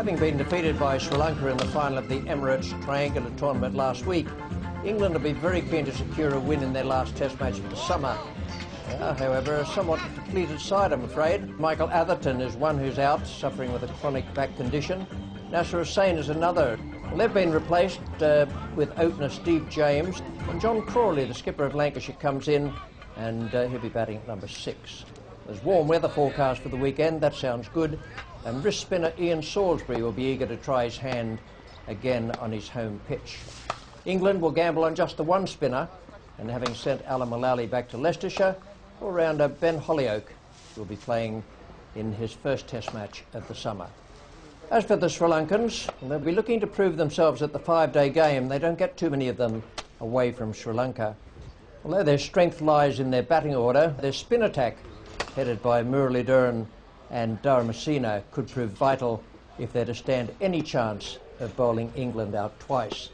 Having been defeated by Sri Lanka in the final of the Emirates Triangular Tournament last week, England will be very keen to secure a win in their last Test match of the summer. However, a somewhat depleted side, I'm afraid. Michael Atherton is one who's out, suffering with a chronic back condition. Nasser Hussain is another. Well, they've been replaced with opener Steve James, and John Crawley, the skipper of Lancashire, comes in, and he'll be batting at number 6. There's warm weather forecast for the weekend, that sounds good, and wrist spinner Ian Salisbury will be eager to try his hand again on his home pitch. England will gamble on just the one spinner, and having sent Alan Mullally back to Leicestershire, all-rounder Ben Holyoake will be playing in his first Test match of the summer. As for the Sri Lankans, they'll be looking to prove themselves at the 5-day game. They don't get too many of them away from Sri Lanka. Although their strength lies in their batting order, their spin attack, headed by Muralidharan and Dharmasena, could prove vital if they're to stand any chance of bowling England out twice.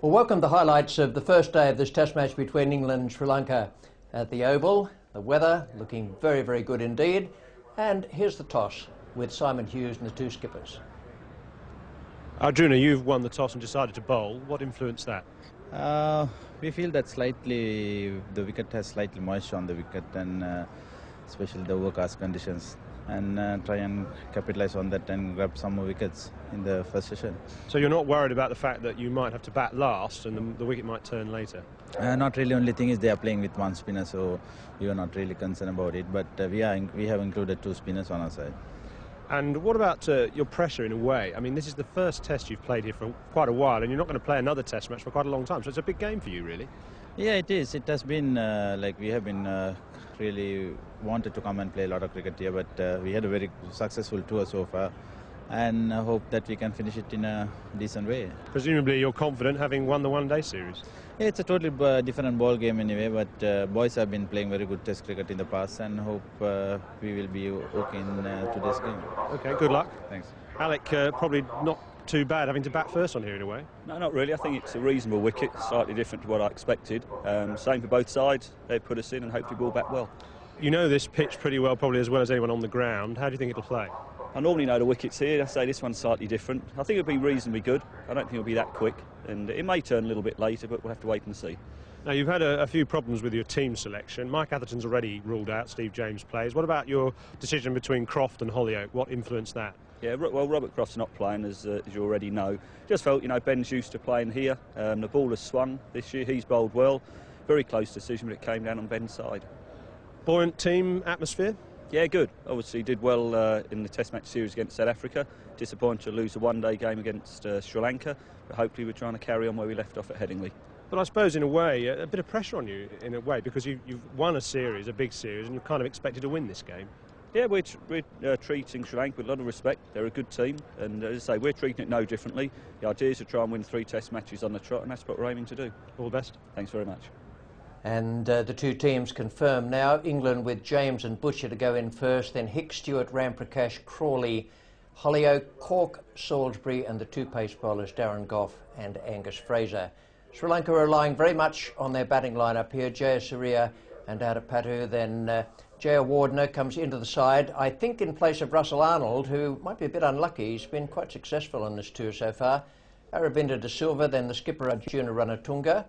We'll welcome the highlights of the first day of this Test match between England and Sri Lanka at the Oval. The weather looking very, very good indeed. And here's the toss with Simon Hughes and the two skippers. Arjuna, you've won the toss and decided to bowl. What influenced that? We feel that the wicket has slightly moisture on the wicket, and especially the overcast conditions, and try and capitalize on that and grab some more wickets in the first session. So you're not worried about the fact that you might have to bat last and the wicket might turn later? Not really. Only thing is they are playing with one spinner, so we are not really concerned about it. But we have included 2 spinners on our side. And what about your pressure in a way? I mean, this is the first Test you've played here for quite a while, and you're not going to play another Test match for quite a long time, so it's a big game for you, really. Yeah, it is. It has been we have been really wanted to come and play a lot of cricket here, but we had a very successful tour so far, and I hope that we can finish it in a decent way. Presumably you're confident, having won the one-day series? Yeah, it's a totally different ball game anyway, but boys have been playing very good Test cricket in the past, and hope we will be okay in today's game. Okay, good luck. Thanks. Alec, probably not too bad having to bat first on here in a way. No, not really. I think it's a reasonable wicket, slightly different to what I expected. Same for both sides. They put us in and hopefully we'll bat well. You know this pitch pretty well, probably as well as anyone on the ground. How do you think it'll play? I normally know the wickets here. I say this one's slightly different. I think it'll be reasonably good. I don't think it'll be that quick, and it may turn a little bit later, but we'll have to wait and see. Now, you've had a few problems with your team selection. Mike Atherton's already ruled out, Steve James plays. What about your decision between Croft and Holyoake? What influenced that? Yeah, well, Robert Croft's not playing, as you already know. Just felt, Ben's used to playing here. The ball has swung this year. He's bowled well. Very close decision, but it came down on Ben's side. Buoyant team atmosphere? Yeah, good. Obviously did well in the Test match series against South Africa. Disappointed to lose a one-day game against Sri Lanka, but hopefully we're trying to carry on where we left off at Headingley. But I suppose in a way, a bit of pressure on you in a way, because you've won a series, a big series, and you're kind of expected to win this game. Yeah, we're treating Sri Lanka with a lot of respect. They're a good team, and as I say, we're treating it no differently. The idea is to try and win 3 Test matches on the trot, and that's what we're aiming to do. All the best. Thanks very much. And the two teams confirmed now. England with James and Butcher to go in first, then Hicks, Stewart, Ramprakash, Crawley, Holyoake, Cork, Salisbury, and the 2 pace bowlers Darren Gough and Angus Fraser. Sri Lanka are relying very much on their batting lineup here. Jayasuriya and Adapatu, then Jaya Wardner comes into the side, I think in place of Russell Arnold, who might be a bit unlucky. He's been quite successful on this tour so far. Aravinda De Silva, then the skipper Arjuna Ranatunga,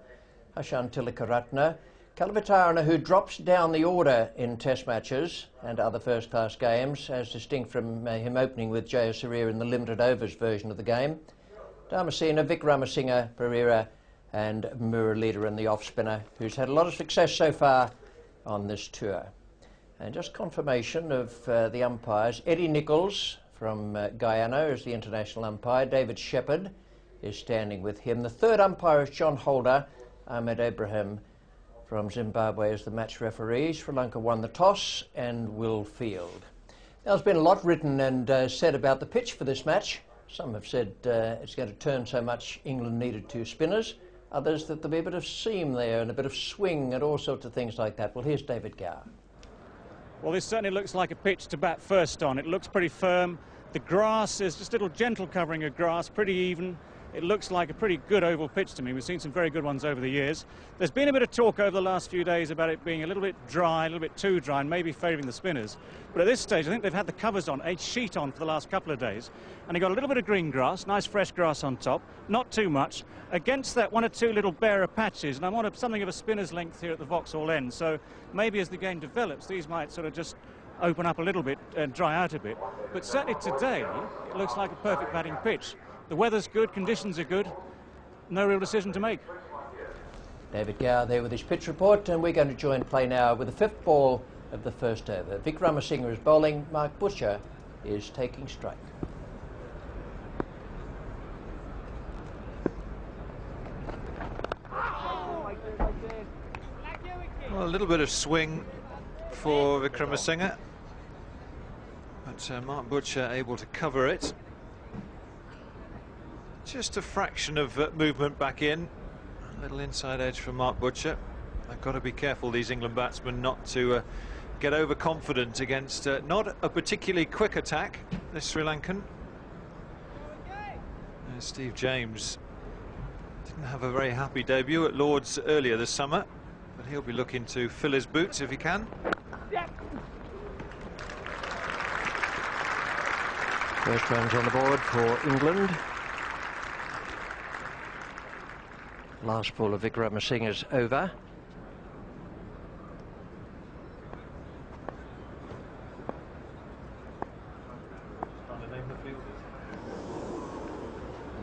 Hashan Tilakaratne, Kalavatarana, who drops down the order in Test matches and other first-class games, as distinct from him opening with Jayasuriya in the limited overs version of the game. Dharmasena, Vikramasinghe, Pereira, and Muralidharan, the off-spinner, who's had a lot of success so far on this tour. And just confirmation of the umpires. Eddie Nichols from Guyana is the international umpire. David Shepherd is standing with him. The third umpire is John Holder. Ahmed Ibrahim from Zimbabwe is the match referee. Sri Lanka won the toss and will field. Now, there's been a lot written and said about the pitch for this match. Some have said it's going to turn so much England needed 2 spinners. Others that there'll be a bit of seam there and a bit of swing and all sorts of things like that. Well, here's David Gower. Well, this certainly looks like a pitch to bat first on. It looks pretty firm. The grass is just a little gentle covering of grass, pretty even. It looks like a pretty good oval pitch to me. We've seen some very good ones over the years. There's been a bit of talk over the last few days about it being a little bit dry, a little bit too dry, and maybe favouring the spinners. But at this stage, I think they've had the covers on, a sheet on for the last couple of days, and they've got a little bit of green grass, nice fresh grass on top, not too much. Against that, one or two little barer patches, and I'm on something of a spinner's length here at the Vauxhall end, so maybe as the game develops, these might sort of just open up a little bit and dry out a bit. But certainly today, it looks like a perfect batting pitch. The weather's good, conditions are good, no real decision to make. David Gower there with his pitch report, and we're going to join play now with the fifth ball of the first over. Vic Ramasinghe is bowling, Mark Butcher is taking strike. Well, a little bit of swing for Vic Ramasinghe, but Mark Butcher able to cover it. Just a fraction of movement back in. A little inside edge for Mark Butcher. They've got to be careful, these England batsmen, not to get overconfident against not a particularly quick attack, this Sri Lankan. Steve James didn't have a very happy debut at Lord's earlier this summer, but he'll be looking to fill his boots if he can. First runs on the board for England. Last ball of Vic Ramasinghe's over.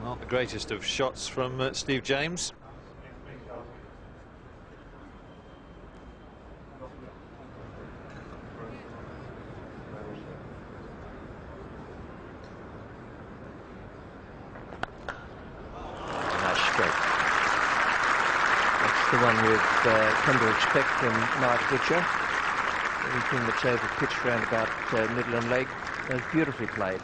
Not the greatest of shots from Steve James. The one we've come to expect from Mark Butcher. Everything that's over pitched round about middle and leg is beautifully played.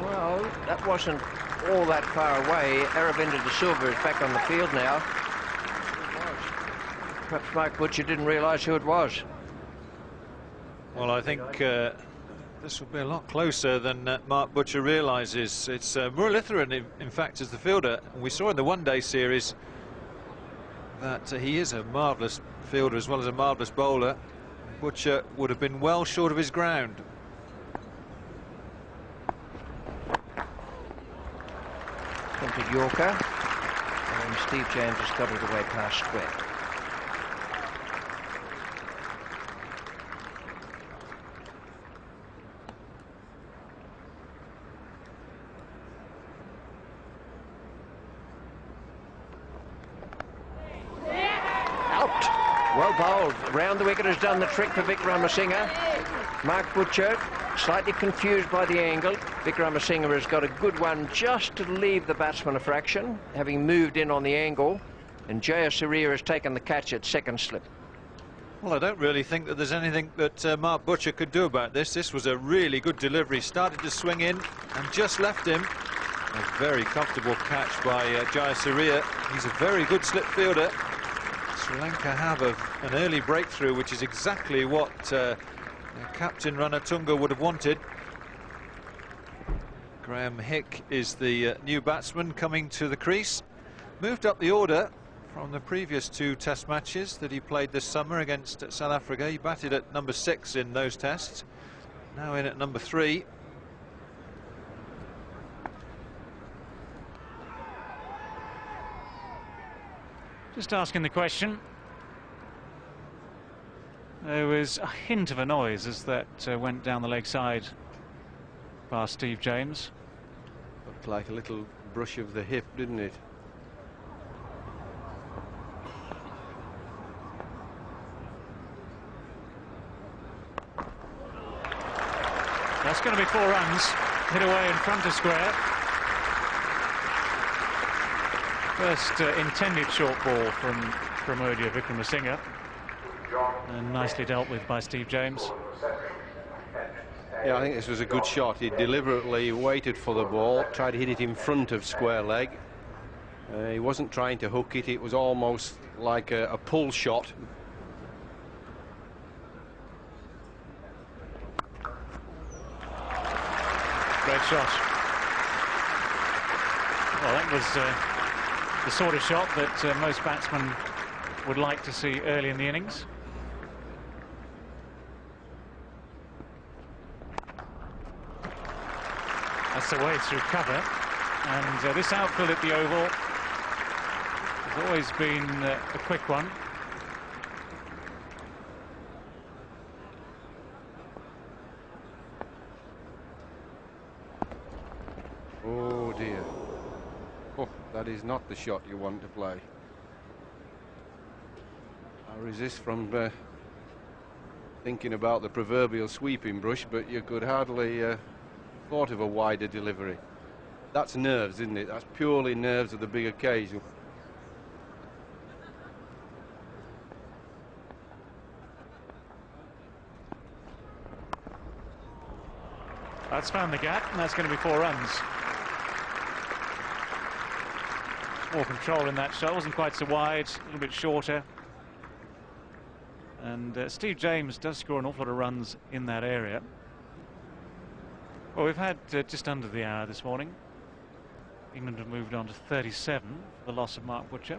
Well, that wasn't all that far away. Aravinda de Silva is back on the field now. Perhaps Mark Butcher didn't realise who it was. Well, I think this will be a lot closer than Mark Butcher realises. It's Muralitharan, in fact, is the fielder. And we saw in the one-day series that he is a marvellous fielder as well as a marvellous bowler. Butcher would have been well short of his ground. Attempted Yorker, and Steve James has got it away past square. Well bowled. Round the wicket has done the trick for Vic Ramasinghe. Mark Butcher slightly confused by the angle. Vic Ramasinghe has got a good one just to leave the batsman a fraction, having moved in on the angle, and SRI has taken the catch at second slip. Well, I don't really think that there's anything that Mark Butcher could do about this. This was a really good delivery. Started to swing in and just left him. A very comfortable catch by SRI. He's a very good slip fielder. Sri Lanka have an early breakthrough, which is exactly what Captain Ranatunga would have wanted. Graham Hick is the new batsman coming to the crease. Moved up the order from the previous two test matches that he played this summer against South Africa. He batted at number 6 in those tests. Now in at number 3. Just asking the question. There was a hint of a noise as that went down the leg side past Steve James. Looked like a little brush of the hip, didn't it? That's going to be 4 runs, hit away in front of square. First intended short ball from Pramodya Vikramasinghe, and nicely dealt with by Steve James. Yeah, I think this was a good shot. He deliberately waited for the ball, tried to hit it in front of square leg. He wasn't trying to hook it. It was almost like a pull shot. great shot. Well, that was the sort of shot that most batsmen would like to see early in the innings. That's the way through cover. And this outfield at the Oval has always been a quick one. Oh dear. Oh, that is not the shot you want to play. I resist from thinking about the proverbial sweeping brush, but you could hardly thought of a wider delivery. That's nerves, isn't it? That's purely nerves of the big occasion. That's found the gap, and that's going to be 4 runs. More control in that shot. Wasn't quite so wide, a little bit shorter. And Steve James does score an awful lot of runs in that area. Well, we've had just under the hour this morning. England have moved on to 37 for the loss of Mark Butcher.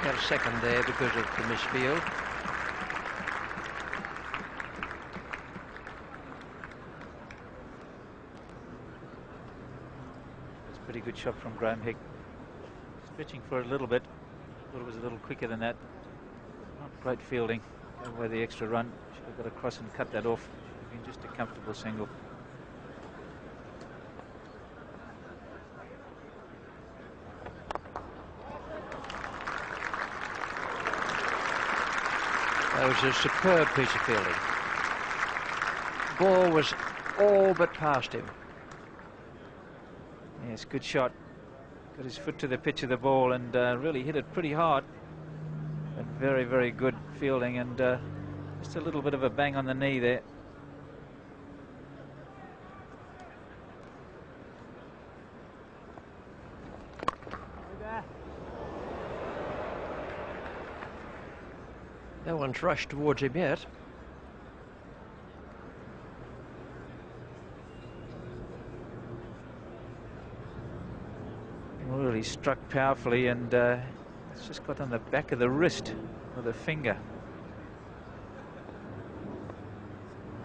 Got a second there because of the misfield. It's a pretty good shot from Graham Hick. Pitching for it a little bit. Thought it was a little quicker than that. Not great fielding. Gave away the extra run. Should have got across and cut that off. Should have been just a comfortable single. That was a superb piece of fielding. Ball was all but past him. Yes, good shot. Got his foot to the pitch of the ball and really hit it pretty hard. But very, very good fielding and just a little bit of a bang on the knee there. No one's rushed towards him yet. Really struck powerfully and it's just got on the back of the wrist with a finger.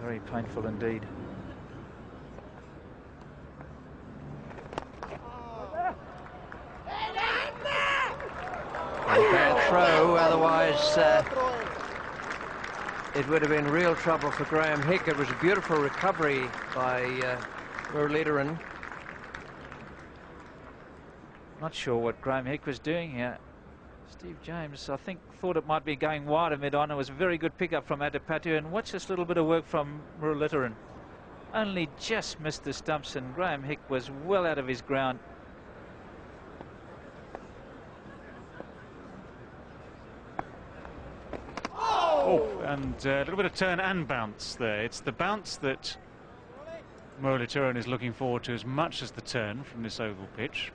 Very painful indeed. A bad throw, otherwise it would have been real trouble for Graham Hick. It was a beautiful recovery by Muralidharan. Not sure what Graham Hick was doing here. Steve James, I think, thought it might be going wider mid-on. It was a very good pickup from Adipatu, and watch this little bit of work from Muralidharan. Only just missed the stumps, and Graham Hick was well out of his ground. Oh, and a little bit of turn and bounce there. It's the bounce that Muralidharan is looking forward to as much as the turn from this oval pitch.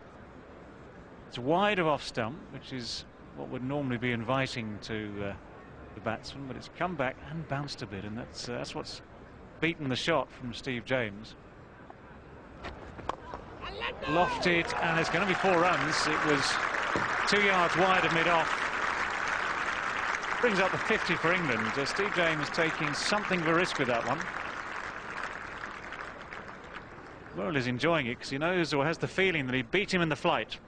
It's wide of off stump, which is what would normally be inviting to the batsman, but it's come back and bounced a bit, and that's what's beaten the shot from Steve James. Lofted, and it's going to be 4 runs. It was 2 yards wide of mid-off. Brings up the 50 for England. Steve James taking something of a risk with that one. Well, he's enjoying it because he knows or has the feeling that he beat him in the flight.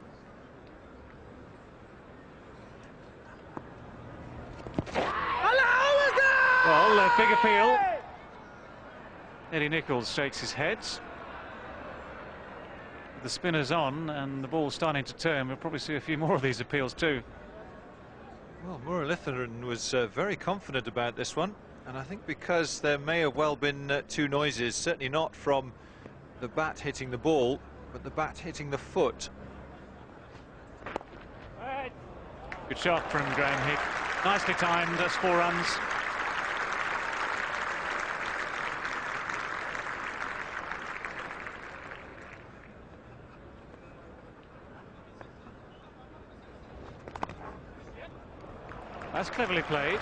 Well, big appeal. Eddie Nichols shakes his head. The spinner's on and the ball's starting to turn. We'll probably see a few more of these appeals too. Well, Muralidharan was very confident about this one, and I think because there may have well been 2 noises, certainly not from the bat hitting the ball, but the bat hitting the foot. Good shot from Graham Hick. Nicely timed. That's 4 runs. That's cleverly played.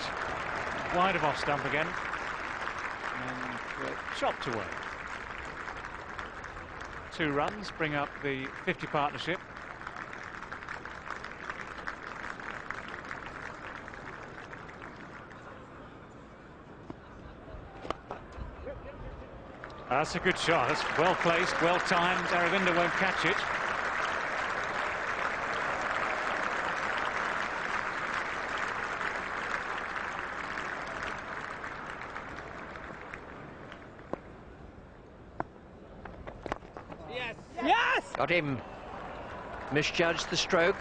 Wide of off stump again. And chopped away. 2 runs bring up the 50 partnership. That's a good shot. That's well placed, well timed. Aravinda won't catch it. Yes! Got him. Misjudged the stroke.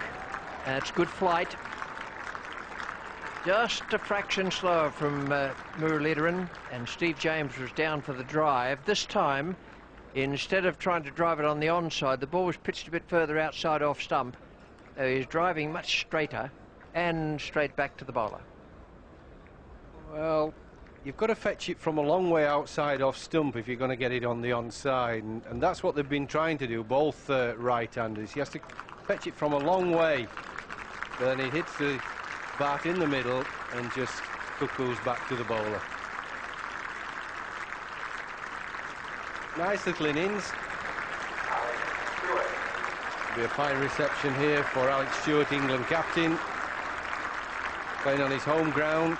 It's good flight. Just a fraction slower from Muralidharan, and Steve James was down for the drive. This time, instead of trying to drive it on the onside, the ball was pitched a bit further outside off stump. He's driving much straighter and straight back to the bowler. Well, you've got to fetch it from a long way outside off stump if you're going to get it on the onside, and that's what they've been trying to do, both right-handers. He has to fetch it from a long way, then he hits the bat in the middle and just cuckoos back to the bowler. Nice little innings. Be a fine reception here for Alex Stewart, England captain, playing on his home ground.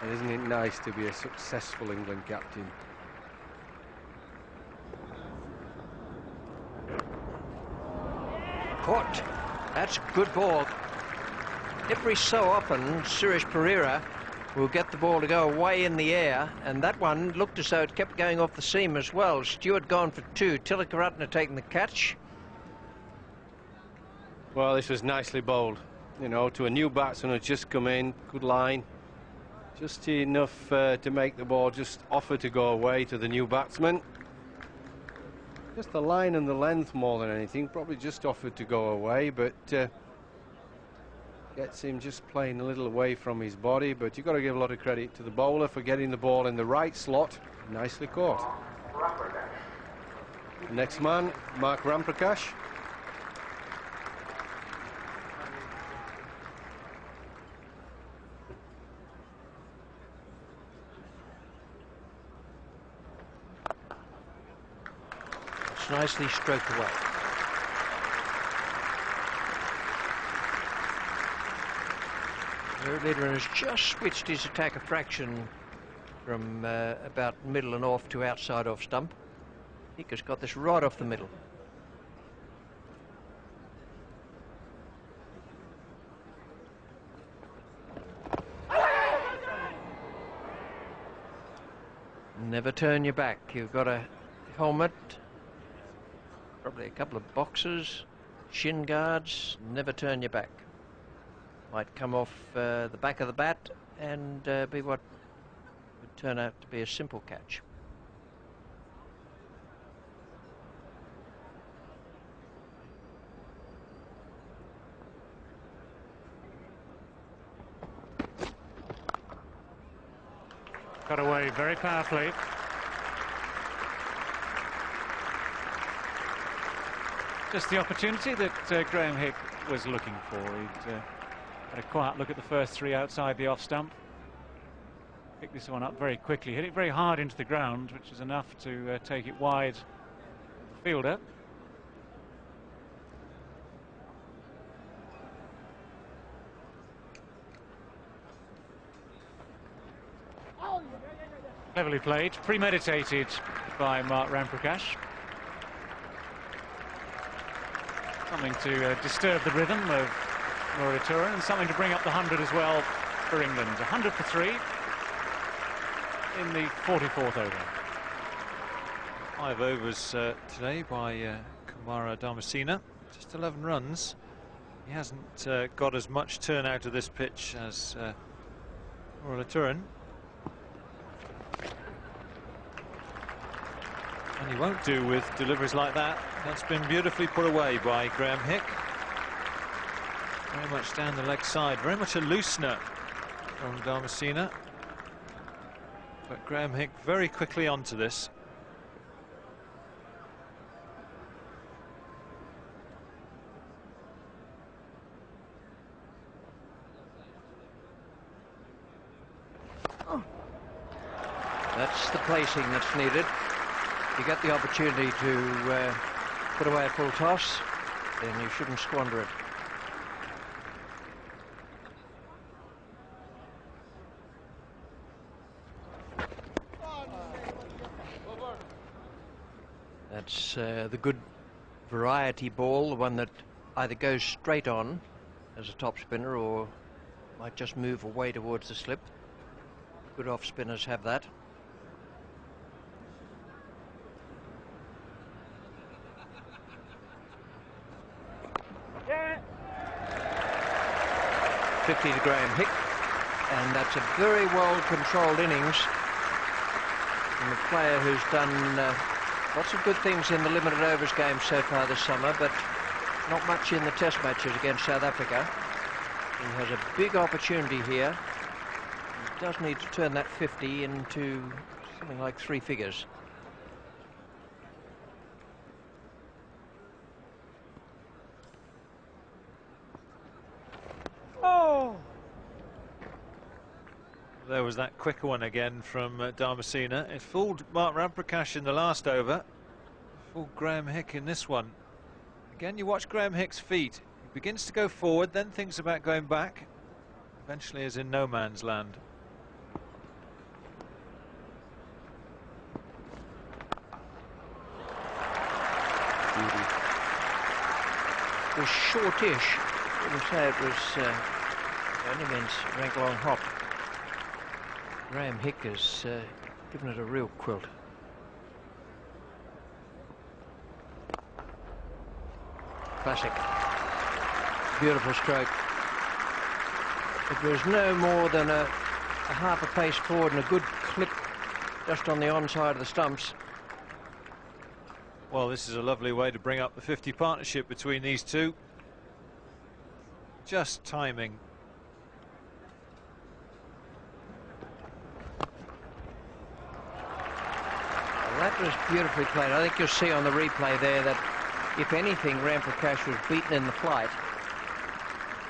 And isn't it nice to be a successful England captain? Caught. That's a good ball. Every so often, Suresh Pereira will get the ball to go away in the air, and that one looked as though it kept going off the seam as well. Stewart gone for 2. Tilakaratne taking the catch. Well, this was nicely bowled, you know, to a new batsman who's just come in. Good line. Just enough to make the ball just offer to go away to the new batsman. Just the line and the length more than anything. Probably just offered to go away, but gets him just playing a little away from his body. But you've got to give a lot of credit to the bowler for getting the ball in the right slot. Nicely caught. Next man, Mark Ramprakash. It's nicely stroked away. Muralidharan has just switched his attack a fraction from about middle and off to outside off stump. Hicker's got this right off the middle. Never turn your back. You've got a helmet, probably a couple of boxes, shin guards. Never turn your back. Might come off the back of the bat and be what would turn out to be a simple catch. Got away very powerfully. Just the opportunity that Graham Hick was looking for. He'd had a quiet look at the first 3 outside the off stump. Picked this one up very quickly, hit it very hard into the ground, which is enough to take it wide of the fielder. Cleverly played, premeditated by Mark Ramprakash. Something to disturb the rhythm of Muralidharan, and something to bring up the 100 as well for England. 100 for 3 in the 44th over. 5 overs today by Kumara Dharmasena. Just 11 runs. He hasn't got as much turn out of this pitch as Muralidharan. And he won't do with deliveries like that. That's been beautifully put away by Graham Hick. Very much down the leg side, very much a loosener from Dharmasena. But Graham Hick very quickly onto this. That's the placing that's needed. You get the opportunity to put away a full toss, then you shouldn't squander it. That's the good variety ball, the one that either goes straight on as a top spinner or might just move away towards the slip. Good off spinners have that. Yeah. 50 to Graham Hick, and that's a very well controlled innings from a player who's done lots of good things in the limited overs game so far this summer, but not much in the test matches against South Africa. He has a big opportunity here. He does need to turn that 50 into something like 3 figures. Oh! There was that quicker one again from Dharmasena. It fooled Mark Ramprakash in the last over. Fooled Graham Hick in this one. Again, you watch Graham Hick's feet. He begins to go forward, then thinks about going back. Eventually is in no man's land. It was shortish. I would say it was only means rank long hop. Graham Hick has given it a real quilt. Classic. Beautiful stroke. It was no more than a half a pace forward and a good clip just on the onside of the stumps. Well, this is a lovely way to bring up the 50 partnership between these two. Just timing. Well, that was beautifully played. I think you'll see on the replay there that if anything, Ramprakash was beaten in the flight.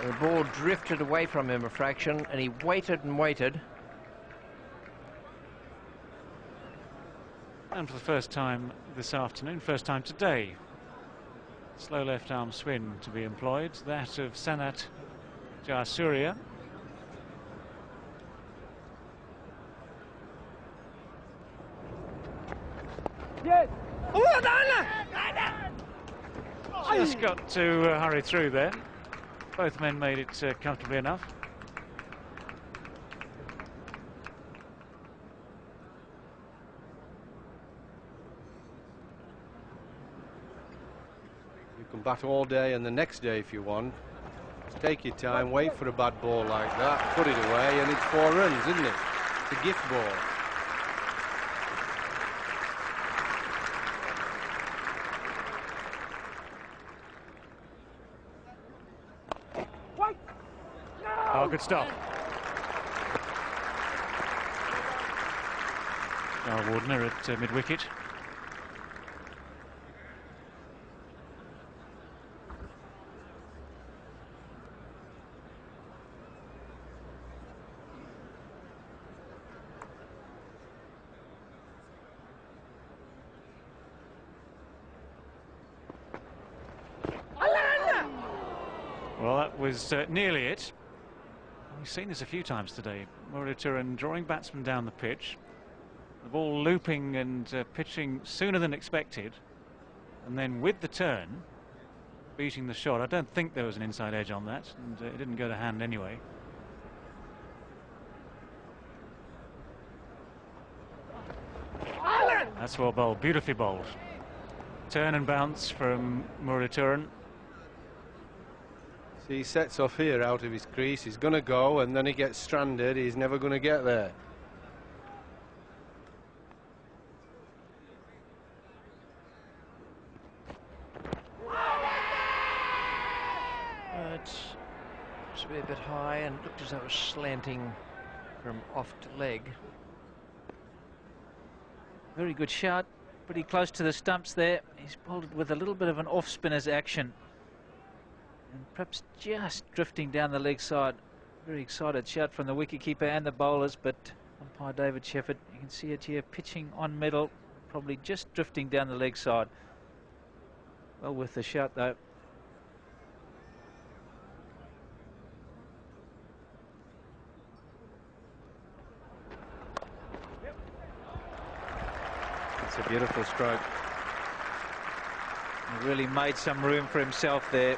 The ball drifted away from him a fraction, and he waited and waited. And for the first time this afternoon, first time today, slow left arm swing to be employed, that of Sanat Jayasuriya. Yes. Just got to hurry through there. Both men made it comfortably enough. You can bat all day and the next day if you want. Just take your time, wait for a bad ball like that, put it away, and it's 4 runs, isn't it? It's a gift ball. Oh, good stop. Wardner at mid-wicket. Well, that was nearly it. We've seen this a few times today. Muralidharan drawing batsmen down the pitch, the ball looping and pitching sooner than expected, and then with the turn beating the shot. I don't think there was an inside edge on that, and it didn't go to hand anyway. That's well bowled, beautifully bowled. Turn and bounce from Muralidharan. He sets off here out of his crease, he's going to go, and then he gets stranded, he's never going to get there. It's a bit high and it looked as though it was slanting from off to leg. Very good shot, pretty close to the stumps there. He's bowled it with a little bit of an off-spinner's action. And perhaps just drifting down the leg side. Very excited shot from the wicketkeeper and the bowlers, but by David Shefford. You can see it here, pitching on middle, probably just drifting down the leg side. Well with the shot though. It's a beautiful stroke. He really made some room for himself there.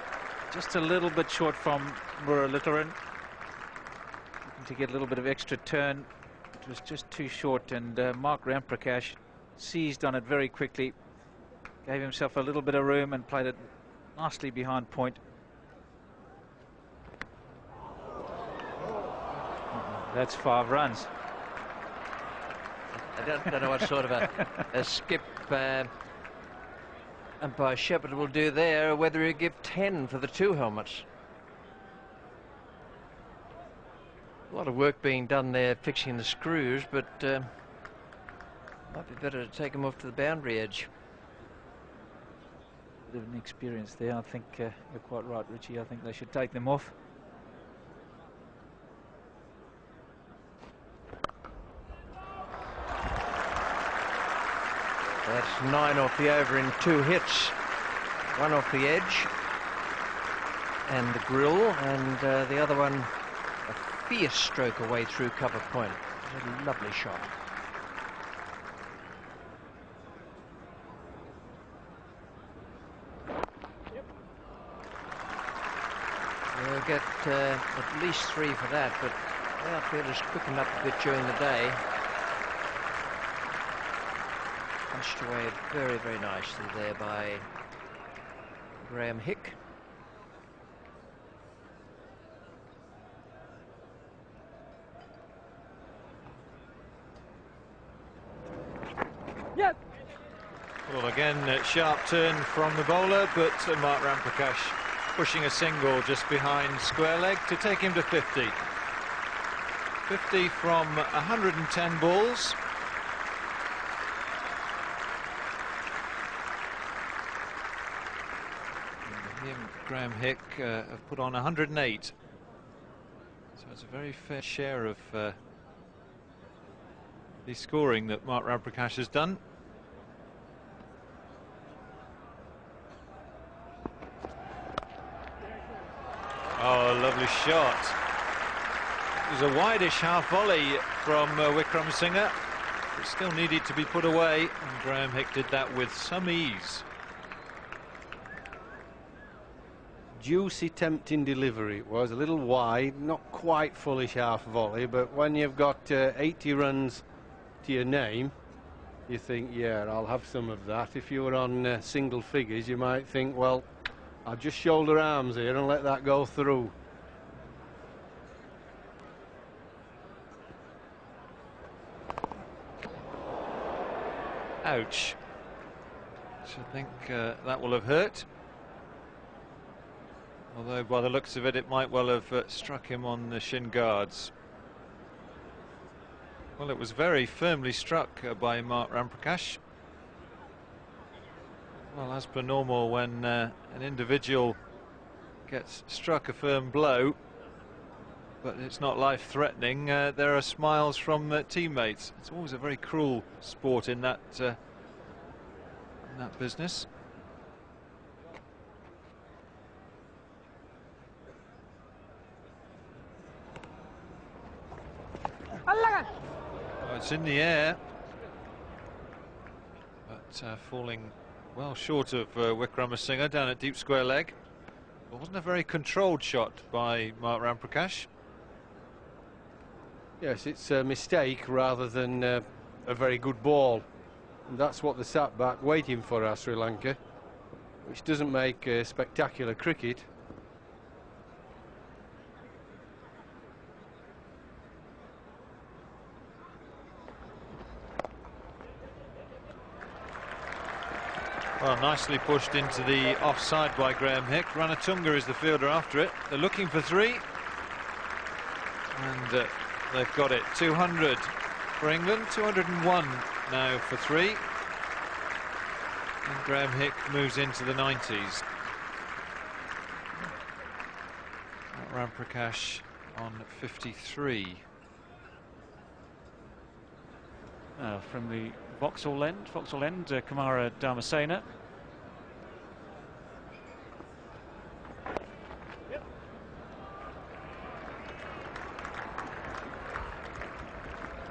Just a little bit short from Muralitharan. Looking to get a little bit of extra turn. It was just too short, and Mark Ramprakash seized on it very quickly. Gave himself a little bit of room and played it nicely behind point. That's 5 runs. I don't know what sort of a skip umpire Shepard will do there, or whether he'll give 10 for the 2 helmets. A lot of work being done there fixing the screws, but might be better to take them off to the boundary edge. Bit of an experience there. I think you're quite right, Richie. I think they should take them off. That's 9 off the over in 2 hits. 1 off the edge and the grill, and the other one a fierce stroke away through cover point. It was a lovely shot. They'll get at least 3 for that, but the outfielders quickened up a bit during the day. Punched away very, very nicely there by Graham Hick. Yep. Well, again, sharp turn from the bowler, but Mark Ramprakash pushing a single just behind square leg to take him to 50. 50 from 110 balls. Graham Hick have put on 108, so it's a very fair share of the scoring that Mark Ramprakash has done. Oh, lovely shot. It was a wideish half volley from Wickramasinghe. It still needed to be put away, and Graham Hick did that with some ease. Juicy, tempting delivery. It was a little wide, not quite fullish half volley, but when you've got 80 runs to your name, you think, yeah, I'll have some of that. If you were on single figures, you might think, well, I'll just shoulder arms here and let that go through. Ouch. So I think that will have hurt. Although by the looks of it, it might well have struck him on the shin guards. Well, it was very firmly struck by Mark Ramprakash. Well, as per normal, when an individual gets struck a firm blow, but it's not life-threatening, there are smiles from teammates. It's always a very cruel sport in that business. Oh, it's in the air, but falling well short of Wickramasinghe down at deep square leg. It wasn't a very controlled shot by Mark Ramprakash. Yes, it's a mistake rather than a very good ball. And that's what they sat back waiting for Sri Lanka, which doesn't make spectacular cricket. Well, nicely pushed into the offside by Graham Hick. Ranatunga is the fielder after it. They're looking for 3. And they've got it. 200 for England, 201 now for 3. And Graham Hick moves into the 90s. Ramprakash on 53. From the Vauxhall end, Kumara Dharmasena.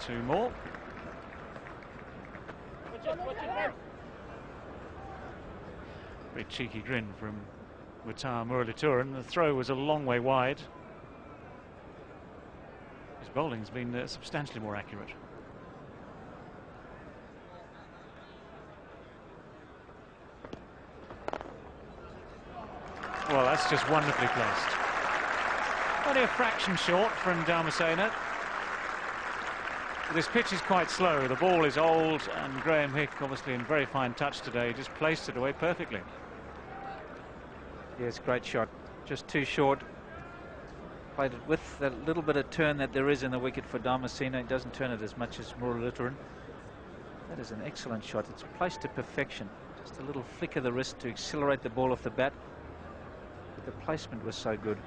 Two more. Very cheeky grin from Watawa Muralituran. The throw was a long way wide. His bowling's been substantially more accurate. Well, that's just wonderfully placed. Only a fraction short from Dharmasena. This pitch is quite slow. The ball is old, and Graham Hick, obviously in very fine touch today, just placed it away perfectly. Yes, great shot. Just too short. Played it with the little bit of turn that there is in the wicket for Dharmasena. It doesn't turn it as much as Muralituran. That is an excellent shot. It's placed to perfection. Just a little flick of the wrist to accelerate the ball off the bat. But the placement was so good.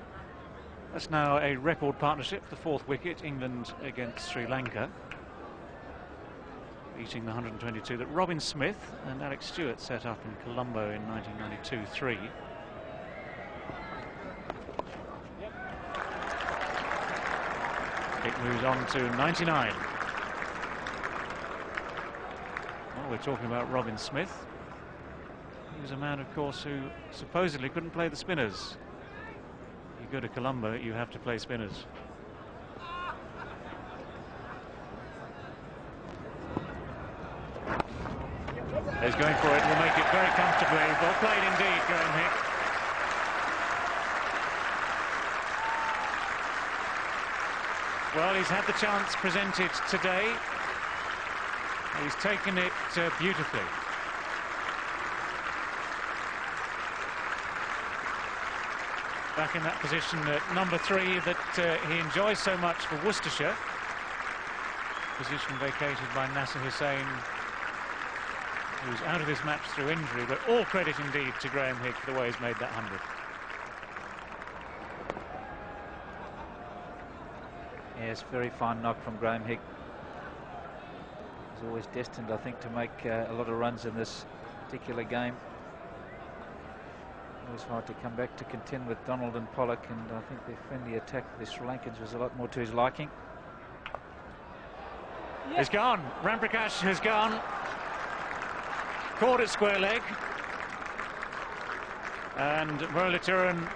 That's now a record partnership, the fourth wicket, England against Sri Lanka. Beating the 122 that Robin Smith and Alex Stewart set up in Colombo in 1992-3. It moves on to 99. Well, we're talking about Robin Smith. He was a man, of course, who supposedly couldn't play the spinners. You go to Colombo, you have to play spinners. He's going for it, will make it very comfortably. Well played indeed, Graham Hick. Well, he's had the chance presented today. He's taken it beautifully. Back in that position at number 3 that he enjoys so much for Worcestershire. Position vacated by Nasser Hussain, who's out of this match through injury, but all credit indeed to Graham Hick for the way he's made that 100. Yes, very fine knock from Graham Hick. He's always destined, I think, to make a lot of runs in this particular game. Always hard to come back to contend with Donald and Pollock, and I think the friendly attack of the Sri Lankans was a lot more to his liking. He's gone. Ramprakash has gone. Caught at square leg. And Muralituran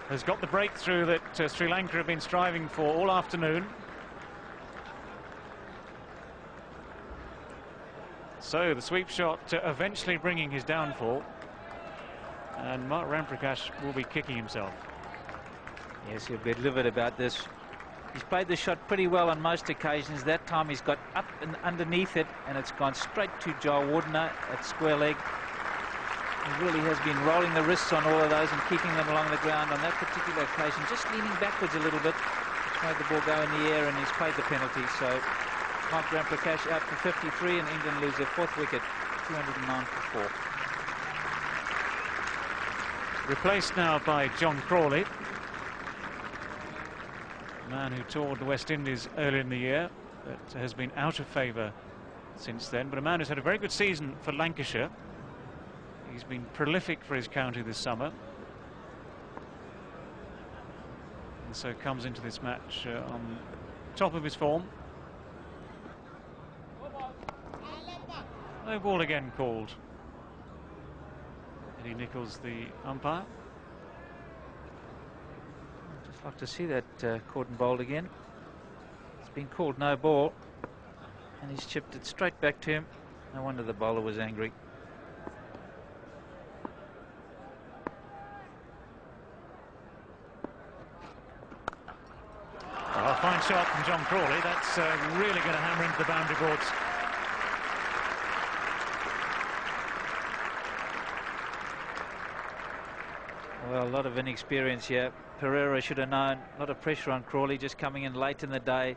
has got the breakthrough that Sri Lanka have been striving for all afternoon. So the sweep shot eventually bringing his downfall. And Mark Ramprakash will be kicking himself. Yes, he'll be livid about this. He's played the shot pretty well on most occasions. That time he's got up and underneath it, and it's gone straight to Jayawardene at square leg. He really has been rolling the wrists on all of those and keeping them along the ground on that particular occasion, just leaning backwards a little bit, which made the ball go in the air, and he's paid the penalty. So Mark Ramprakash out for 53, and England lose their fourth wicket, 209 for 4. Replaced now by John Crawley, a man who toured the West Indies earlier in the year, but has been out of favour since then, but a man who's had a very good season for Lancashire. He's been prolific for his county this summer, and so comes into this match on top of his form. No ball again called. Eddie Nichols, the umpire. I'd just like to see that caught and bowled again. It's been called no ball, and he's chipped it straight back to him. No wonder the bowler was angry. Oh, fine shot from John Crawley. That's really going to hammer into the boundary boards. Well, a lot of inexperience here. Pereira should have known. A lot of pressure on Crawley, just coming in late in the day,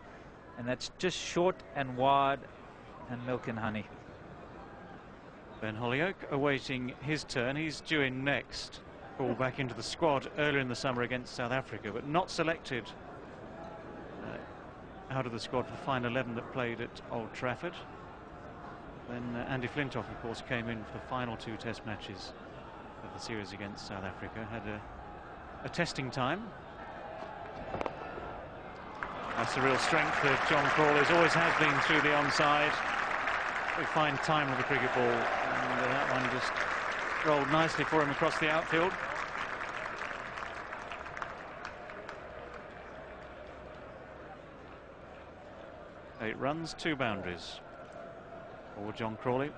and that's just short and wide and milk and honey. Ben Hollioake awaiting his turn. He's due in next. Ball back into the squad earlier in the summer against South Africa, but not selected out of the squad for the final 11 that played at Old Trafford. Then Andy Flintoff, of course, came in for the final 2 test matches of the series against South Africa. Had a testing time. That's the real strength of John Crawley's, always has been through the onside. Very fine time with the cricket ball, and that one just rolled nicely for him across the outfield. Eight runs, 2 boundaries for John Crawley.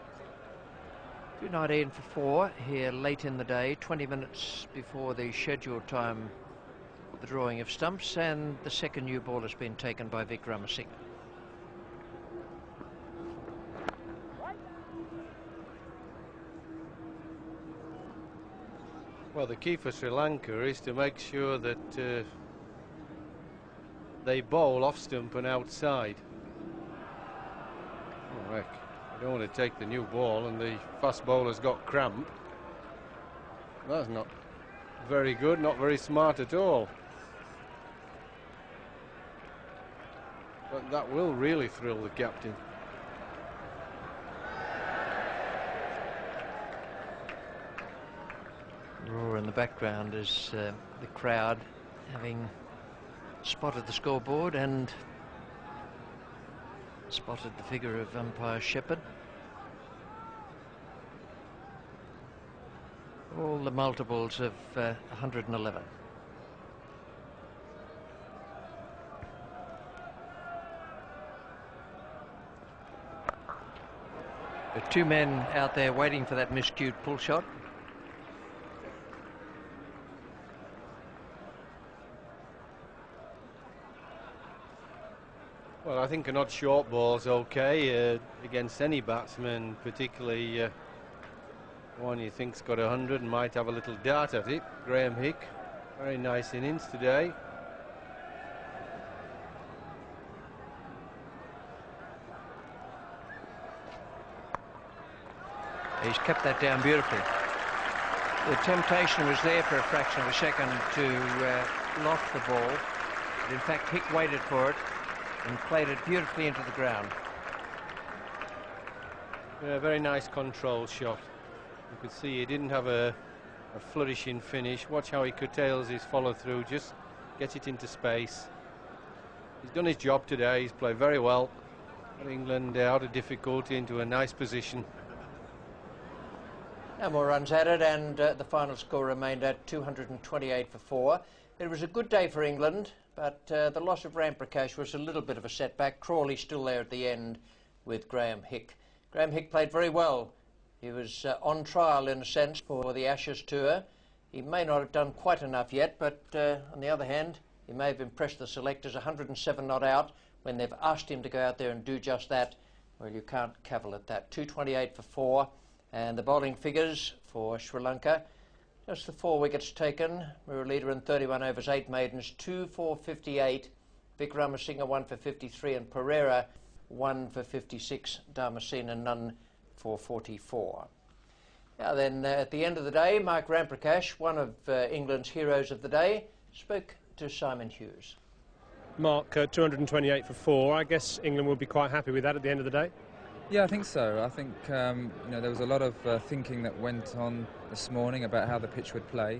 2:19 for 4 here late in the day, 20 minutes before the scheduled time for the drawing of stumps, and the second new ball has been taken by Vic Ramasinghe. Well, the key for Sri Lanka is to make sure that they bowl off stump and outside. Oh, heck. I don't want to take the new ball and the fast bowler's got cramp. That's not very good, not very smart at all. But that will really thrill the captain. Roar in the background is the crowd having spotted the scoreboard and spotted the figure of umpire Shepherd. All the multiples of 111. There are 2 men out there waiting for that miscued pull shot. Well, I think an odd short ball's okay against any batsman, particularly one you think's got 100 and might have a little dart at it. Graham Hick, very nice innings today. He's kept that down beautifully. The temptation was there for a fraction of a second to loft the ball, but in fact Hick waited for it and played it beautifully into the ground. Yeah, very nice control shot. You could see he didn't have a flourishing finish. Watch how he curtails his follow through, just get it into space. He's done his job today, he's played very well. Got England out of difficulty into a nice position. No more runs added, and the final score remained at 228 for 4. It was a good day for England, but the loss of Ram Prakash was a little bit of a setback. Crawley still there at the end with Graham Hick. Graham Hick played very well. He was on trial in a sense for the Ashes tour. He may not have done quite enough yet, but on the other hand, he may have impressed the selectors. 107 not out when they've asked him to go out there and do just that. Well, you can't cavil at that. 228 for 4, and the bowling figures for Sri Lanka. Just the 4 wickets taken. Muralidharan 31 overs, 8 maidens, 2 for 58. Vic Ramasinghe 1 for 53, and Pereira 1 for 56. Dharmasena none for 44. Now then, at the end of the day, Mark Ramprakash, one of England's heroes of the day, spoke to Simon Hughes. Mark, 228 for 4. I guess England will be quite happy with that at the end of the day. Yeah, I think so. I think you know, there was a lot of thinking that went on this morning about how the pitch would play,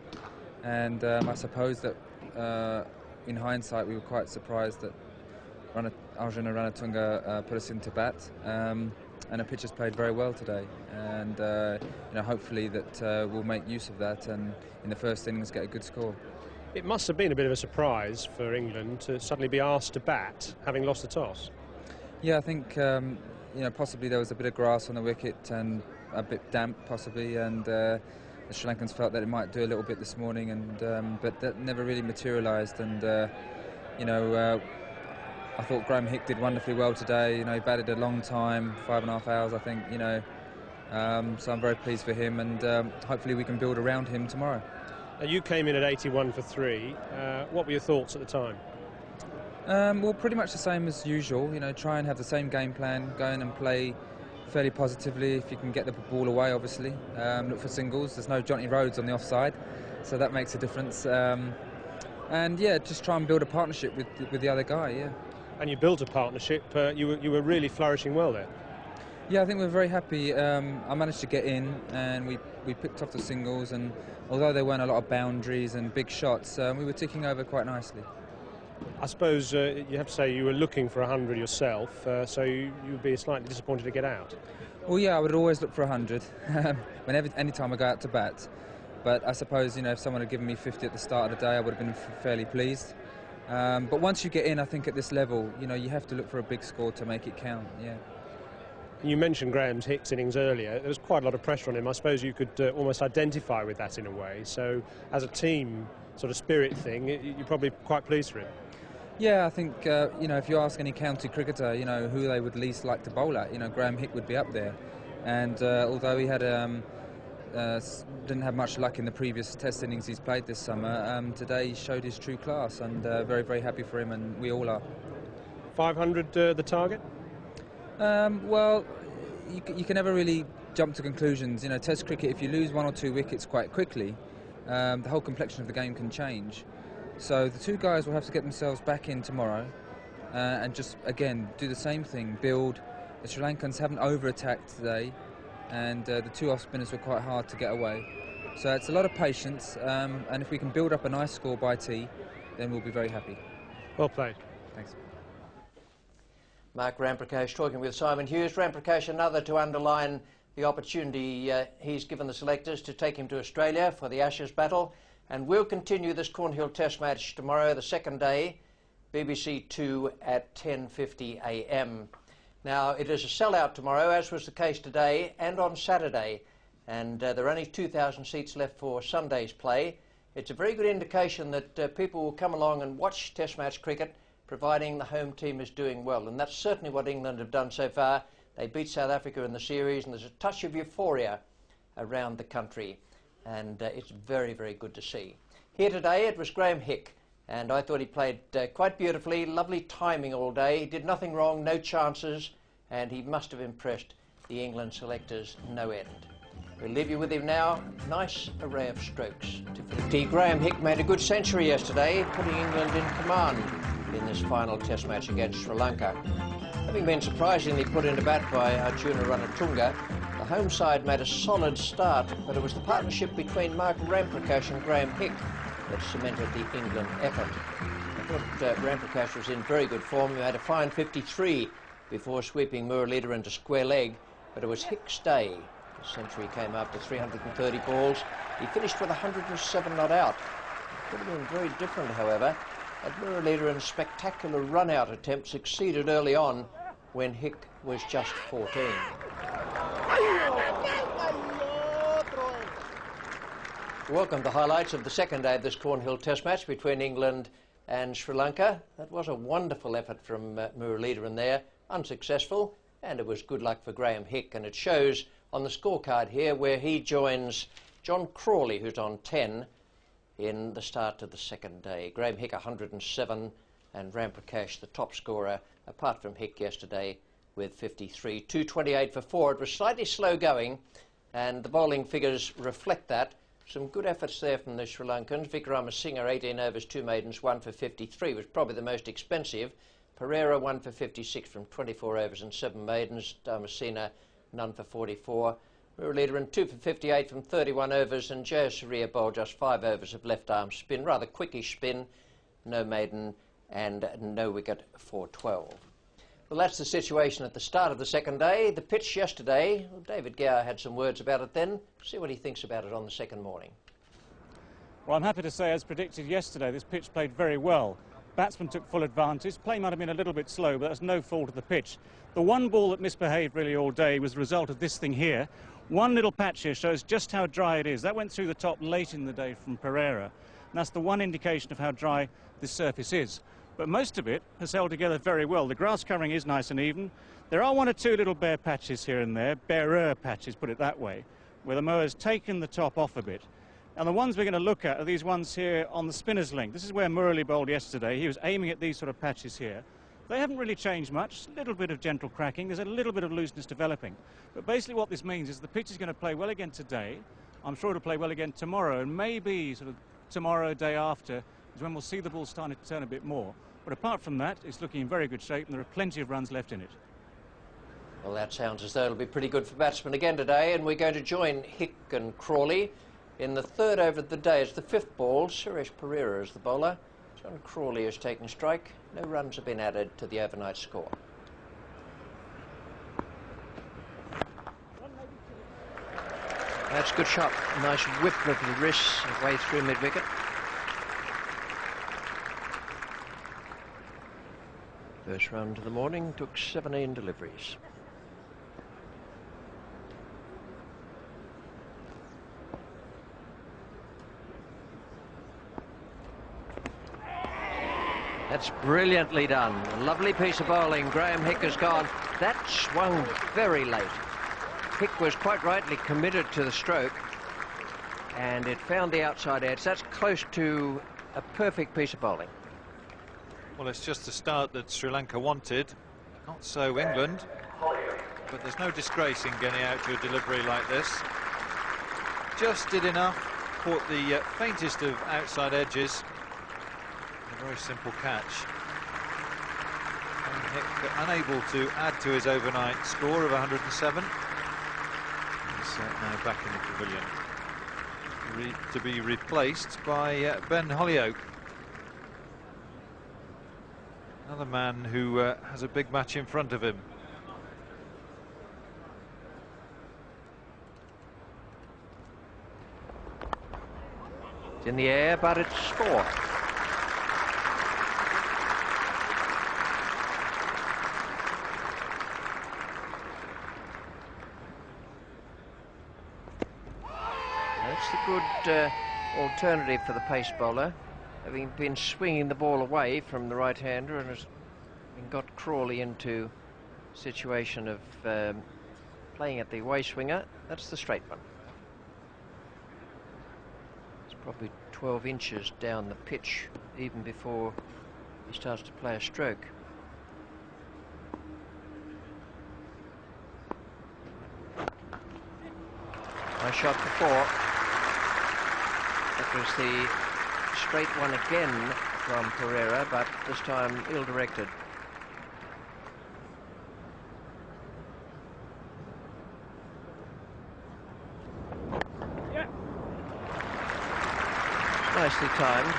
and I suppose that in hindsight we were quite surprised that Arjuna Ranatunga put us into bat, and the pitch has played very well today, and you know, hopefully that we'll make use of that and in the first innings get a good score. It must have been a bit of a surprise for England to suddenly be asked to bat, having lost the toss. Yeah, I think you know, possibly there was a bit of grass on the wicket and a bit damp possibly, and the Sri Lankans felt that it might do a little bit this morning, and but that never really materialised. And you know, I thought Graham Hick did wonderfully well today. You know, he batted a long time, 5.5 hours, I think. You know, so I'm very pleased for him, and hopefully we can build around him tomorrow. Now, you came in at 81 for 3. What were your thoughts at the time? Well, pretty much the same as usual. You know, try and have the same game plan, go in and play fairly positively. If you can get the ball away, obviously. Look for singles. There's no Johnny Rhodes on the offside, so that makes a difference. And yeah, just try and build a partnership with the other guy. Yeah. And you built a partnership. You were really flourishing well there. Yeah, I think we're very happy. I managed to get in, and we picked off the singles, and although there weren't a lot of boundaries and big shots, we were ticking over quite nicely. I suppose you have to say you were looking for 100 yourself, so you'd be slightly disappointed to get out. Well, yeah, I would always look for 100 any time I go out to bat. But I suppose, you know, if someone had given me 50 at the start of the day, I would have been fairly pleased. But once you get in, I think at this level, you know, you have to look for a big score to make it count, yeah. You mentioned Graham Hick's innings earlier. There was quite a lot of pressure on him. I suppose you could almost identify with that in a way. So as a team sort of spirit thing, you're probably quite pleased for him. Yeah, I think, you know, if you ask any county cricketer, you know, who they would least like to bowl at, you know, Graham Hick would be up there. And although he had didn't have much luck in the previous test innings he's played this summer, today he showed his true class, and very, very happy for him, and we all are. 500 the target? Well, you can never really jump to conclusions. You know, Test cricket, if you lose 1 or 2 wickets quite quickly, the whole complexion of the game can change. So the two guys will have to get themselves back in tomorrow and just, again, do the same thing, build. The Sri Lankans haven't over-attacked today, and the two off-spinners were quite hard to get away. So it's a lot of patience, and if we can build up a nice score by tea, then we'll be very happy. Well played. Thanks. Mark Ramprakash talking with Simon Hughes. Ramprakash, another to underline the opportunity he's given the selectors to take him to Australia for the Ashes battle. And we'll continue this Cornhill Test match tomorrow, the second day, BBC 2 at 10:50 a.m. Now, it is a sellout tomorrow, as was the case today and on Saturday. And there are only 2,000 seats left for Sunday's play. It's a very good indication that people will come along and watch Test match cricket, providing the home team is doing well. And that's certainly what England have done so far. They beat South Africa in the series, and there's a touch of euphoria around the country. And it's very, very good to see. Here today it was Graham Hick, and I thought he played quite beautifully, lovely timing all day. He did nothing wrong, no chances, and he must have impressed the England selectors no end. We'll leave you with him now. Nice array of strokes. Graham Hick made a good century yesterday, putting England in command in this final Test match against Sri Lanka. Having been surprisingly put into bat by Arjuna Ranatunga, the home side made a solid start, but it was the partnership between Mark Ramprakash and Graham Hick that cemented the England effort. I thought Ramprakash was in very good form. He made a fine 53 before sweeping Muralita into square leg, but it was Hick's day. The century came after 330 balls. He finished with 107 not out. Could have been very different, however, had Muralita in spectacular run-out attempt succeeded early on when Hick was just 14. Welcome to highlights of the second day of this Cornhill Test match between England and Sri Lanka. That was a wonderful effort from Muralita in there, unsuccessful, and it was good luck for Graham Hick, and it shows on the scorecard here where he joins John Crawley, who's on 10 in the start of the second day. Graham Hick 107 and Ramprakash the top scorer, apart from Hick yesterday with 53. 228 for 4. It was slightly slow going, and the bowling figures reflect that. Some good efforts there from the Sri Lankans. Vikramasinghe 18 overs, 2 maidens, 1 for 53, was probably the most expensive. Pereira 1 for 56 from 24 overs and 7 maidens. Damasina none for 44. Muralita 2 for 58 from 31 overs, and Jayasuriya bowled just 5 overs of left arm spin, rather quickish spin, no maiden and no wicket for 12. Well, that's the situation at the start of the second day. The pitch yesterday, well, David Gower had some words about it then. See what he thinks about it on the second morning. Well, I'm happy to say, as predicted yesterday, this pitch played very well. Batsmen took full advantage. Play might have been a little bit slow, but that's no fault of the pitch. The one ball that misbehaved really all day was the result of this thing here. One little patch here shows just how dry it is. That went through the top late in the day from Pereira. And that's the one indication of how dry this surface is. But most of it has held together very well. The grass covering is nice and even. There are 1 or 2 little bare patches here and there, barer patches, put it that way, where the mower's taken the top off a bit. And the ones we're going to look at are these ones here on the spinner's link. This is where Murali bowled yesterday. He was aiming at these sort of patches here. They haven't really changed much, a little bit of gentle cracking. There's a little bit of looseness developing. But basically what this means is the pitch is going to play well again today. I'm sure it'll play well again tomorrow, and maybe sort of tomorrow, day after, is when we'll see the ball starting to turn a bit more. But apart from that, it's looking in very good shape, and there are plenty of runs left in it. Well, that sounds as though it'll be pretty good for batsmen again today, and we're going to join Hick and Crawley in the third over of the day. It's the fifth ball. Suresh Perera is the bowler. John Crawley has taken strike. No runs have been added to the overnight score. That's a good shot. Nice whip of the wrist away through mid-wicket. First run to the morning took 17 deliveries. That's brilliantly done. A lovely piece of bowling. Graham Hick has gone. That swung very late. Hick was quite rightly committed to the stroke, and it found the outside edge. That's close to a perfect piece of bowling. Well, it's just the start that Sri Lanka wanted. Not so England. But there's no disgrace in getting out to a delivery like this. Just did enough. Caught the faintest of outside edges. A very simple catch. And Hick unable to add to his overnight score of 107. He's now back in the pavilion to be replaced by Ben Holyoake. Another man who has a big match in front of him. It's in the air, but it's 4. That's a good alternative for the pace bowler, having been swinging the ball away from the right-hander and has got Crawley into a situation of playing at the away swinger. That's the straight one. It's probably 12 inches down the pitch even before he starts to play a stroke. Nice shot for 4. That was the straight one again from Perera, but this time ill-directed. Yeah. Nicely timed.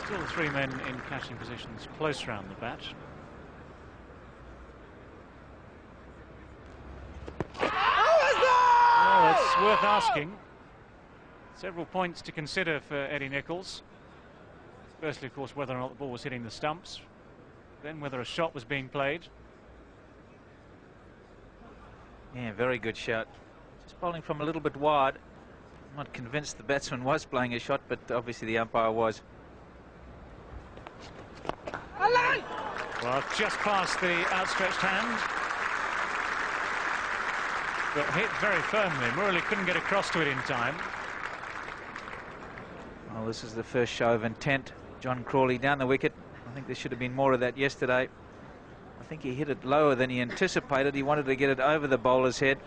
Still 3 men in catching positions close round the bat. Oh, it's worth asking. Several points to consider for Eddie Nichols. Firstly, of course, whether or not the ball was hitting the stumps. Then whether a shot was being played. Yeah, very good shot. Just bowling from a little bit wide. I'm not convinced the batsman was playing a shot, but obviously the umpire was. Well, just past the outstretched hand. But hit very firmly. Murali couldn't get across to it in time. Well, this is the first show of intent. John Crawley down the wicket. I think there should have been more of that yesterday. I think he hit it lower than he anticipated. He wanted to get it over the bowler's head,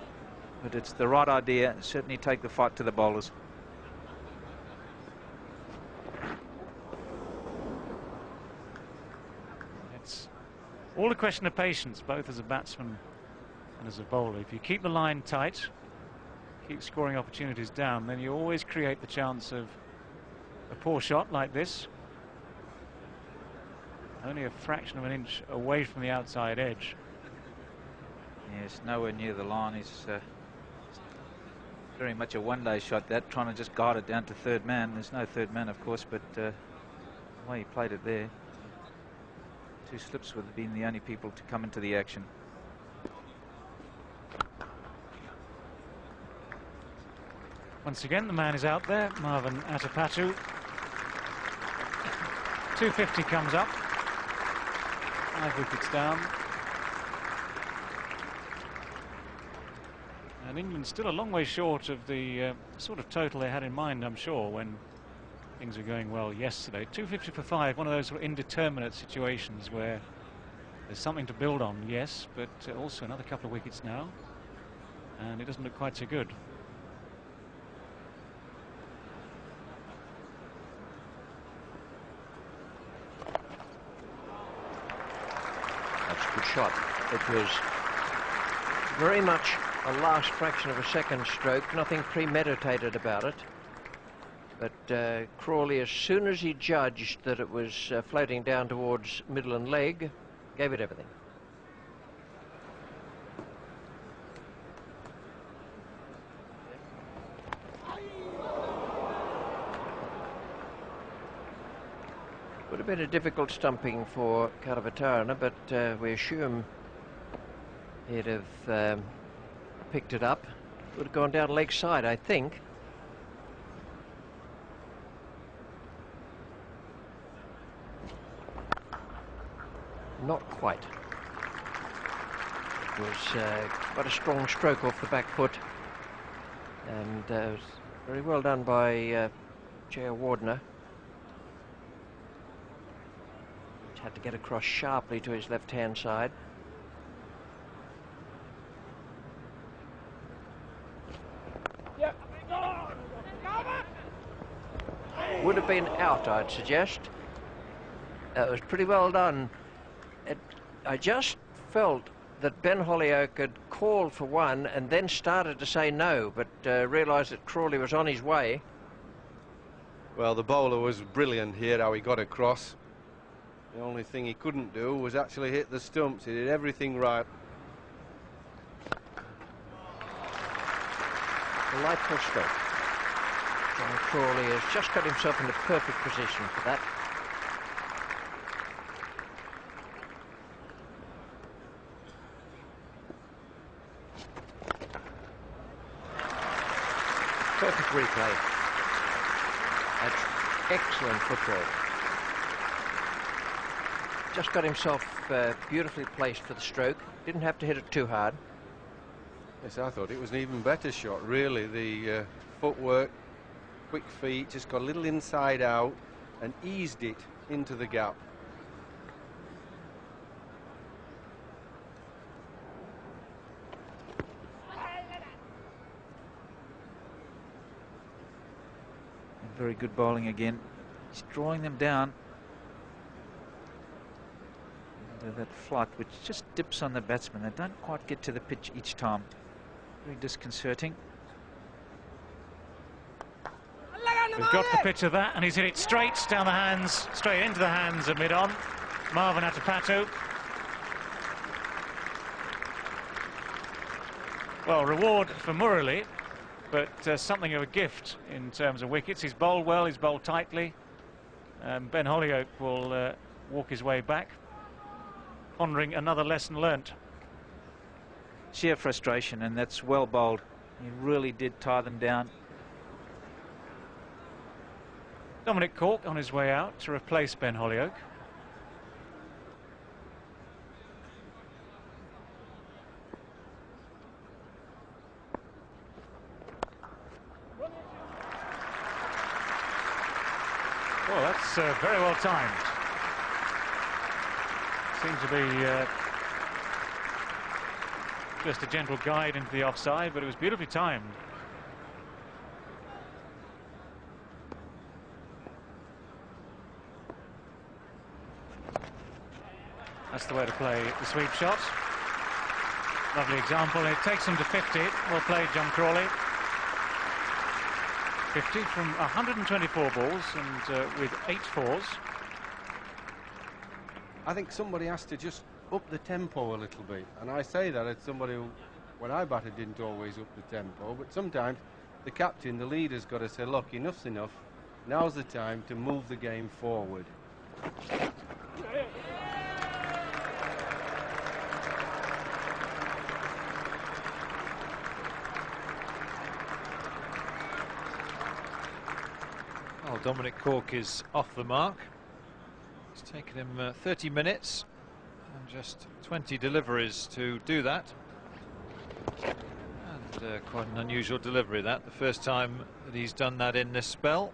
but it's the right idea. Certainly take the fight to the bowlers. It's all a question of patience, both as a batsman and as a bowler. If you keep the line tight, keep scoring opportunities down, then you always create the chance of a poor shot like this. Only a fraction of an inch away from the outside edge. Yes, nowhere near the line. He's very much a one-day shot, that, trying to just guide it down to third man. There's no third man, of course, but the way he played it there, 2 slips would have been the only people to come into the action. Once again, the man is out there, Marvin Atapatu. 250 comes up. 5 wickets down. And England still a long way short of the sort of total they had in mind, I'm sure, when things were going well yesterday. 250 for 5, one of those sort of indeterminate situations where there's something to build on, yes, but also another couple of wickets now, and it doesn't look quite so good. shot. It was very much a last fraction of a second stroke, nothing premeditated about it. But Crawley, as soon as he judged that it was floating down towards middle and leg, gave it everything. Would have been a difficult stumping for Karavatarana, but we assume he'd have picked it up. Would have gone down leg side, I think. Not quite. It was quite a strong stroke off the back foot, and it was very well done by J.O. Wardner. He had to get across sharply to his left-hand side. Would have been out, I'd suggest. It was pretty well done. I just felt that Ben Holyoake had called for one and then started to say no, but realised that Crawley was on his way. Well, the bowler was brilliant here, how he got across. The only thing he couldn't do was actually hit the stumps. He did everything right. Delightful stroke. John Crawley has just got himself in the perfect position for that. Perfect replay. That's excellent footwork. Just got himself beautifully placed for the stroke. Didn't have to hit it too hard. Yes, I thought it was an even better shot, really. The footwork, quick feet, just got a little inside out and eased it into the gap. Very good bowling again. He's drawing them down. And that flight which just dips on the batsman. They don't quite get to the pitch each time. Very disconcerting. We've got the pitch of that, and he's hit it straight down the hands, straight into the hands of mid-on. Marvin Atapatu. Well, reward for Murali, but something of a gift in terms of wickets. He's bowled well, he's bowled tightly. Ben Holyoake will walk his way back, pondering another lesson learnt. Sheer frustration, and that's well bowled. He really did tie them down. Dominic Cork on his way out to replace Ben Holyoake. Well, that's very well timed. Seemed to be just a gentle guide into the offside, but it was beautifully timed. That's the way to play the sweep shot. Lovely example. It takes him to 50. Well played, John Crawley. 50 from 124 balls and with 8 fours. I think somebody has to just up the tempo a little bit. And I say that as somebody who, when I batted, didn't always up the tempo. But sometimes the captain, the leader's got to say, look, enough's enough. Now's the time to move the game forward. Well, Dominic Cork is off the mark. It's taken him 30 minutes and just 20 deliveries to do that. And quite an unusual delivery, that. The first time that he's done that in this spell.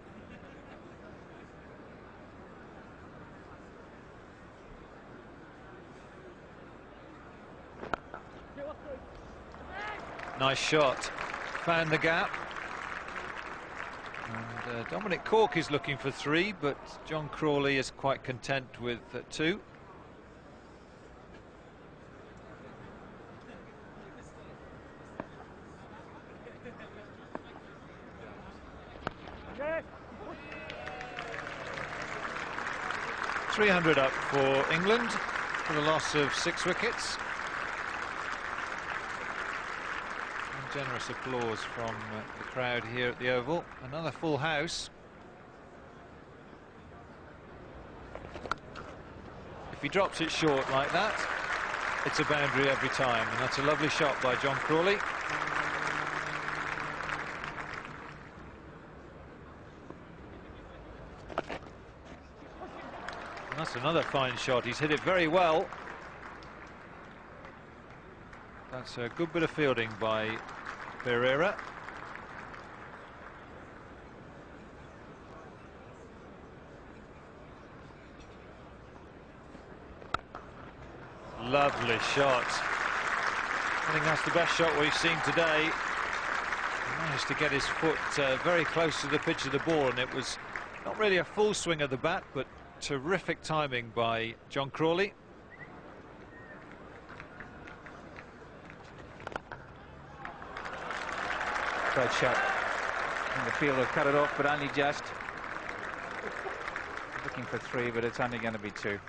Nice shot. Found the gap. And Dominic Cork is looking for 3, but John Crawley is quite content with 2. $300 up for England for the loss of 6 wickets. And generous applause from the crowd here at the Oval. Another full house. If he drops it short like that, it's a boundary every time, and that's a lovely shot by John Crawley. And that's another fine shot. He's hit it very well. That's a good bit of fielding by Pereira. Lovely shot. I think that's the best shot we've seen today. He managed to get his foot very close to the pitch of the ball, and it was not really a full swing of the bat, but terrific timing by John Crawley. Great shot. And the fielder cut it off, but only just. Looking for 3, but it's only going to be 2.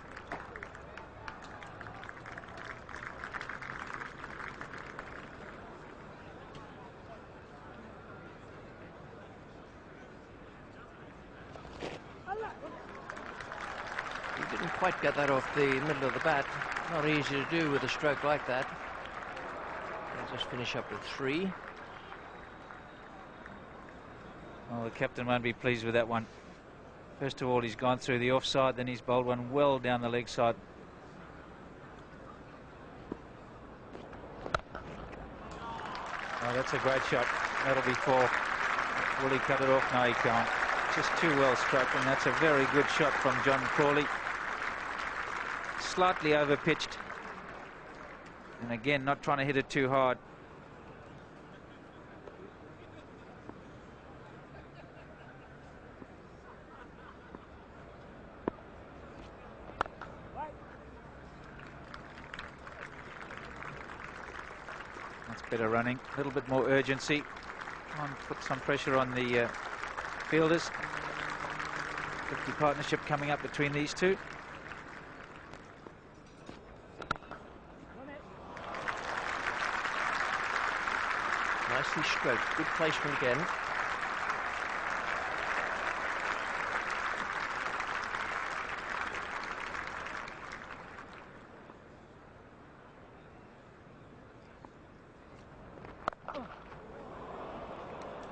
Quite get that off the middle of the bat. Not easy to do with a stroke like that. He'll just finish up with 3. Well, the captain won't be pleased with that one. First of all, he's gone through the offside, then he's bowled one well down the leg side. Oh, that's a great shot. That'll be 4. Will he cut it off? No, he can't. Just too well struck, and that's a very good shot from John Crawley. Slightly over pitched, and again not trying to hit it too hard. That's better running, a little bit more urgency. Try and put some pressure on the fielders. 50 partnership coming up between these two. Nicely stroked. Good placement again.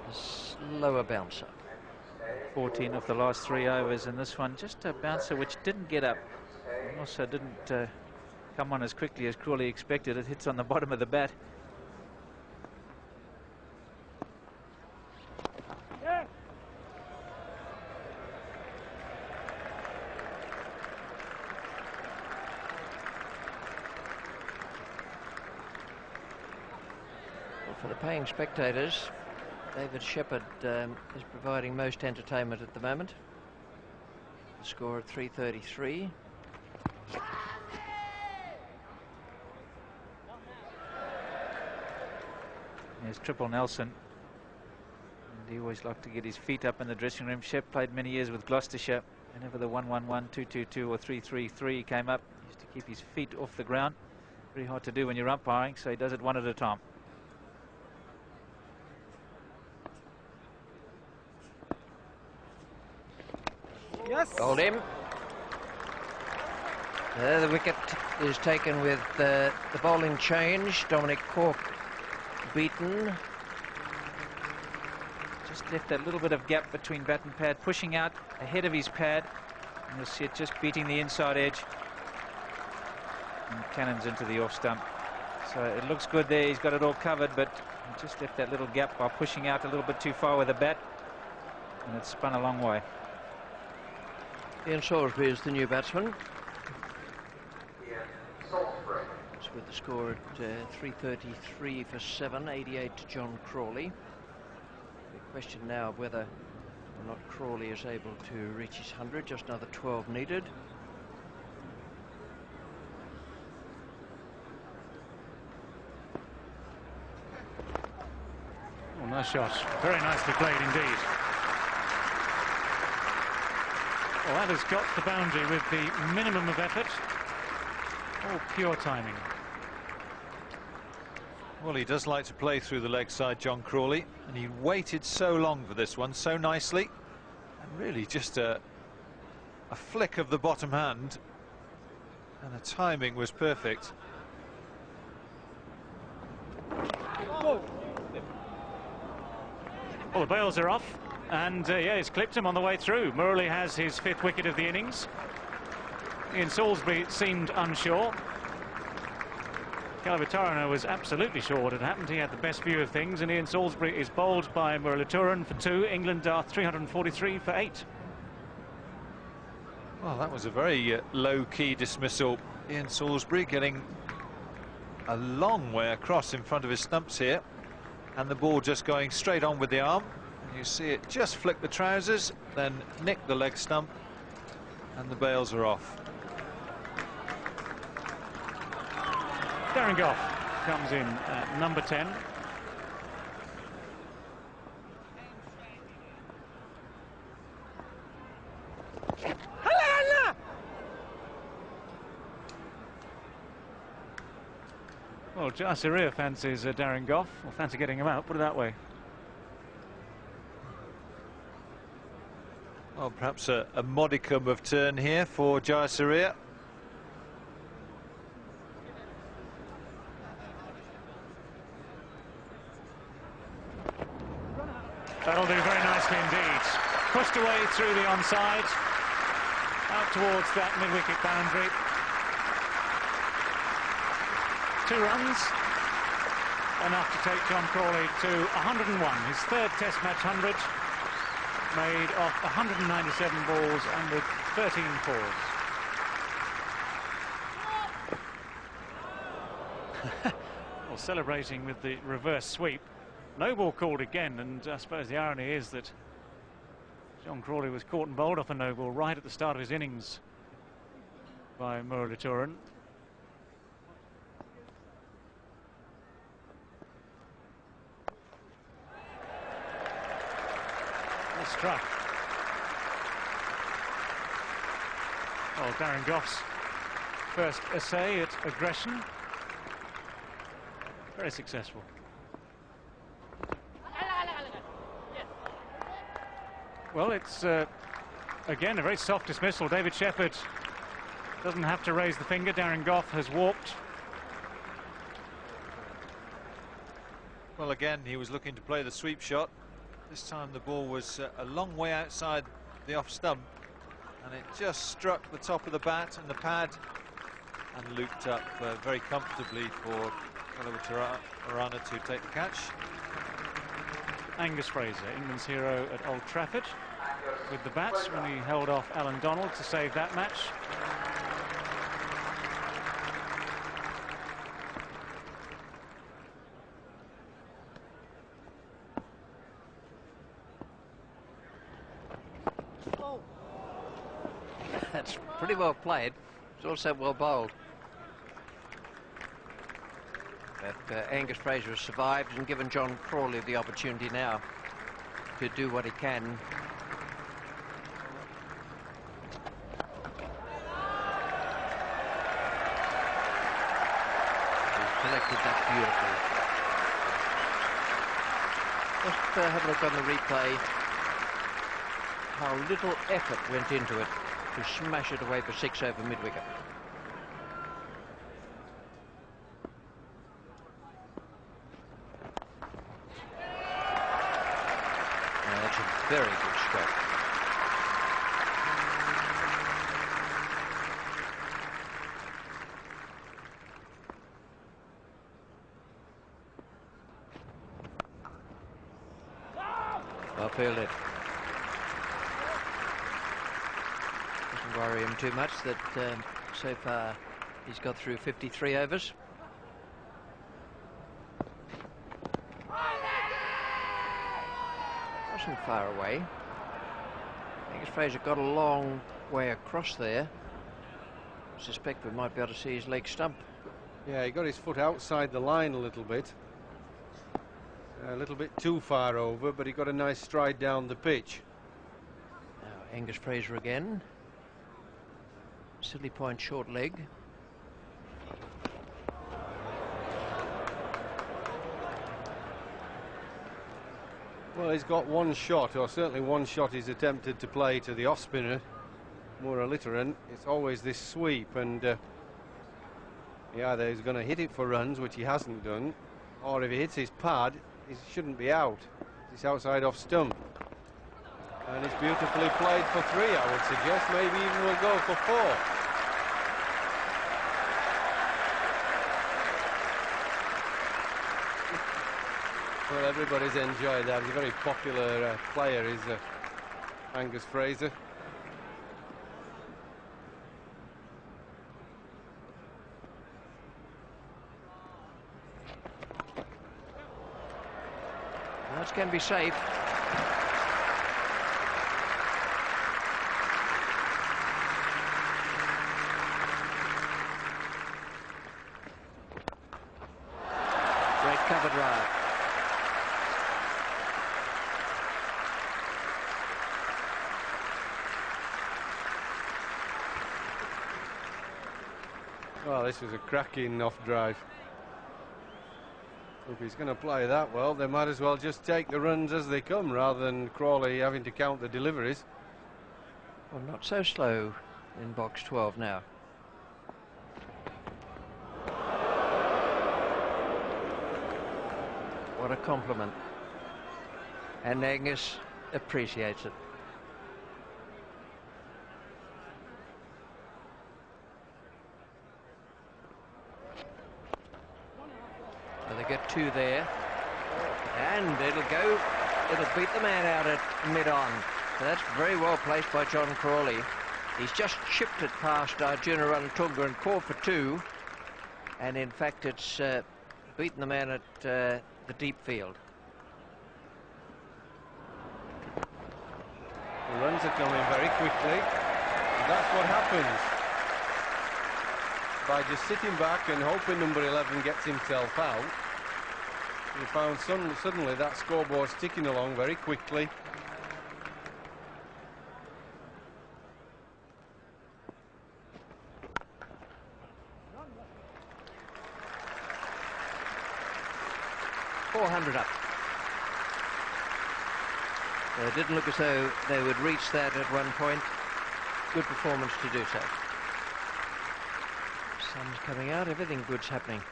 A slower bouncer. 14 of the last 3 overs, and this one just a bouncer which didn't get up. And also didn't come on as quickly as Crawley expected. It hits on the bottom of the bat. For the paying spectators, David Shepherd is providing most entertainment at the moment. The score at 333. There's Triple Nelson. And he always liked to get his feet up in the dressing room. Shep played many years with Gloucestershire. Whenever the 1-1-1, 2-2-2 or 3-3-3 came up, he used to keep his feet off the ground. Very hard to do when you're umpiring, so he does it one at a time. Yes. Hold him. There the wicket is taken with the bowling change. Dominic Cork beaten. Just left that little bit of gap between bat and pad, pushing out ahead of his pad. And you'll see it just beating the inside edge. And cannons into the off stump. So it looks good there. He's got it all covered, but he just left that little gap by pushing out a little bit too far with the bat. And it spun a long way. Ian Salisbury is the new batsman. It's with the score at 333 for 7, 88 to John Crawley. The question now of whether or not Crawley is able to reach his 100. Just another 12 needed. Oh, nice shot. Very nicely played indeed. Well, that has got the boundary with the minimum of effort. All pure timing. Well, he does like to play through the leg side, John Crawley, and he waited so long for this one, so nicely, and really just a flick of the bottom hand, and the timing was perfect. Well, the bails are off, and yeah, he's clipped him on the way through. Murley has his 5th wicket of the innings. Ian Salisbury seemed unsure. Calavatarana was absolutely sure what had happened. He had the best view of things, and Ian Salisbury is bowled by Muralituran for 2. England are 343 for 8. Well, that was a very low-key dismissal. Ian Salisbury getting a long way across in front of his stumps here, and the ball just going straight on with the arm. And you see it just flick the trousers, then nick the leg stump, and the bails are off. Darren Gough comes in at number 10. Well, Jayasuriya fancies Darren Gough, or fancy getting him out, put it that way. Well, perhaps a modicum of turn here for Jayasuriya. That'll do very nicely indeed. Pushed away through the onside, out towards that mid-wicket boundary. 2 runs, enough to take John Crawley to 101, his 3rd Test match 100, made off 197 balls and with 13 fours. Well, celebrating with the reverse sweep. No ball called again, and I suppose the irony is that John Crawley was caught and bowled off a no ball right at the start of his innings by Muralituran. Well struck. Well, Darren Gough's first essay at aggression. Very successful. Well, it's again a very soft dismissal. David Shepherd doesn't have to raise the finger. Darren Gough has walked. Well, again, he was looking to play the sweep shot. This time the ball was a long way outside the off stump, and it just struck the top of the bat and the pad and looped up very comfortably for Calavatarana to take the catch. Angus Fraser, England's hero at Old Trafford, with the bats when he held off Alan Donald to save that match. Oh. That's pretty well played. It's also well bowled. But Angus Fraser has survived and given John Crawley the opportunity now to do what he can. He's collected that beautifully. Just have a look on the replay. How little effort went into it to smash it away for 6 over mid-wicket. Very good stroke. Well fielded. Doesn't worry him too much that so far he's got through 53 overs. Wasn't far away. Angus Fraser got a long way across there. I suspect we might be able to see his leg stump. Yeah, he got his foot outside the line a little bit too far over, but he got a nice stride down the pitch. Now Angus Fraser again. Silly point, short leg. Well, he's got one shot, or certainly one shot he's attempted to play to the off-spinner, Muralitharan. It's always this sweep, and either he's going to hit it for runs, which he hasn't done, or if he hits his pad, he shouldn't be out. It's outside off stump. And it's beautifully played for 3, I would suggest. Maybe even will go for 4. Well, everybody's enjoyed that. He's a very popular player, is Angus Fraser. That can be safe. Great cover drive. Well, this was a cracking off drive. If he's going to play that well, they might as well just take the runs as they come rather than Crawley having to count the deliveries. Well, not so slow in box 12 now. What a compliment. And Angus appreciates it. Well, they get 2 there. And it'll beat the man out at mid-on. So that's very well placed by John Crawley. He's just chipped it past Arjuna Ranatunga and caught for 2. And in fact, it's beaten the man at the deep field. The runs are coming very quickly. And that's what happens by just sitting back and hoping number 11 gets himself out. You found suddenly that scoreboard's ticking along very quickly. Up. It didn't look as though they would reach that at one point. Good performance to do so. Sun's coming out, everything good's happening.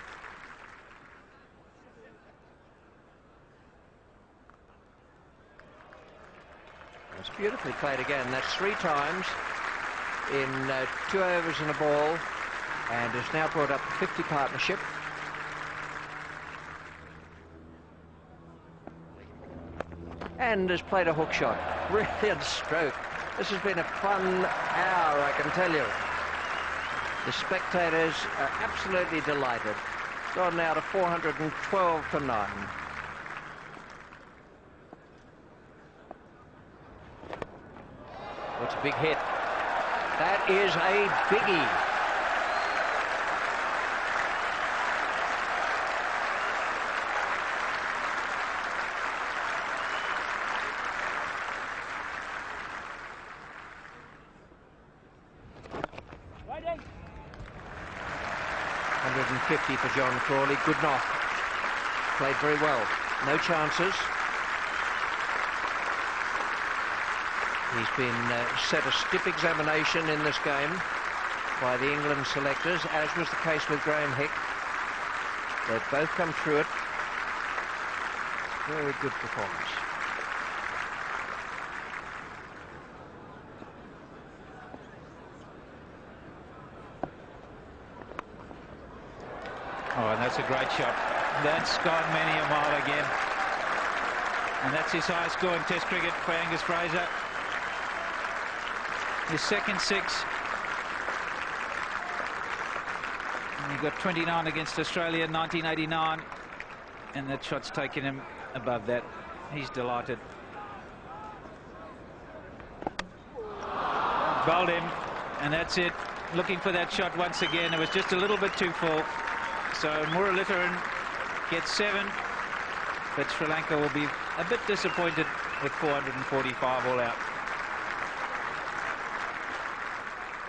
It's beautifully played again. That's 3 times in 2 overs and a ball, and has now brought up the 50 partnership. And has played a hook shot. Brilliant stroke. This has been a fun hour, I can tell you. The spectators are absolutely delighted. Gone now to 412 for 9. What's a big hit? That is a biggie. .50 for John Crawley. Good knock. Played very well. No chances. He's been set a stiff examination in this game by the England selectors, as was the case with Graham Hick. They've both come through it. Very good performance. Oh, and that's a great shot. That's gone many a mile again. And that's his highest score in Test cricket for Angus Fraser. His second 6. And he got 29 against Australia in 1989. And that shot's taken him above that. He's delighted. Bowled him. And that's it. Looking for that shot once again. It was just a little bit too full. So Muralitharan gets 7, but Sri Lanka will be a bit disappointed with 445 all out.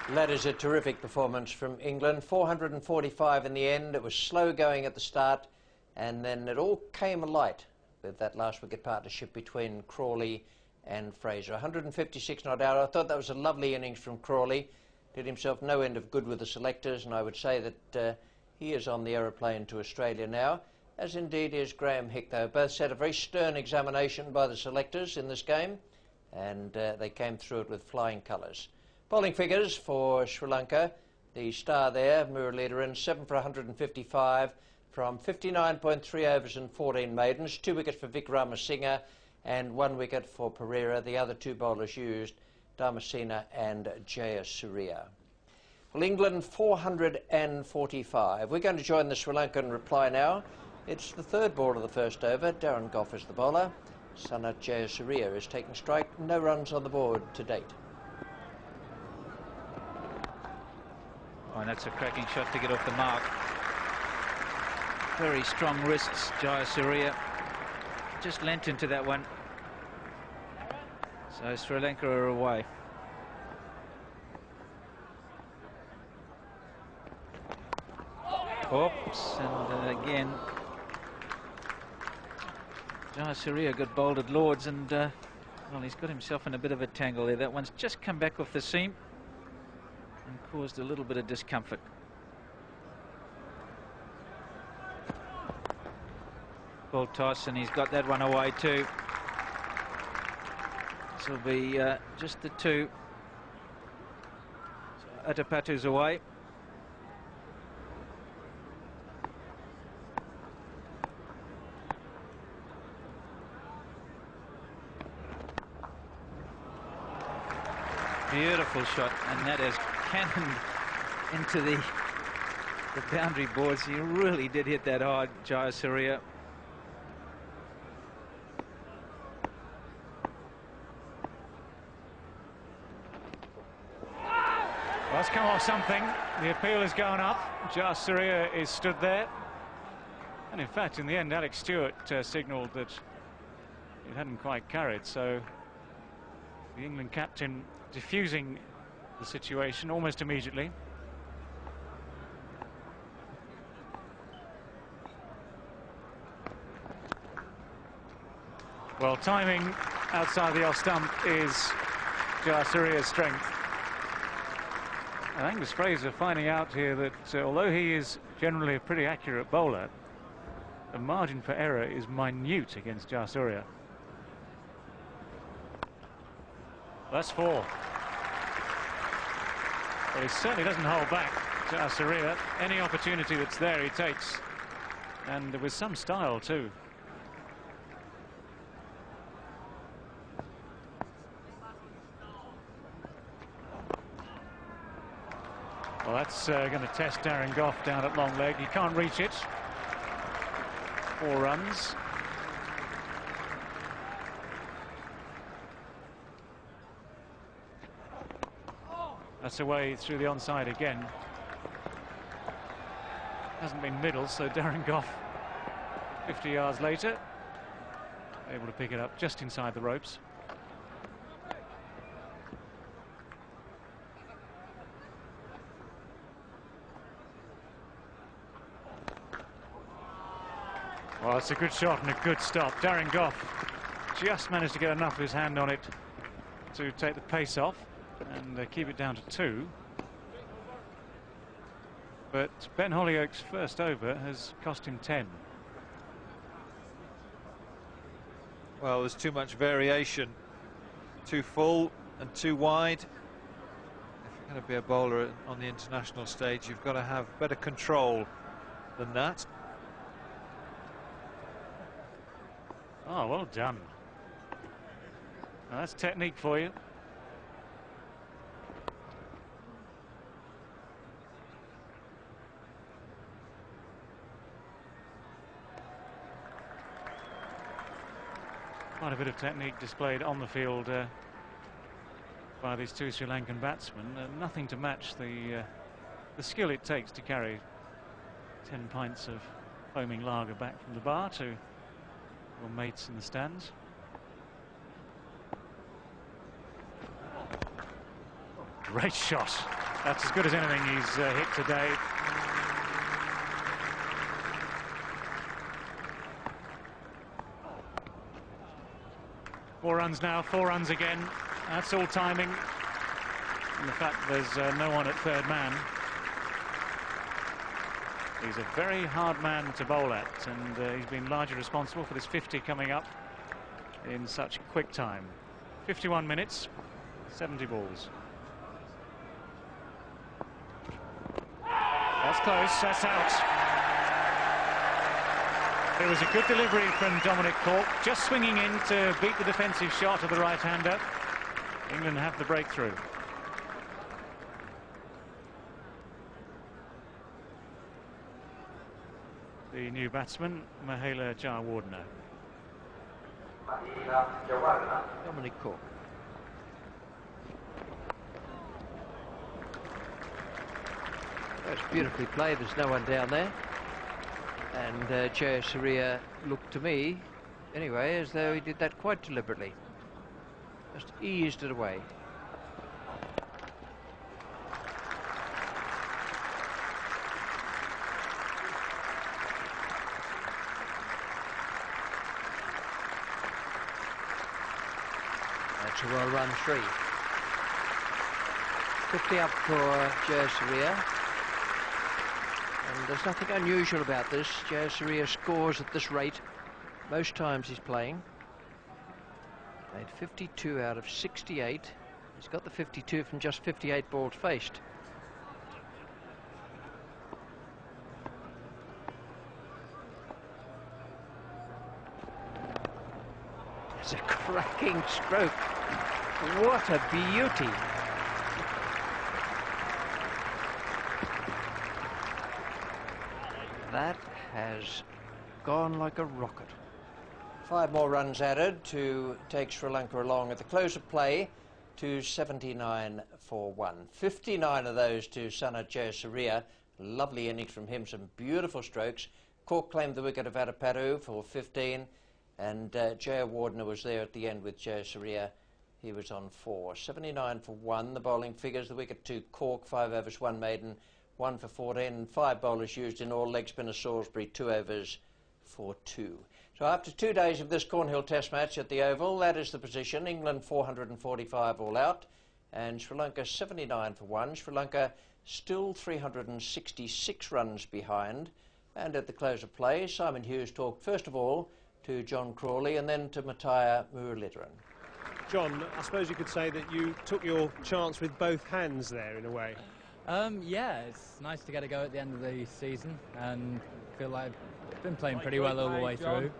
That is a terrific performance from England. 445 in the end. It was slow going at the start, and then it all came alight with that last wicket partnership between Crawley and Fraser. 156 not out. I thought that was a lovely innings from Crawley. Did himself no end of good with the selectors, and I would say that he is on the aeroplane to Australia now, as indeed is Graham Hick, though. Both set a very stern examination by the selectors in this game, and they came through it with flying colours. Bowling figures for Sri Lanka. The star there, Muralidharan, 7 for 155 from 59.3 overs and 14 maidens. 2 wickets for Vikramasinghe and 1 wicket for Pereira. The other 2 bowlers used, Dharmasena and Jayasuriya. Well, England 445. We're going to join the Sri Lankan reply now. It's the 3rd ball of the first over. Darren Gough is the bowler. Sanath Jayasuriya is taking strike. No runs on the board to date. Oh, and that's a cracking shot to get off the mark. Very strong wrists, Jayasuriya. Just leant into that one. So Sri Lanka are away. Oops, and again, Jayasuriya got bowled at Lords, and well, he's got himself in a bit of a tangle there. That one's just come back off the seam and caused a little bit of discomfort. Paul toss, and he's got that one away too. This will be just the 2. So Atapatu's away. Beautiful shot, and that has cannoned into the boundary boards. He really did hit that hard, Jayasuriya. Well, that's come off something. The appeal is going up. Jayasuriya is stood there. And in fact, in the end, Alex Stewart signalled that it hadn't quite carried. So the England captain diffusing the situation almost immediately. Well, timing outside the off stump is Jayasuriya's strength. And Angus Fraser finding out here that although he is generally a pretty accurate bowler, the margin for error is minute against Jayasuriya. That's 4. Well, he certainly doesn't hold back, Jayasuriya. Any opportunity that's there he takes, and with some style too. Well, that's going to test Darren Gough down at long leg. He can't reach it. 4 runs. That's away through the onside again. Hasn't been middle, so Darren Gough, 50 yards later, able to pick it up just inside the ropes. Well, it's a good shot and a good stop. Darren Gough just managed to get enough of his hand on it to take the pace off and keep it down to 2. But Ben Hollyoak's first over has cost him 10. Well, there's too much variation. Too full and too wide. If you're going to be a bowler on the international stage, you've got to have better control than that. Oh, well done. Now, that's technique for you. Quite a bit of technique displayed on the field by these 2 Sri Lankan batsmen. Nothing to match the skill it takes to carry 10 pints of foaming lager back from the bar to your mates in the stands. Great shot. That's as good as anything he's hit today. Four runs now, 4 runs again. That's all timing. And the fact there's no one at third man. He's a very hard man to bowl at, and he's been largely responsible for this 50 coming up in such quick time. 51 minutes, 70 balls. That's close, that's out. It was a good delivery from Dominic Cork, just swinging in to beat the defensive shot of the right-hander. England have the breakthrough. The new batsman, Mahela Jayawardene. Dominic Cork. That's beautifully played. There's no one down there. And Jayasuriya looked to me, anyway, as though he did that quite deliberately. Just eased it away. That's a well-run 3. 50 up for Jayasuriya. And there's nothing unusual about this. Jayasuriya scores at this rate most times he's playing. Made 52 out of 68. He's got the 52 from just 58 balls faced. It's a cracking stroke. What a beauty. That has gone like a rocket. 5 more runs added to take Sri Lanka along at the close of play to 79 for 1. 59 of those to Sanat Jayasuriya. Lovely innings from him, some beautiful strokes. Cork claimed the wicket of Adipatu for 15, and Jayawardene was there at the end with Jayasuriya. He was on 4. 79 for 1, the bowling figures. The wicket to Cork, 5 overs, 1 maiden, 1 for 14, and 5 bowlers used in all. Leg spinner Salisbury, 2 overs for 2. So after 2 days of this Cornhill Test match at the Oval, that is the position. England 445 all out, and Sri Lanka 79 for 1. Sri Lanka still 366 runs behind. And at the close of play, Simon Hughes talked first of all to John Crawley and then to Mattia Muralidharan. John, I suppose you could say that you took your chance with both hands there in a way. Yeah, it's nice to get a go at the end of the season and feel like I've been playing pretty well all the way through.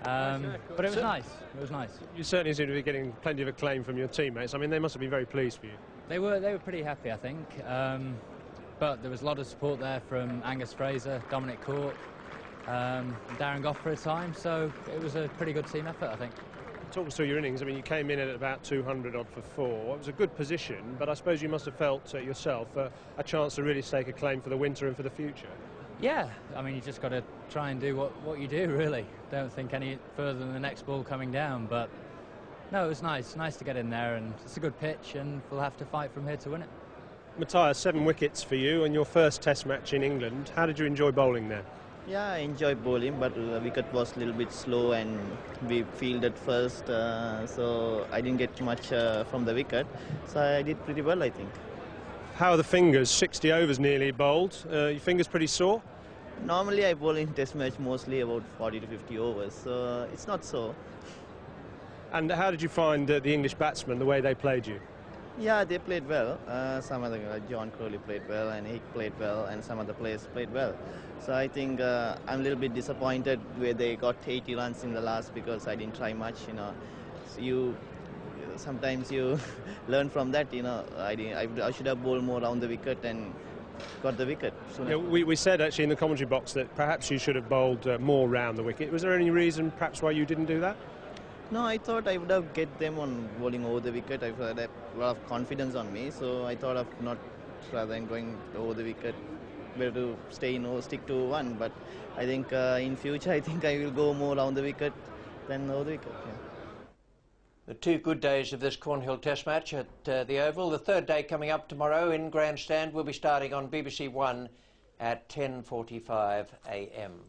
But it was nice. It was nice. You certainly seem to be getting plenty of acclaim from your teammates. I mean, they must have been very pleased for you. They were pretty happy, I think. But there was a lot of support there from Angus Fraser, Dominic Cork, Darren Gough for a time. So it was a pretty good team effort, I think. Talk us through your innings. I mean, you came in at about 200 odd for 4. It was a good position, but I suppose you must have felt yourself a chance to really stake a claim for the winter and for the future. Yeah, I mean, you just got to try and do what you do, really. Don't think any further than the next ball coming down. But no, it was nice to get in there, and it's a good pitch, and we'll have to fight from here to win it. Matthias, 7 wickets for you and your first Test match in England. How did you enjoy bowling there? Yeah, I enjoyed bowling, but the wicket was a little bit slow and we fielded first, so I didn't get much from the wicket. So I did pretty well, I think. How are the fingers? 60 overs nearly bowled. Your fingers pretty sore? Normally I bowl in Test match mostly about 40 to 50 overs, so it's not so. And how did you find the English batsmen, the way they played you? Yeah, they played well. Some of the John Crawley played well, and Hick played well, and some of the players played well. So I think I'm a little bit disappointed where they got 80 runs in the last because I didn't try much. You know, so sometimes you learn from that. You know, I should have bowled more around the wicket and got the wicket. Yeah, we said actually in the commentary box that perhaps you should have bowled more round the wicket. Was there any reason perhaps why you didn't do that? No, I thought I would have get them on bowling over the wicket. I had a lot of confidence on me, so I thought of not rather than going over the wicket, better to stick to one. But I think in future, I think I will go more around the wicket than over the wicket. Yeah. The two good days of this Cornhill Test match at the Oval. The third day coming up tomorrow in Grandstand will be starting on BBC One at 10:45 a.m.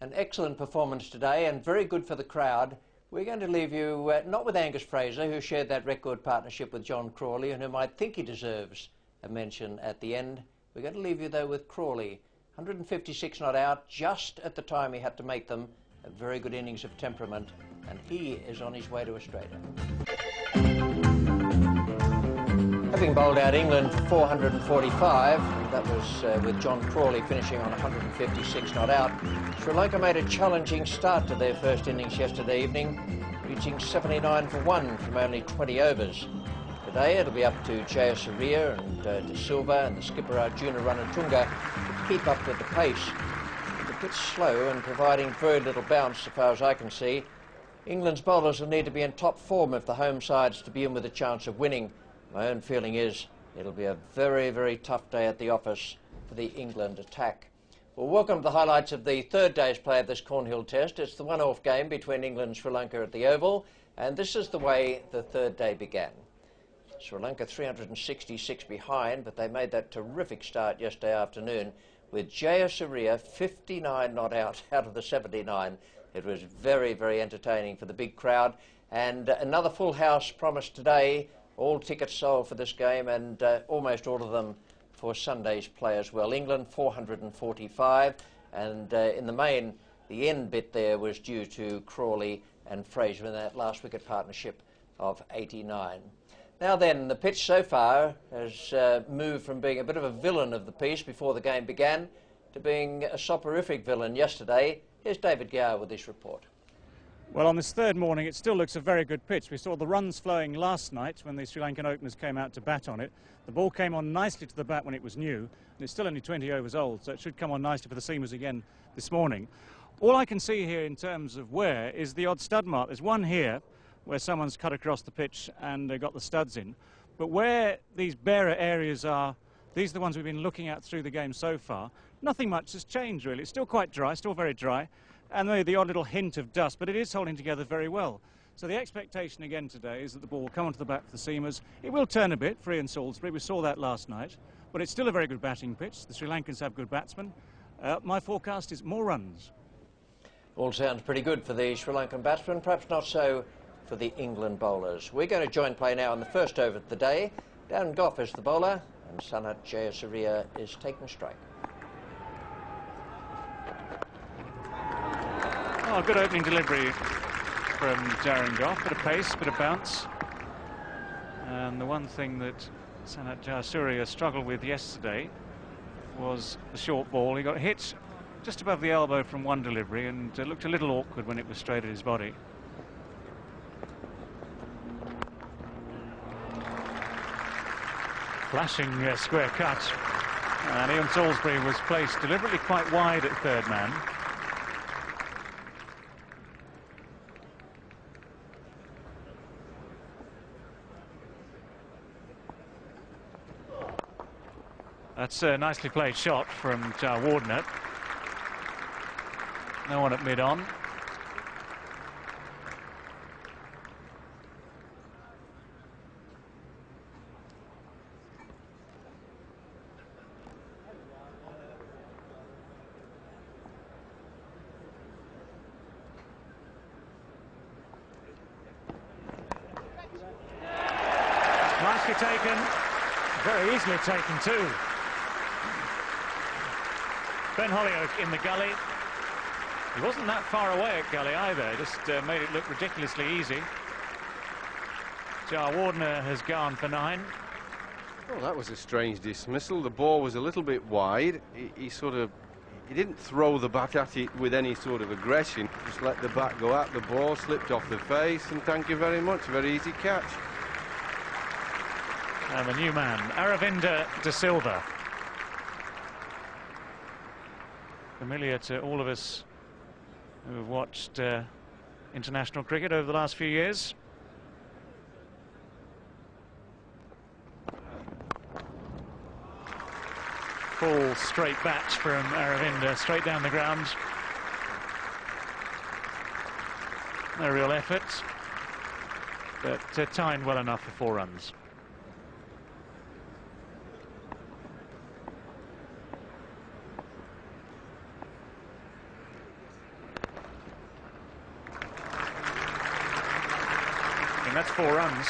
An excellent performance today and very good for the crowd. We're going to leave you not with Angus Fraser, who shared that record partnership with John Crawley and whom I think he deserves a mention at the end. We're going to leave you though with Crawley. 156 not out, just at the time he had to make them. A very good innings of temperament, and he is on his way to Australia. Having bowled out England for 445, that was with John Crawley finishing on 156 not out, Sri Lanka made a challenging start to their first innings yesterday evening, reaching 79 for 1 from only 20 overs. Today it'll be up to Jayasuriya and De Silva and the skipper Arjuna Ranatunga to keep up with the pace. It's a bit slow and providing very little bounce so far as I can see. England's bowlers will need to be in top form if the home side's to be in with a chance of winning. My own feeling is it'll be a very, very tough day at the office for the England attack. Well, welcome to the highlights of the third day's play of this Cornhill Test. It's the one-off game between England and Sri Lanka at the Oval, and this is the way the third day began. Sri Lanka 366 behind, but they made that terrific start yesterday afternoon with Jayasuriya 59 not out of the 79. It was very, very entertaining for the big crowd, and another full house promised today. All tickets sold for this game, and almost all of them for Sunday's play as well. England 445, and in the main, the end bit there was due to Crawley and Fraser in that last wicket partnership of 89. Now then, the pitch so far has moved from being a bit of a villain of the piece before the game began to being a soporific villain yesterday. Here's David Gower with this report. Well, on this third morning, it still looks a very good pitch. We saw the runs flowing last night when the Sri Lankan openers came out to bat on it. The ball came on nicely to the bat when it was new, and it's still only 20 overs old, so it should come on nicely for the seamers again this morning. All I can see here in terms of wear is the odd stud mark. There's one here where someone's cut across the pitch and got the studs in. But where these barer areas are, these are the ones we've been looking at through the game so far. Nothing much has changed, really. It's still quite dry, still very dry. And maybe the odd little hint of dust, but it is holding together very well. So the expectation again today is that the ball will come onto the bat for the seamers. It will turn a bit for Ian Salisbury. We saw that last night. But it's still a very good batting pitch. The Sri Lankans have good batsmen. My forecast is more runs. All sounds pretty good for the Sri Lankan batsmen, perhaps not so for the England bowlers. We're going to join play now on the first over of the day. Darren Gough is the bowler, and Sanat Jayasuriya is taking strike. Oh, good opening delivery from Darren Gough. Bit of pace, bit of bounce. And the one thing that Sanat Jayasuriya struggled with yesterday was the short ball. He got hit just above the elbow from one delivery and looked a little awkward when it was straight at his body. Flashing square cut. And Ian Salisbury was placed deliberately quite wide at third man. That's a nicely played shot from Jayawardene. No one at mid-on. Nicely taken. Very easily taken too. Ben Holyoake in the gully. He wasn't that far away at gully either, just made it look ridiculously easy. Jayawardene has gone for 9. Oh, that was a strange dismissal. The ball was a little bit wide. He didn't throw the bat at it with any sort of aggression. Just let the bat go at the ball, slipped off the face, and thank you very much. Very easy catch. And the new man, Aravinda De Silva. Familiar to all of us who have watched international cricket over the last few years. Full straight bat from Aravinda, straight down the ground. No real effort. but timed well enough for 4 runs. And that's 4 runs.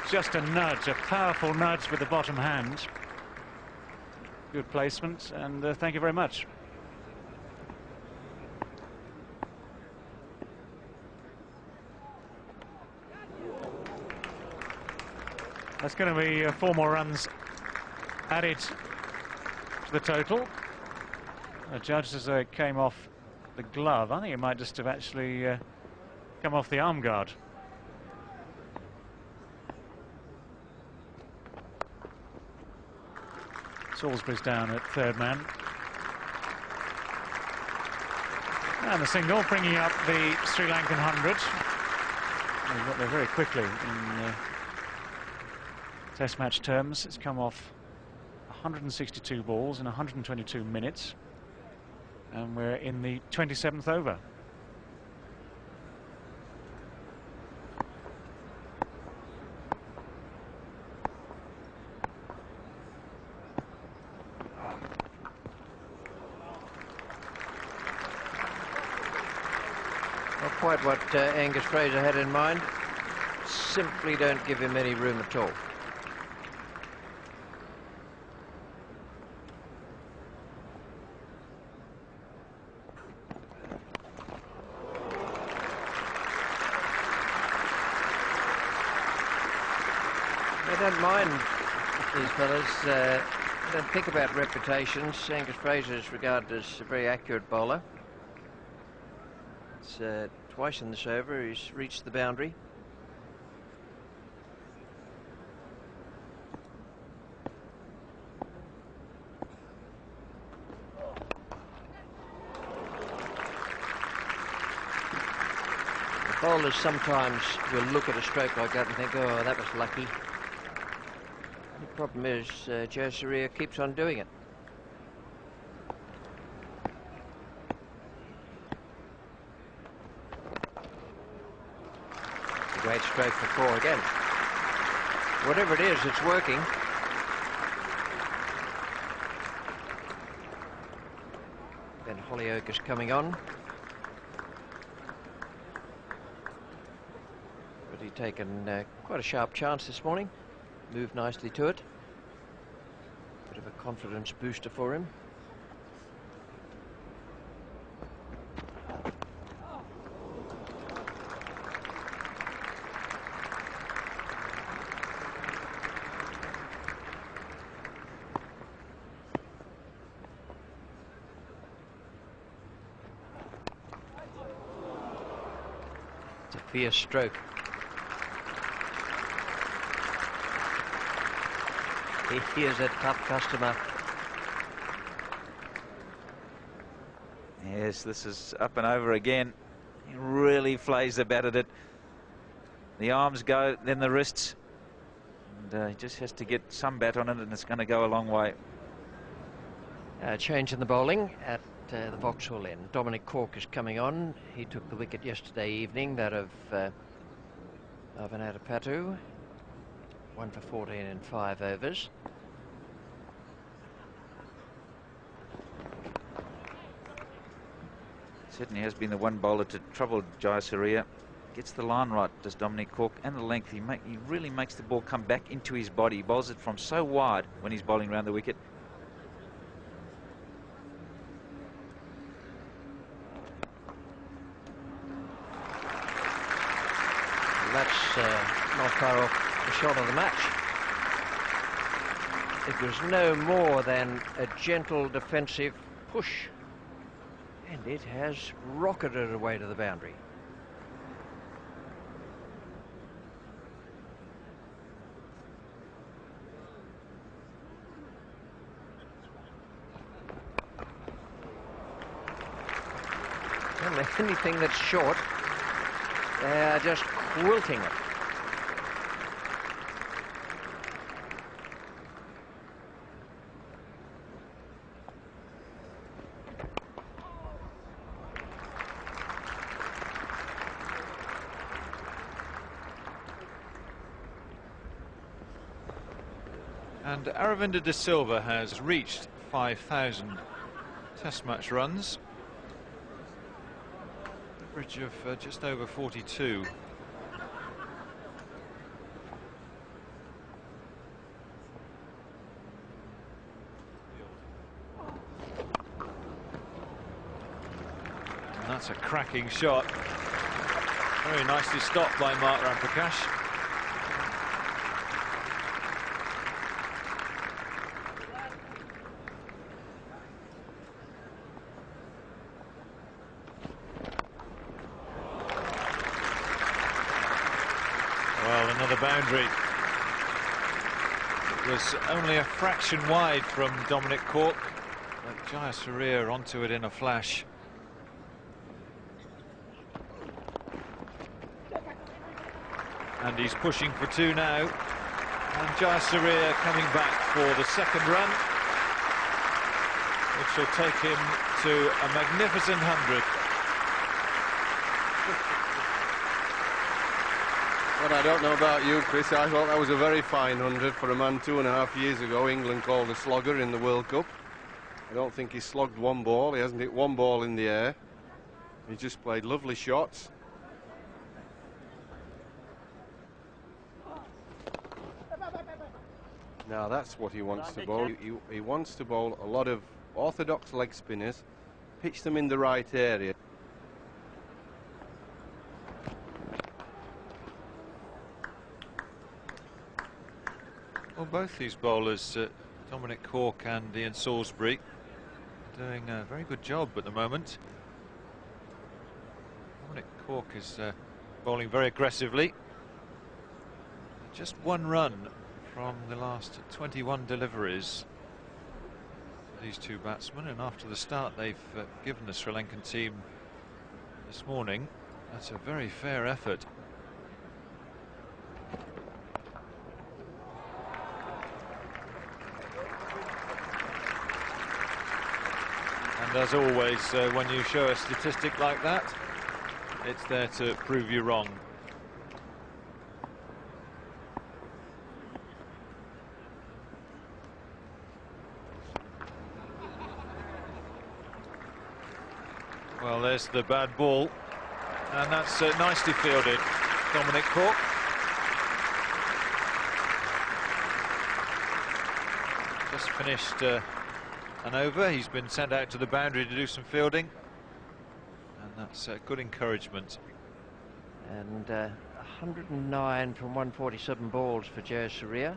Just a nudge, a powerful nudge with the bottom hand. Good placement, and thank you very much. That's going to be 4 more runs added to the total. Judged as it came off the glove. I think it might just have actually come off the arm guard. Salisbury's down at 3rd man. And the single, bringing up the Sri Lankan 100. They got there very quickly in Test match terms. It's come off 162 balls in 122 minutes. And we're in the 27th over. Not quite what Angus Fraser had in mind. Simply don't give him any room at all. I don't mind these fellas. Don't think about reputations. Angus Fraser is regarded as a very accurate bowler. It's twice in this over he's reached the boundary. The bowlers sometimes will look at a stroke like that and think, oh, that was lucky. The problem is Jayasuriya keeps on doing it. A great stroke for 4 again. Whatever it is, it's working. Ben Holyoake is coming on. But he'd taken quite a sharp chance this morning. Moved nicely to it. Bit of a confidence booster for him. It's a fierce stroke. He is a tough customer. Yes, this is up and over again. He really flays the bat at it. The arms go, then the wrists. And he just has to get some bat on it, and it's going to go a long way. Change in the bowling at the Vauxhall end. Dominic Cork is coming on. He took the wicket yesterday evening, that of Adipatu. 1 for 14 in 5 overs. Certainly has been the one bowler to trouble Jayasuriya. Gets the line right, does Dominic Cork, and the length. He really makes the ball come back into his body. He bowls it from so wide when he's bowling around the wicket. That's not far off the shot of the match. It was no more than a gentle defensive push, and it has rocketed away to the boundary. And anything that's short, they are just quilting it. And Aravinda de Silva has reached 5,000 Test match runs. Average of just over 42. And that's a cracking shot. Very nicely stopped by Mark Ramprakash. Well, another boundary. It was only a fraction wide from Dominic Cork, but Jayasuriya onto it in a flash. And he's pushing for two now. And Jayasuriya coming back for the second run, which will take him to a magnificent 100. Well, I don't know about you, Chris. I thought that was a very fine 100 for a man 2.5 years ago England called a slogger in the World Cup. I don't think he's slogged one ball. He hasn't hit one ball in the air. He just played lovely shots. Now that's what he wants to bowl. He wants to bowl a lot of orthodox leg spinners, pitch them in the right area. Well, both these bowlers, Dominic Cork and Ian Salisbury, doing a very good job at the moment. Dominic Cork is bowling very aggressively. Just one run from the last 21 deliveries for these two batsmen, and after the start they've given the Sri Lankan team this morning, that's a very fair effort. And as always, when you show a statistic like that, it's there to prove you wrong. Well, there's the bad ball, and that's nicely fielded, Dominic Cork. Just finished an over. He's been sent out to the boundary to do some fielding, and that's good encouragement. And 109 from 147 balls for Jayasuriya,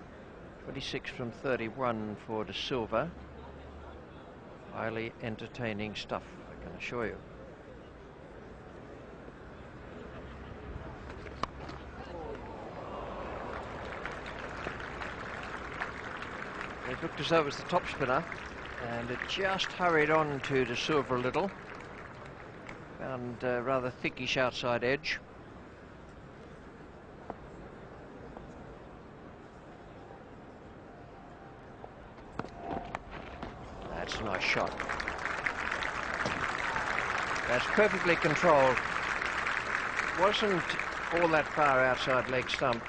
26 from 31 for De Silva. Highly entertaining stuff, I can assure you. It looked as though it was the top spinner, and it just hurried on to De Silva a little. Found rather thickish outside edge. That's a nice shot. That's perfectly controlled. Wasn't all that far outside leg stump,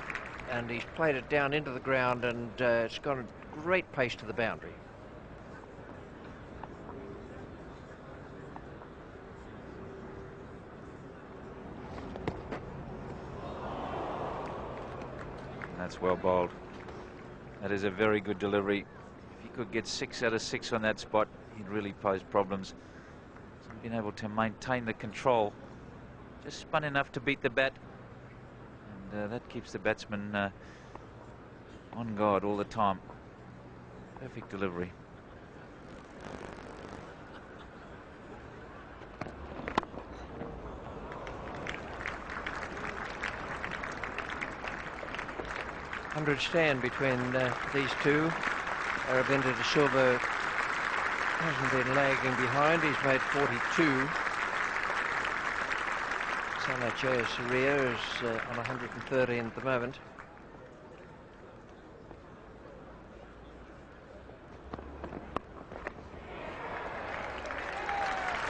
and he's played it down into the ground, and it's got a great pace to the boundary. That's well bowled. That is a very good delivery. If he could get 6 out of 6 on that spot, he'd really pose problems. He's been able to maintain the control. Just spun enough to beat the bat, and that keeps the batsman on guard all the time. Perfect delivery. Stand between these two. Aravinda de Silva hasn't been lagging behind. He's made 42. Sana Jayasuriya is on 113 at the moment.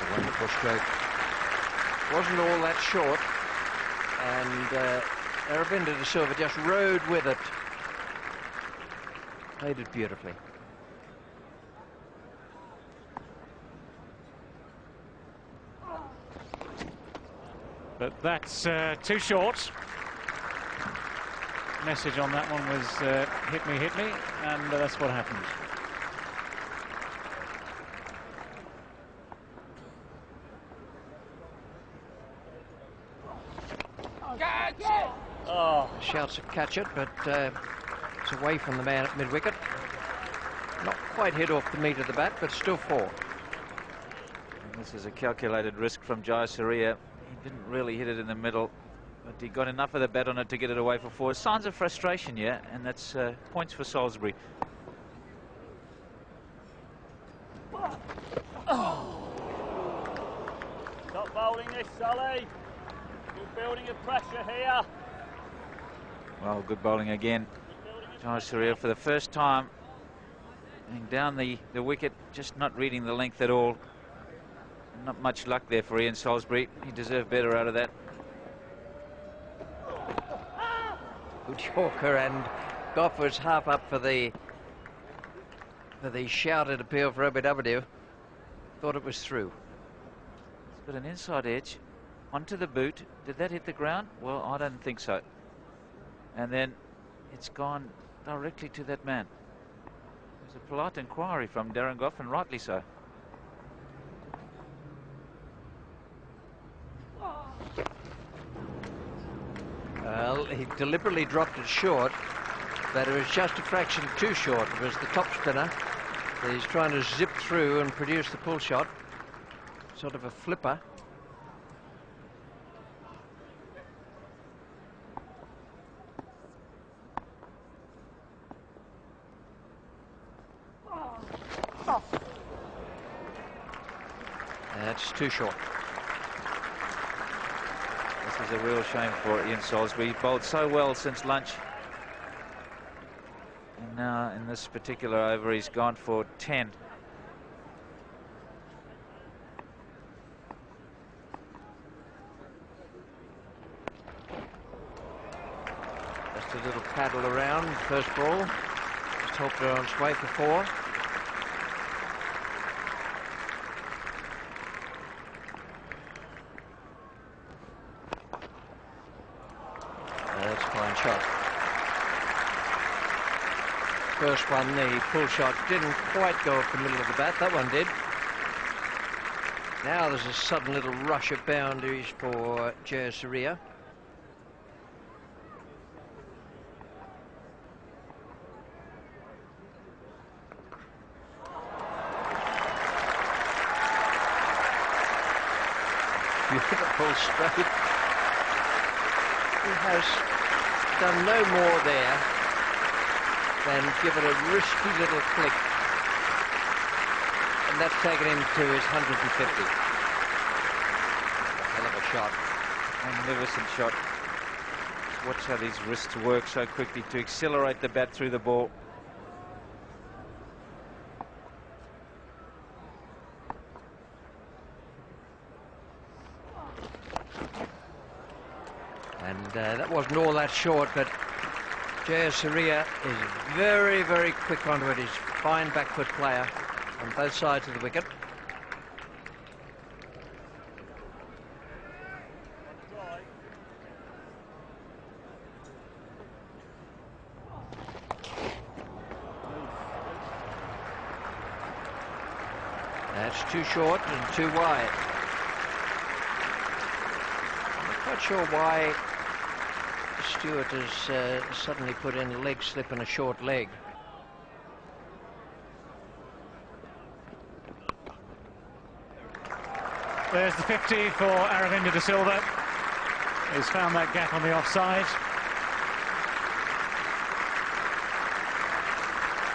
A wonderful stroke. Wasn't all that short, and Aravinda de Silva just rode with it. Played it beautifully. But that's too short. Message on that one was hit me, and that's what happened. Oh. Shouts to catch it, but it's away from the man at mid-wicket. Not quite hit off the meat of the bat, but still 4. And this is a calculated risk from Jayasuriya. He didn't really hit it in the middle, but he got enough of the bat on it to get it away for 4. Signs of frustration, yeah, and that's points for Salisbury. Stop bowling this, Sully. You're building a pressure here. Well, good bowling again. Jayasuriya for the first time. And down the wicket, just not reading the length at all. Not much luck there for Ian Salisbury. He deserved better out of that. Good Yorker, and Goff was half up for the shouted appeal for OBW. Thought it was through. It's got an inside edge onto the boot. Did that hit the ground? Well, I don't think so. And then it's gone directly to that man. There's a polite inquiry from Darren Goff, and rightly so. Well, he deliberately dropped it short, but it was just a fraction too short. It was the top spinner. He's trying to zip through and produce the pull shot. Sort of a flipper. That's too short. This is a real shame for Ian Salisbury. He bowled so well since lunch. And now in this particular over, he's gone for 10. Just a little paddle around, first ball. Just helped her on its way for 4. That's a fine shot. First one, the pull shot didn't quite go off the middle of the bat. That one did. Now there's a sudden little rush of boundaries for Jayasuriya. Beautiful stroke. He has done no more there than give it a risky little click, and that's taken him to his 150. Hell of a shot. Magnificent shot. Watch how these wrists work so quickly to accelerate the bat through the ball. And that wasn't all that short, but Jayasuriya is very, very quick onto it. He's a fine back foot player on both sides of the wicket. That's too short and too wide. I'm not quite sure why Stewart has suddenly put in a leg slip and a short leg. There's the 50 for Aravinda de Silva. He's found that gap on the offside.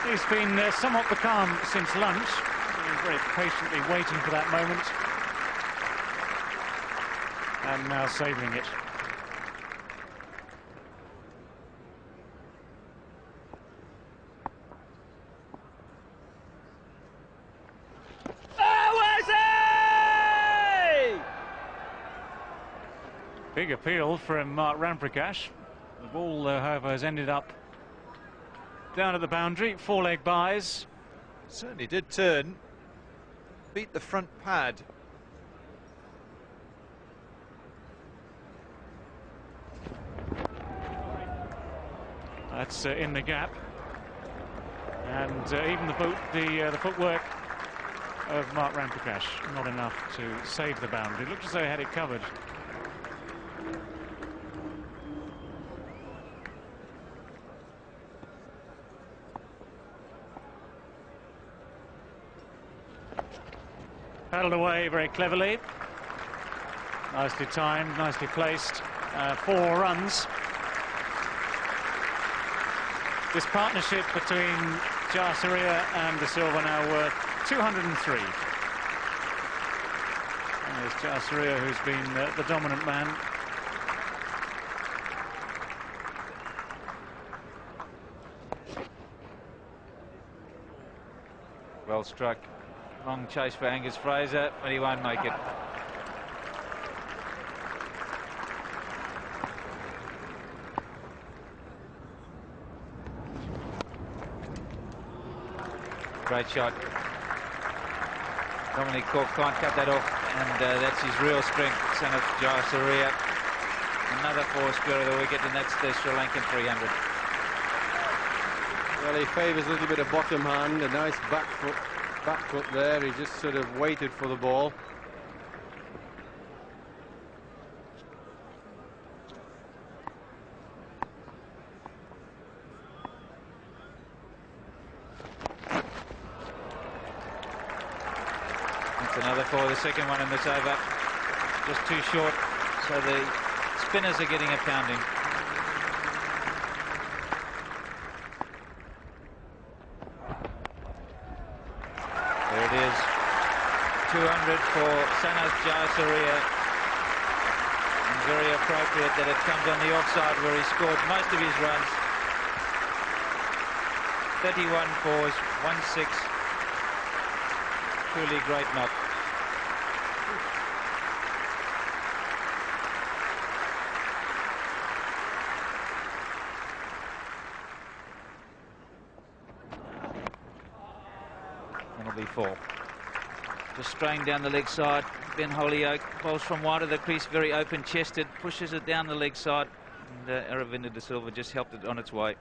He's been somewhat becalmed since lunch. He's been very patiently waiting for that moment. And now savouring it. Big appeal from Mark Ramprakash. The ball, however, has ended up down at the boundary, 4-leg buys. Certainly did turn, beat the front pad. That's in the gap, and even the footwork of Mark Ramprakash not enough to save the boundary. It looked as though he had it covered. Paddled away very cleverly. Nicely timed, nicely placed. 4 runs. This partnership between Jayasuriya and De Silva now worth 203. And there's Jayasuriya, who's been the dominant man. Well struck. Long chase for Angus Fraser, but he won't make it. Great shot. Dominic Cork can't cut that off, and that's his real strength, son of Jayasuriya. Another 4-square of the wicket, and that's the Sri Lankan 300. Well, he favours a little bit of bottom hand, a nice back foot there. He just sort of waited for the ball. Another 4, the second one in this over. Just too short, so the spinners are getting a pounding. There it is. 200 for Sanath Jayasuriya. And very appropriate that it comes on the offside where he scored most of his runs. 31 fours, 1 6. Truly great knock. That'll be 4. Just straying down the leg side. Ben Holyoake bowls from wide of the crease, very open-chested, pushes it down the leg side, and Aravinda De Silva just helped it on its way.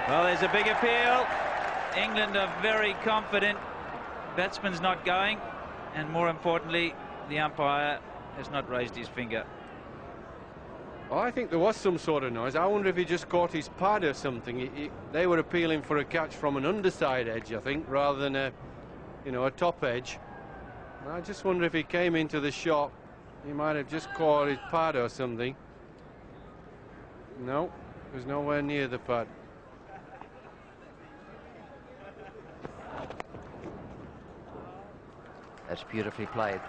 Well, there's a big appeal. England are very confident. Batsman's not going, and more importantly, the umpire has not raised his finger. Oh, I think there was some sort of noise. I wonder if he just caught his pad or something. They were appealing for a catch from an underside edge, I think, rather than a top edge. And I just wonder if he came into the shot, he might have just caught his pad or something. No, it was nowhere near the pad. That's beautifully played.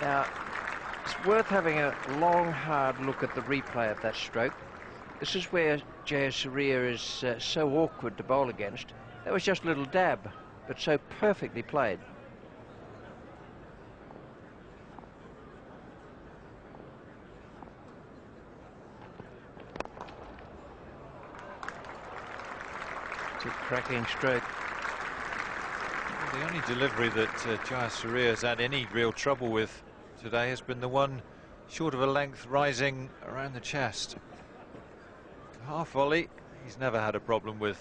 Now, it's worth having a long, hard look at the replay of that stroke. This is where Jayasuriya is so awkward to bowl against. That was just a little dab, but so perfectly played. It's a cracking stroke. The only delivery that Jayasuriya has had any real trouble with today has been the one short of a length rising around the chest. Half volley, he's never had a problem with.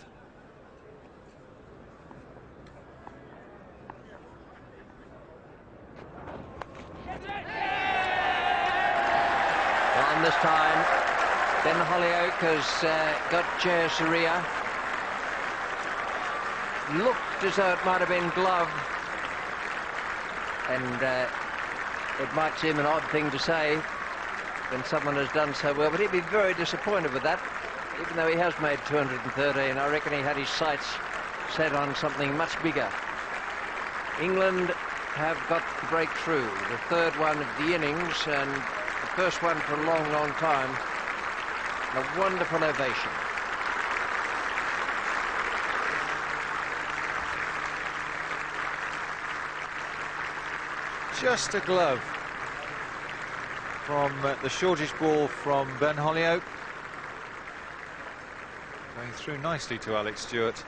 Well, this time, Ben Holyoake has got Jayasuriya. Looked as though it might have been glove, and it might seem an odd thing to say when someone has done so well, but he'd be very disappointed with that. Even though he has made 213, I reckon he had his sights set on something much bigger. England have got the breakthrough, the third one of the innings, and the first one for a long, long time. A wonderful ovation. just a glove from the shortish ball from Ben Holyoake. Going through nicely to Alex Stewart.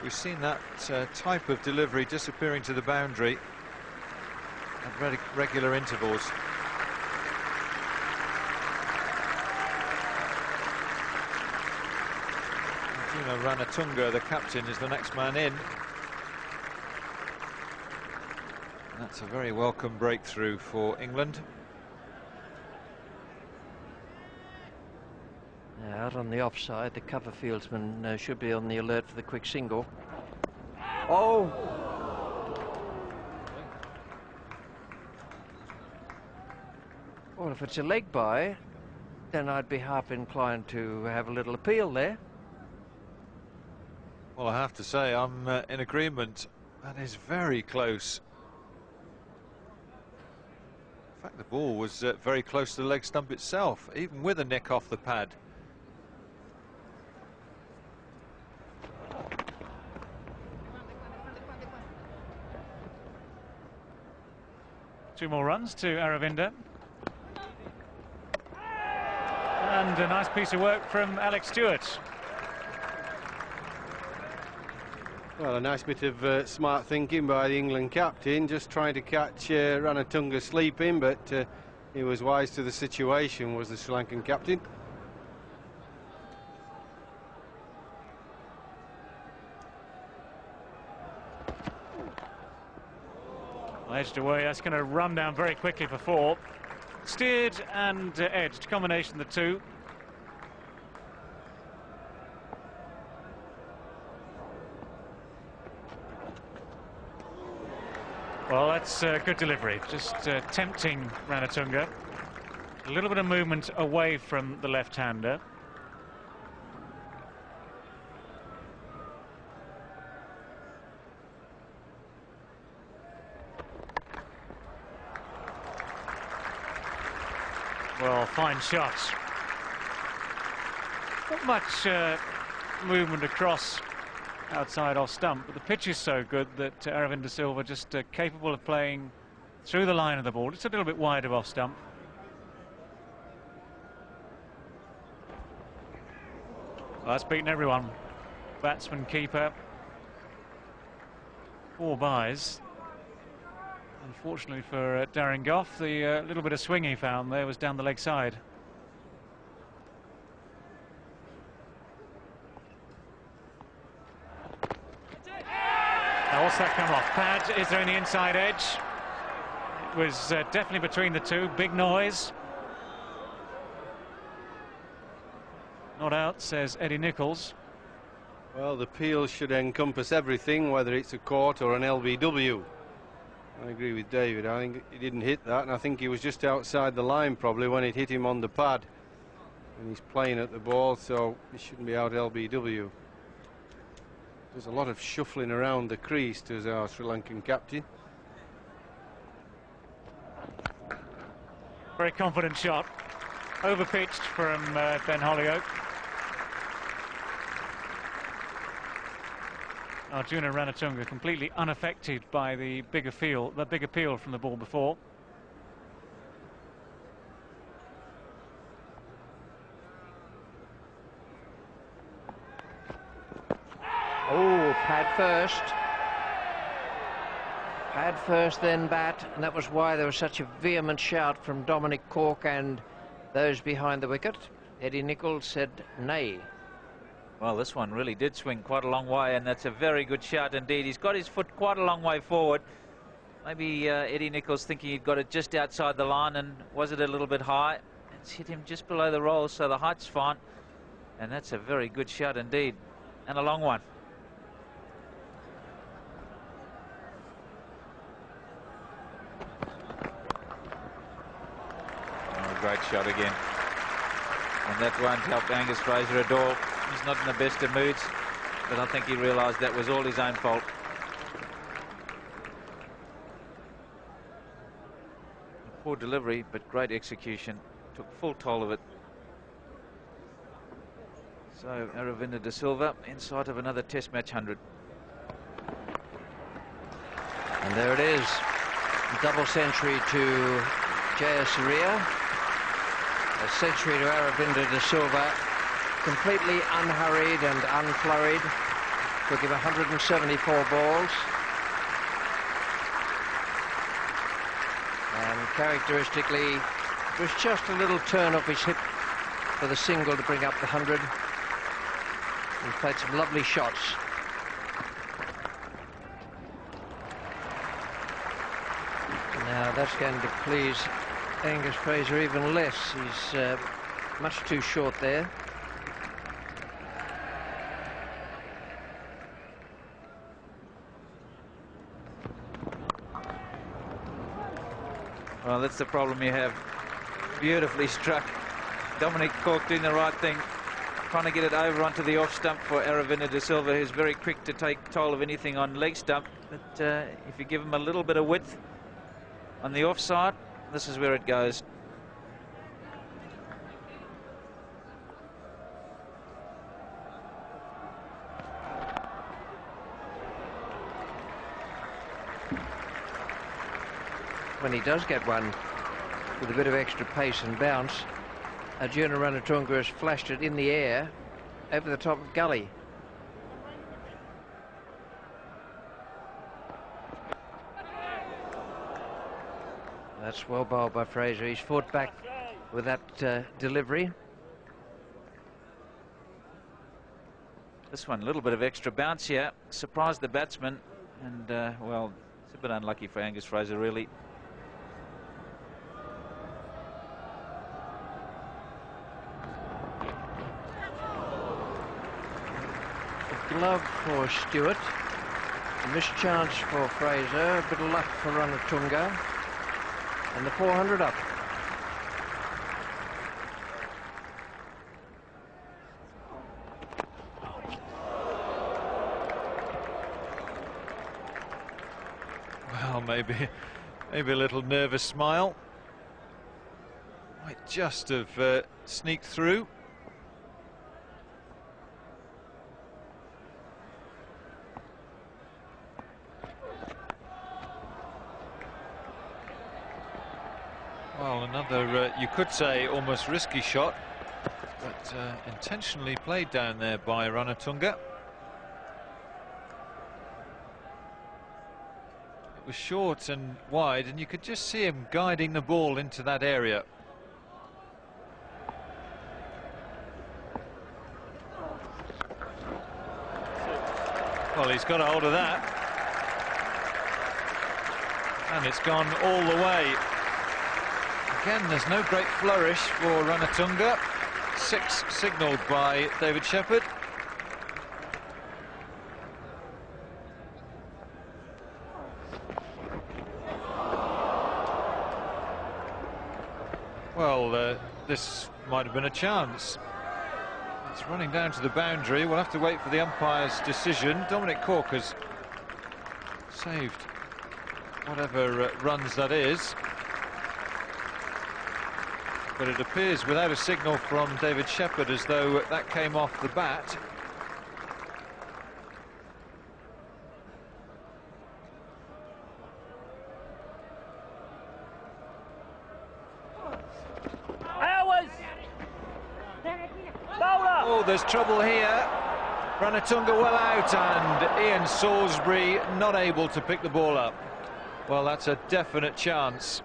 We've seen that type of delivery disappearing to the boundary at regular intervals. Ranatunga, the captain, is the next man in. That's a very welcome breakthrough for England. Out on the offside, the cover fieldsman should be on the alert for the quick single. Oh! Well, if it's a leg by, then I'd be half inclined to have a little appeal there. Well, I have to say, I'm in agreement. That is very close. In fact, the ball was very close to the leg stump itself, even with a nick off the pad. Two more runs to Aravinda. And a nice piece of work from Alex Stewart. Well, a nice bit of smart thinking by the England captain, just trying to catch Ranatunga sleeping, but he was wise to the situation, was the Sri Lankan captain. Edged away, that's going to run down very quickly for four. Steered and edged, combination of the two. Well, that's good delivery, just tempting Ranatunga. A little bit of movement away from the left-hander. Well, fine shot. Not much movement across outside off stump, but the pitch is so good that Aravinda Silva just capable of playing through the line of the ball. It's a little bit wide of off stump. Well, that's beaten everyone. Batsman, keeper. 4 byes. Unfortunately for Darren Gough, the little bit of swing he found there was down the leg side. Now, what's that come off? Pad is there in the inside edge. It was definitely between the two. Big noise. Not out, says Eddie Nichols. Well, the appeal should encompass everything, whether it's a court or an LBW. I agree with David. I think he didn't hit that, and I think he was just outside the line probably when it hit him on the pad. And he's playing at the ball, so he shouldn't be out LBW. There's a lot of shuffling around the crease to our Sri Lankan captain. Very confident shot. Overpitched from Ben Holyoake. Arjuna Ranatunga completely unaffected by the big appeal from the ball before. Oh, pad first. Pad first, then bat, and that was why there was such a vehement shout from Dominic Cork and those behind the wicket. Eddie Nichols said nay. Well, this one really did swing quite a long way, and that's a very good shot indeed. He's got his foot quite a long way forward. Maybe Eddie Nichols thinking he'd got it just outside the line, and was it a little bit high? It's hit him just below the roll, so the height's fine. And that's a very good shot indeed, and a long one. Oh, great shot again. And that won't help Angus Fraser at all. He's not in the best of moods, but I think he realised that was all his own fault. A poor delivery, but great execution. Took full toll of it. So Aravinda de Silva in sight of another Test match 100. And there it is. Double century to SRI, a century to Aravinda de Silva, completely unhurried and unflurried. Took him 174 balls. And characteristically, it was just a little turn off his hip for the single to bring up the 100. He played some lovely shots. Now that's going to please Angus Fraser even less. He's much too short there. Well, that's the problem you have. Beautifully struck. Dominic Cork doing the right thing, trying to get it over onto the off stump for Aravinda de Silva, who's very quick to take toll of anything on leg stump. But if you give him a little bit of width on the offside, this is where it goes. When he does get one with a bit of extra pace and bounce, Arjuna Ranatunga has flashed it in the air over the top of gully. That's well bowled by Fraser. He's fought back with that delivery. This one, a little bit of extra bounce here, surprised the batsman, and well, it's a bit unlucky for Angus Fraser, really. Glove for Stewart, a mischance for Fraser, a bit of luck for Ranatunga, and the 400 up. Well, maybe a little nervous smile. Might just have sneaked through. Well, another, you could say, almost risky shot, but intentionally played down there by Ranatunga. It was short and wide, and you could just see him guiding the ball into that area. Well, he's got a hold of that. And it's gone all the way. Again, there's no great flourish for Ranatunga. 6 signalled by David Shepherd. Well, this might have been a chance. It's running down to the boundary. We'll have to wait for the umpire's decision. Dominic Cork has saved whatever runs that is. But it appears, without a signal from David Shepherd, as though that came off the bat. Oh, there's trouble here. Ranatunga well out, and Ian Salisbury not able to pick the ball up. Well, that's a definite chance.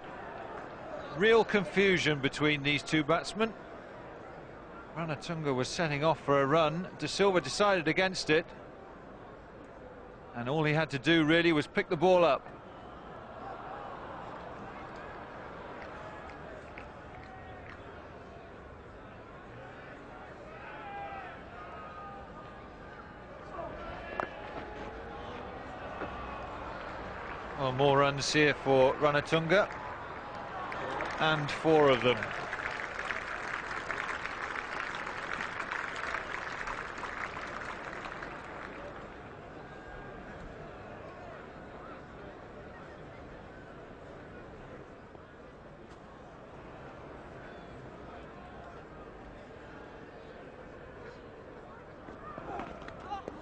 Real confusion between these two batsmen. Ranatunga was setting off for a run. De Silva decided against it, and all he had to do really was pick the ball up. Well, more runs here for Ranatunga, and 4 of them.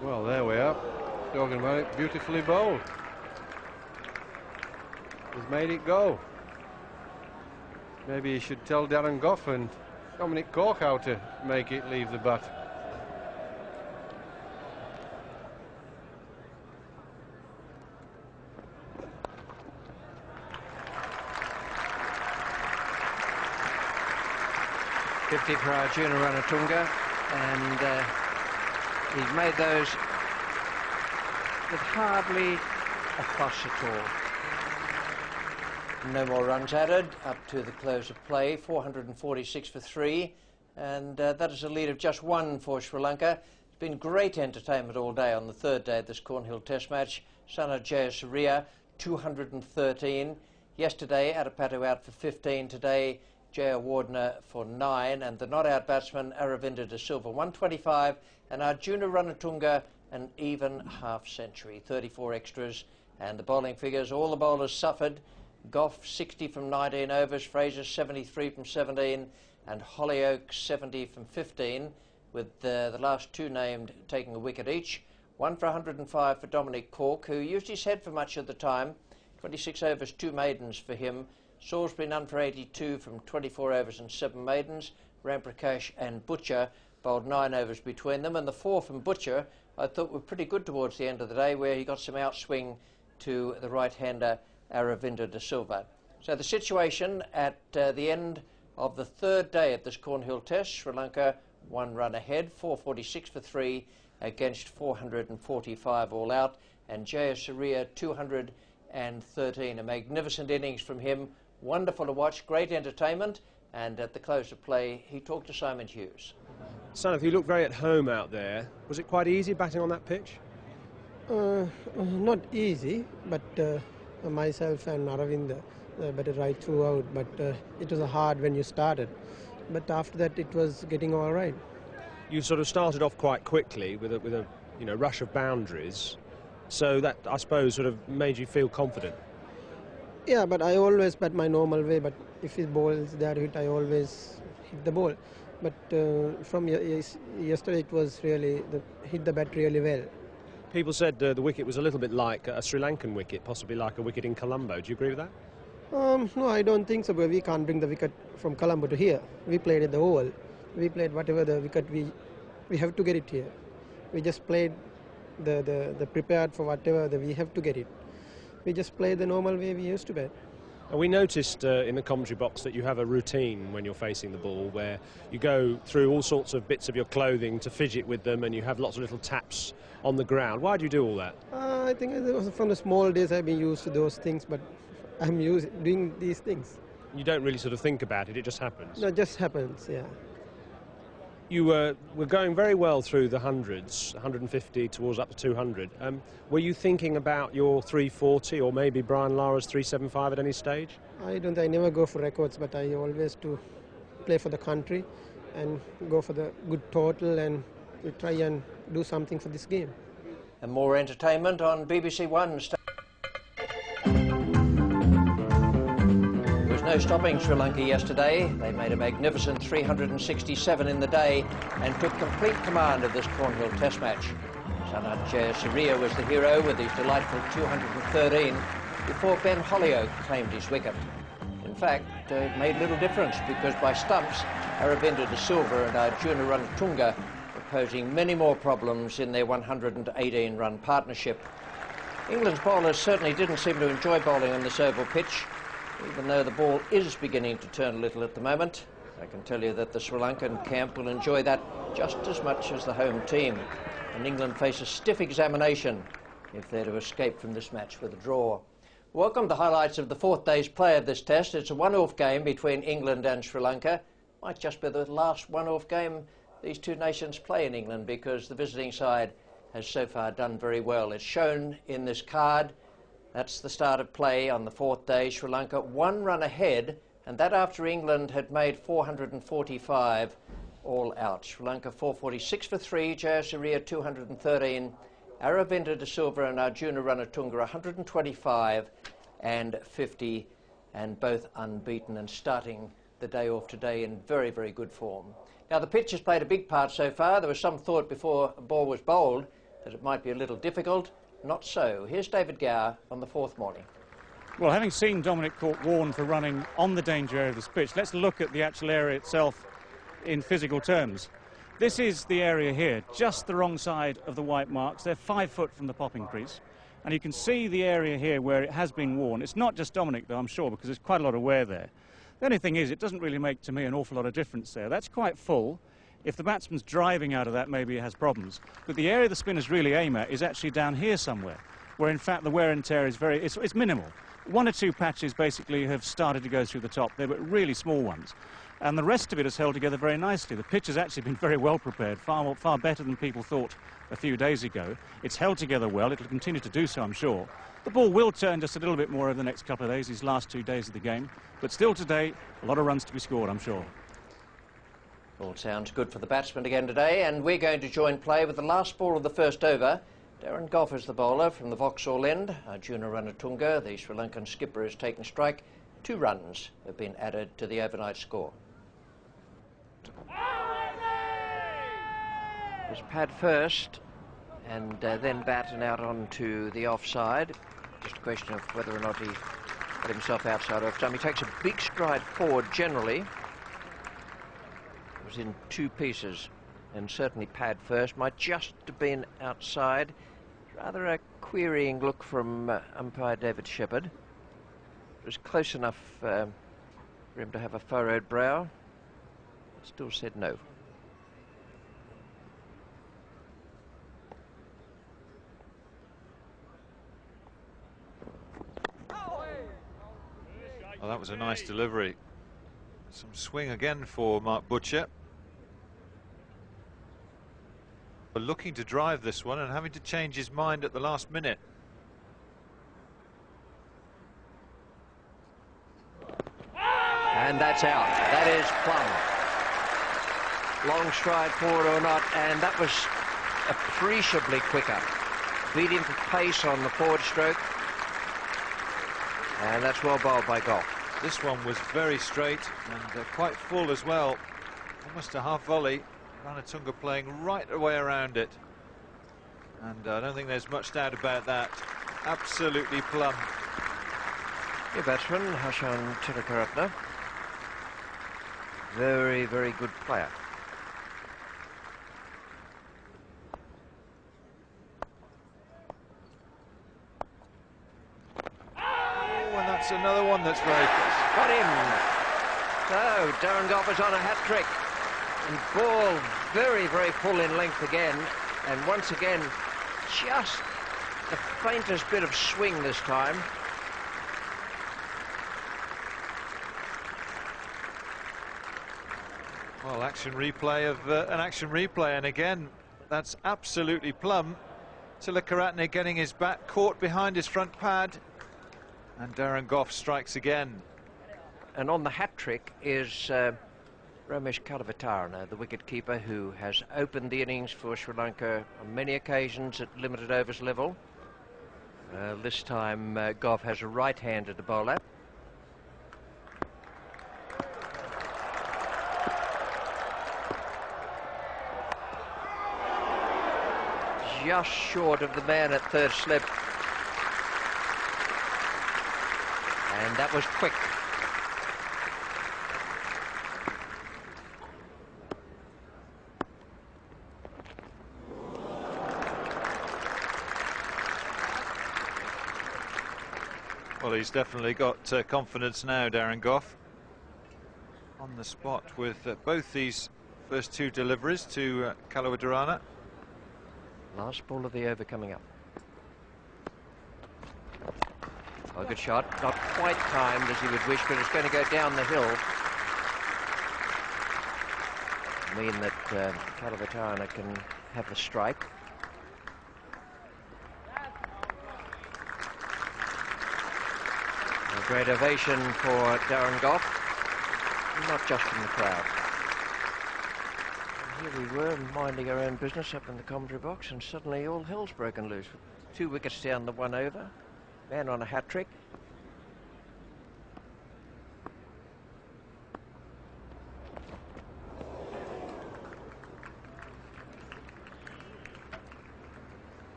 Well, there we are. Talking about it, beautifully bowled. He's made it go. Maybe he should tell Darren Goff and Dominic Cork how to make it leave the bat. .50 for Arjuna Ranatunga, and he's made those with hardly a fuss at all. No more runs added up to the close of play, 446 for 3, and that is a lead of just 1 for Sri Lanka. It's been great entertainment all day on the third day of this Cornhill Test match. Sana Jayasuriya, 213. Yesterday, Adipatu out for 15. Today, Jaya Wardner for 9, and the not-out batsman Aravinda De Silva 125, and Arjuna Ranatunga an even half-century, 34 extras. And the bowling figures, all the bowlers suffered. Goff 60 from 19 overs, Fraser 73 from 17, and Hollyoak 70 from 15, with the last two named taking a wicket each. 1 for 105 for Dominic Cork, who used his head for much of the time. 26 overs, 2 maidens for him. Salisbury none for 82 from 24 overs and 7 maidens. Ramprakash and Butcher bowled 9 overs between them, and the 4 from Butcher I thought were pretty good towards the end of the day, where he got some outswing to the right-hander Aravinda De Silva. So the situation at the end of the third day of this Cornhill Test, Sri Lanka 1 run ahead, 446 for 3 against 445 all out, and Jayasuriya 213, a magnificent innings from him. Wonderful to watch, great entertainment, and at the close of play he talked to Simon Hughes. Sanath, you look very at home out there. Was it quite easy batting on that pitch? Not easy, but myself and Aravinda batted right throughout, but it was hard when you started. But after that it was getting all right. You sort of started off quite quickly with a rush of boundaries, so that I suppose sort of made you feel confident. Yeah, but I always bat my normal way, but if his ball is there hit, I always hit the ball. But from yesterday it was really, hit the bat really well. People said the wicket was a little bit like a Sri Lankan wicket, possibly like a wicket in Colombo. Do you agree with that? No, I don't think so, but we can't bring the wicket from Colombo to here. We played at the Oval. We played whatever the wicket we have to get it here. We just played the prepared for whatever we have to get it. We just play the normal way we used to bat. And we noticed in the commentary box that you have a routine when you're facing the ball where you go through all sorts of bits of your clothing to fidget with them, and you have lots of little taps on the ground. Why do you do all that? I think it was from the small days I've been used to those things, but I'm doing these things. You don't really sort of think about it, it just happens? No, it just happens, yeah. You were going very well through the hundreds, 150 towards up to 200. Were you thinking about your 340 or maybe Brian Lara's 375 at any stage? I never go for records, but I always do play for the country and go for the good total, and we try and do something for this game. And more entertainment on BBC One. No stopping Sri Lanka yesterday. They made a magnificent 367 in the day and took complete command of this Cornhill Test match. Sana Jayasuriya was the hero with his delightful 213 before Ben Hollyoak claimed his wicket. In fact, it made little difference because by stumps, Aravinda De Silva and Arjuna Ranatunga were posing many more problems in their 118-run partnership. England's bowlers certainly didn't seem to enjoy bowling on this oval pitch, even though the ball is beginning to turn a little at the moment. I can tell you that the Sri Lankan camp will enjoy that just as much as the home team, and England face a stiff examination if they're to escape from this match with a draw. Welcome to highlights of the fourth day's play of this test. It's a one-off game between England and Sri Lanka. Might just be the last one-off game these two nations play in England, because the visiting side has so far done very well. It's shown in this card. That's the start of play on the fourth day. Sri Lanka 1 run ahead, and that after England had made 445 all out. Sri Lanka 446 for 3, Jayasuriya 213, Aravinda De Silva and Arjuna Ranatunga 125 and 50, and both unbeaten and starting the day off today in very, very good form. Now the pitch has played a big part so far. There was some thought before a ball was bowled that it might be a little difficult. Not so. Here's David Gower on the fourth morning. Well, having seen Dominic Cork warned for running on the danger area of this pitch, let's look at the actual area itself in physical terms. This is the area here, just the wrong side of the white marks. They're 5 foot from the popping crease. And you can see the area here where it has been worn. It's not just Dominic, though, I'm sure, because there's quite a lot of wear there. The only thing is, it doesn't really make, to me, an awful lot of difference there. That's quite full. If the batsman's driving out of that, maybe it has problems. But the area the spinners really aim at is actually down here somewhere, where, in fact, the wear and tear is it's minimal. 1 or 2 patches basically have started to go through the top. They're really small ones. And the rest of it has held together very nicely. The pitch has actually been very well prepared, far better than people thought a few days ago. It's held together well. It'll continue to do so, I'm sure. The ball will turn just a little bit more over the next couple of days, these last 2 days of the game. But still today, a lot of runs to be scored, I'm sure. All sounds good for the batsman again today, and we're going to join play with the last ball of the first over. Darren Gough is the bowler from the Vauxhall end. Arjuna Ranatunga, the Sri Lankan skipper, is taking strike. 2 runs have been added to the overnight score. It was pad first and then batten out onto the offside. Just a question of whether or not he got himself outside off time. He takes a big stride forward generally. It was in 2 pieces, and certainly pad first might just have been outside. Rather a querying look from umpire David Shepherd. It was close enough for him to have a furrowed brow. Still said no. Well, that was a nice delivery. Some swing again for Mark Butcher. But looking to drive this one and having to change his mind at the last minute. And that's out. That is plumb. Long stride forward or not, and that was appreciably quicker. Beat him for pace on the forward stroke. And that's well bowled by Gough. This one was very straight and quite full as well. Almost a half volley. Ranatunga playing right away around it. And I don't think there's much doubt about that. Absolutely plumb. Your batsman, Hashan Tilakaratne. Very, very good player. And that's another one that's very close. Got him. So Darren Gough is on a hat-trick. And ball very, very full in length again. And once again, just the faintest bit of swing this time. Well, action replay of an action replay. And again, that's absolutely plumb. Tilakaratne getting his bat caught behind his front pad. And Darren Gough strikes again. And on the hat-trick is Ramesh Kalavitarana, the wicket-keeper, who has opened the innings for Sri Lanka on many occasions at limited overs level. This time Gough has a right-handed bowler. Just short of the man at third slip. And that was quick. Well, he's definitely got confidence now, Darren Gough. On the spot with both these first 2 deliveries to Kalavitarana. Last ball of the over coming up. Oh, good shot. Not quite timed as he would wish, but it's going to go down the hill. Mean that Kalavitarana can have the strike. A great ovation for Darren Gough, not just from the crowd. And here we were minding our own business up in the commentary box, and suddenly all hell's broken loose. 2 wickets down, the 1 over. Man on a hat-trick.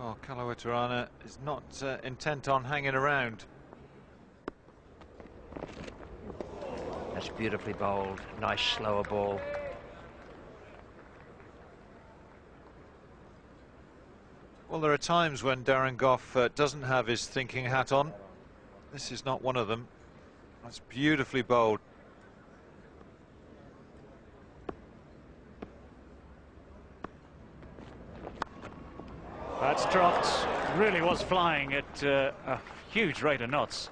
Oh, Kalawatarana is not intent on hanging around. That's beautifully bowled. Nice slower ball. Well, there are times when Darren Gough doesn't have his thinking hat on. This is not one of them. That's beautifully bowled. That's dropped. Really was flying at a huge rate of knots.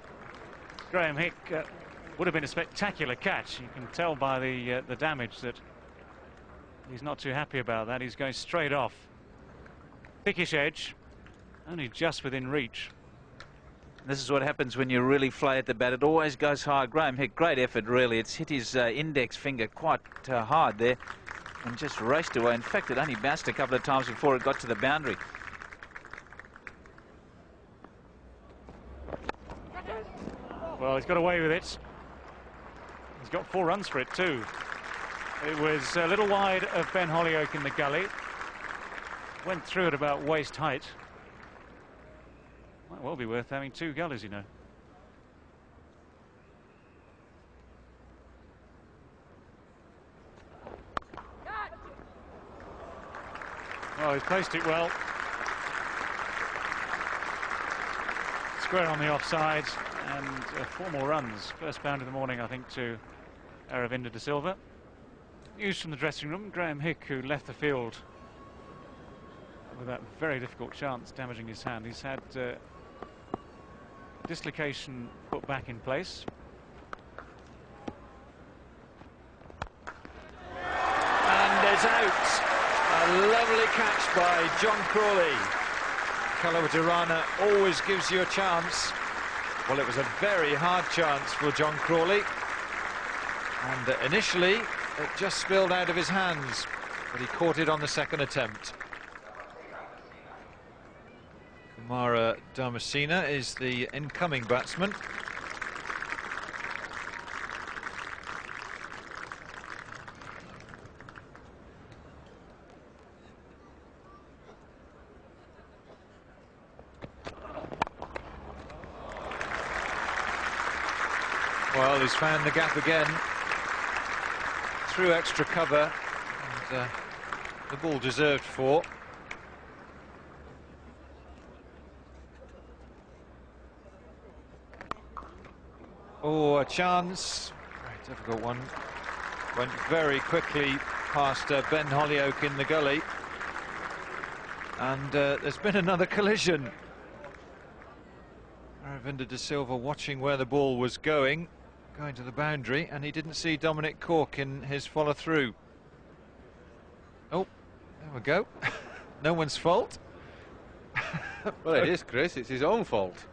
Graham Hick would have been a spectacular catch. You can tell by the damage that he's not too happy about that. He's going straight off. Thickish edge, only just within reach. This is what happens when you really fly at the bat. It always goes high. Graham Hick, great effort, really. It's hit his index finger quite hard there and just raced away. In fact, it only bounced a couple of times before it got to the boundary. Well, he's got away with it. He's got 4 runs for it too. It was a little wide of Ben Holyoake in the gully. Went through at about waist height. Might well be worth having 2 gullies, you know. Well, he's placed it well. Square on the offside, and 4 more runs. First bound of the morning, I think, to Aravinda de Silva. News from the dressing room. Graham Hick, who left the field with that very difficult chance damaging his hand. He's had dislocation put back in place. And it's out. A lovely catch by John Crawley. Kalawatarana always gives you a chance. Well, it was a very hard chance for John Crawley. And initially, it just spilled out of his hands, but he caught it on the second attempt. Kumara Dharmasena is the incoming batsman. Well, he's found the gap again. Through extra cover, and the ball deserved 4. Oh, a chance. Very difficult one. Went very quickly past Ben Holyoake in the gully. And there's been another collision. Aravinda de Silva watching where the ball was going to the boundary, and he didn't see Dominic Cork in his follow-through. Oh, there we go. No one's fault. Well, it is, Chris. It's his own fault.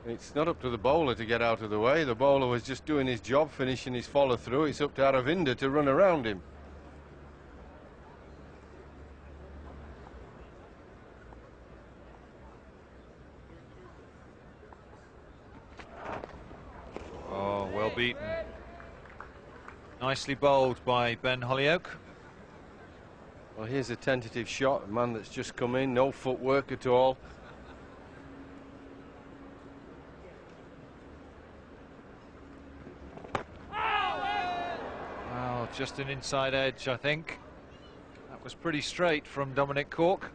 It's not up to the bowler to get out of the way. The bowler was just doing his job, finishing his follow-through. It's up to Aravinda to run around him. Oh, well beaten. Nicely bowled by Ben Holyoake. Well, here's a tentative shot. A man that's just come in, no footwork at all. Well, just an inside edge, I think. That was pretty straight from Dominic Cork.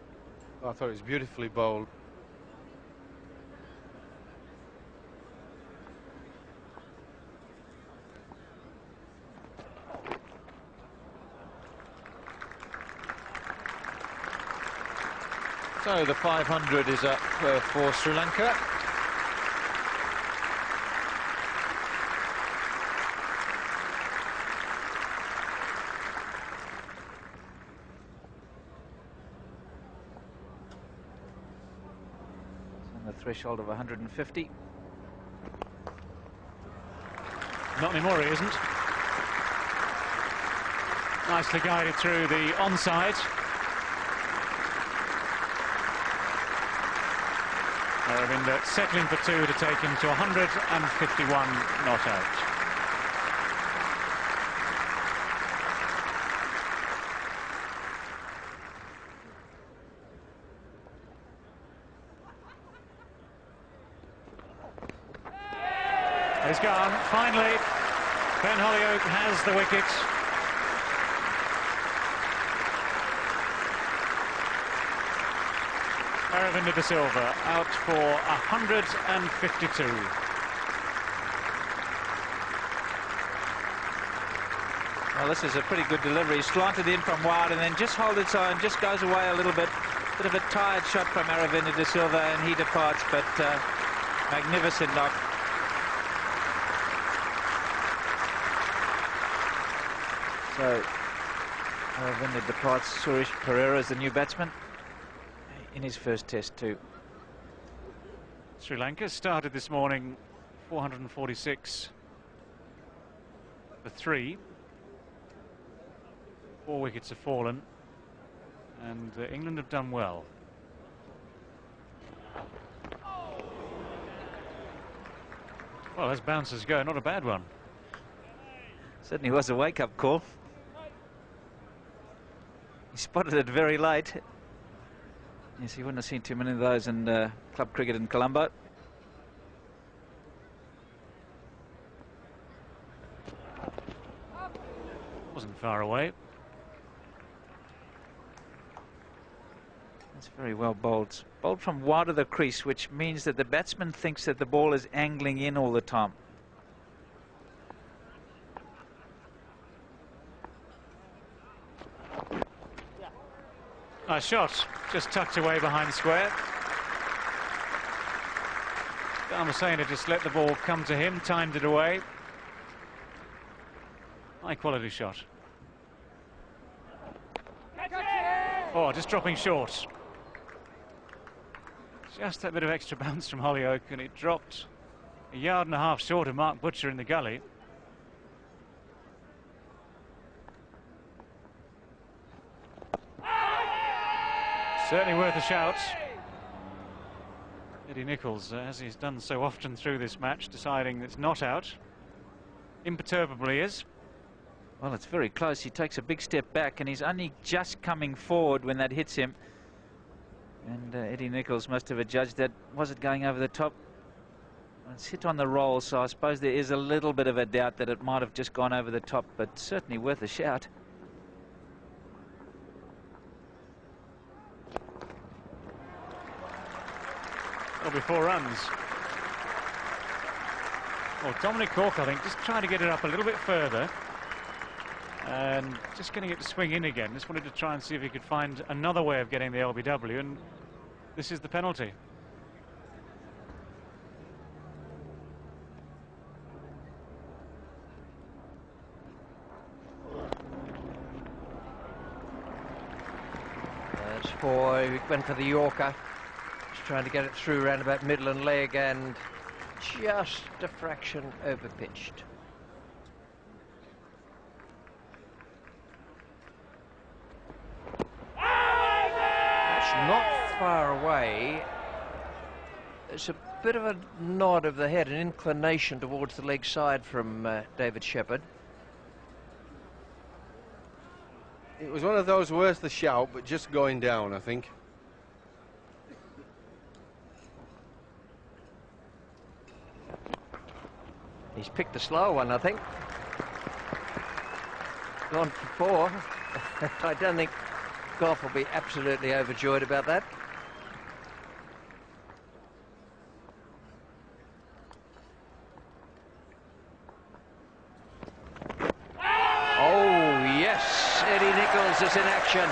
I thought it was beautifully bowled. So the 500 is up for Sri Lanka. On the threshold of 150. Not anymore, he isn't. Nicely guided through the onside. Aravinda settling for 2 to take him to 151 not out. He's gone. Finally, Ben Holyoake has the wicket. Aravinda de Silva out for 152. Well, this is a pretty good delivery. Slanted in from wide and then just hold its own, just goes away a little bit. Bit of a tired shot from Aravinda de Silva and he departs, but magnificent knock. So Aravinda departs. Suresh Perera is the new batsman in his first test too. Sri Lanka started this morning 446 for 3. 4 wickets have fallen, and England have done well. Well, as bouncers go, not a bad one. Certainly was a wake-up call. He spotted it very late. Yes, he wouldn't have seen too many of those in club cricket in Colombo. Wasn't far away. That's very well bowled. Bowled from wide of the crease, which means that the batsman thinks that the ball is angling in all the time. Nice shot, just tucked away behind square. Dharmasena just let the ball come to him, timed it away. High quality shot. Oh, just dropping short. Just that bit of extra bounce from Holyoake, and it dropped a yard and a half short of Mark Butcher in the gully. Certainly worth a shout. Eddie Nichols, as he's done so often through this match, deciding it's not out. Imperturbable he is. Well, it's very close. He takes a big step back and he's only just coming forward when that hits him. And Eddie Nichols must have adjudged that. Was it going over the top? It's hit on the roll, so I suppose there is a little bit of a doubt that it might have just gone over the top, but certainly worth a shout. That'll be 4 runs. Well, Dominic Cork, I think, just trying to get it up a little bit further. And just getting it to swing in again. Just wanted to try and see if he could find another way of getting the LBW, and this is the penalty. That's 4. He went for the Yorker. Just trying to get it through around about middle and leg, and just a fraction over pitched. Not far away. It's a bit of a nod of the head, an inclination towards the leg side from David Shepherd. It was one of those worth the shout, but just going down, I think. He's picked the slow one, I think. Gone for 4. I don't think Goff will be absolutely overjoyed about that. Oh, yes, Eddie Nichols is in action.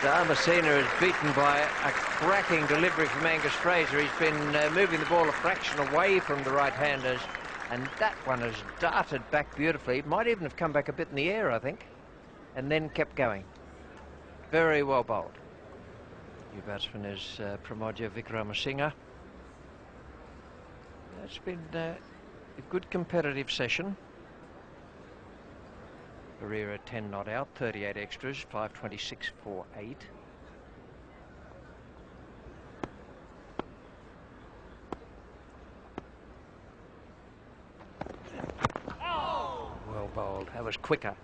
Dharmasena is beaten by a cracking delivery from Angus Fraser. He's been moving the ball a fraction away from the right-handers, and that one has darted back beautifully. It might even have come back a bit in the air, I think, and then kept going. Very well bowled. New batsman is Pramodya Vikramasinghe. It's been a good competitive session. Pereira 10 not out, 38 extras, 526 for 8. Well bowled. That was quicker.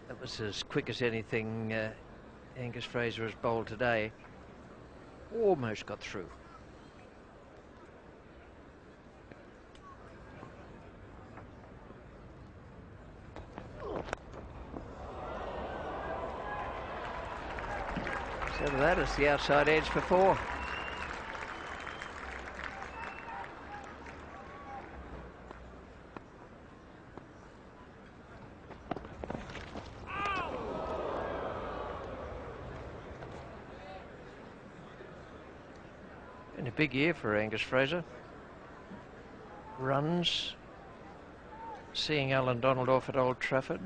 That was as quick as anything Angus Fraser has bowled today. almost got through. So that is the outside edge for 4. Been a big year for Angus Fraser. Runs, seeing Alan Donald off at Old Trafford,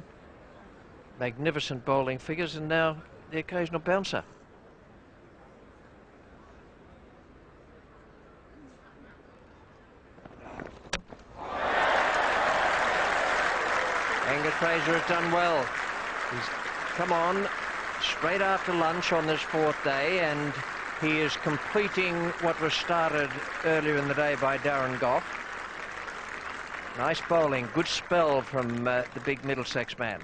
magnificent bowling figures, and now the occasional bouncer. Angus Fraser has done well. He's come on straight after lunch on this 4th day, and he is completing what was started earlier in the day by Darren Goff. Nice bowling, good spell from the big Middlesex man.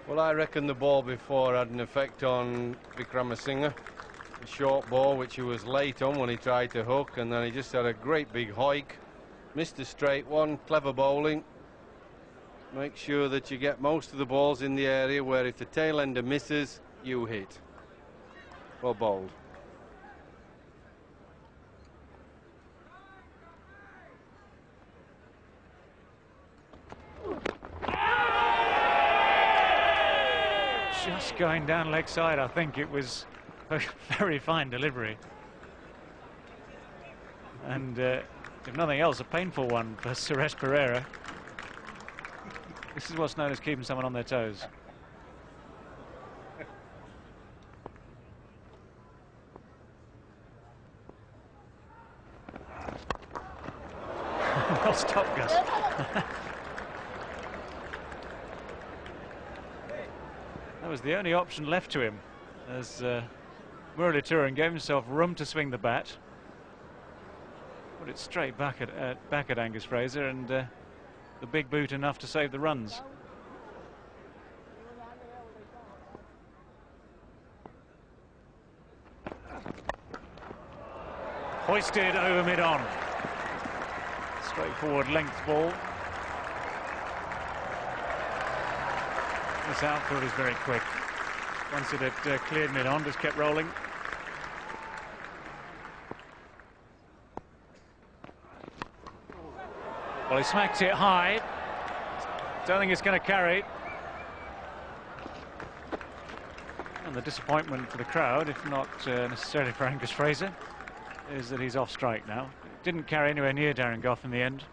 Well, I reckon the ball before had an effect on Vikramasinghe. A short ball which he was late on when he tried to hook, and then he just had a great big hike. Missed a straight one, clever bowling. Make sure that you get most of the balls in the area where if the tail ender misses, you hit. Well bowled. Just going down leg side. I think it was a very fine delivery. And if nothing else, a painful one for Suresh Pereira. This is what's known as keeping someone on their toes. Well stopped, Gus. That was the only option left to him, as Muralitharan gave himself room to swing the bat. Put it straight back at Angus Fraser, and the big boot enough to save the runs. Hoisted over mid-on. Straightforward length ball. This outfield is very quick. Once it had cleared mid-on, just kept rolling. Well, he smacked it high. Don't think it's going to carry. And the disappointment for the crowd, if not necessarily for Angus Fraser, is that he's off strike now. Didn't carry anywhere near Darren Goff in the end.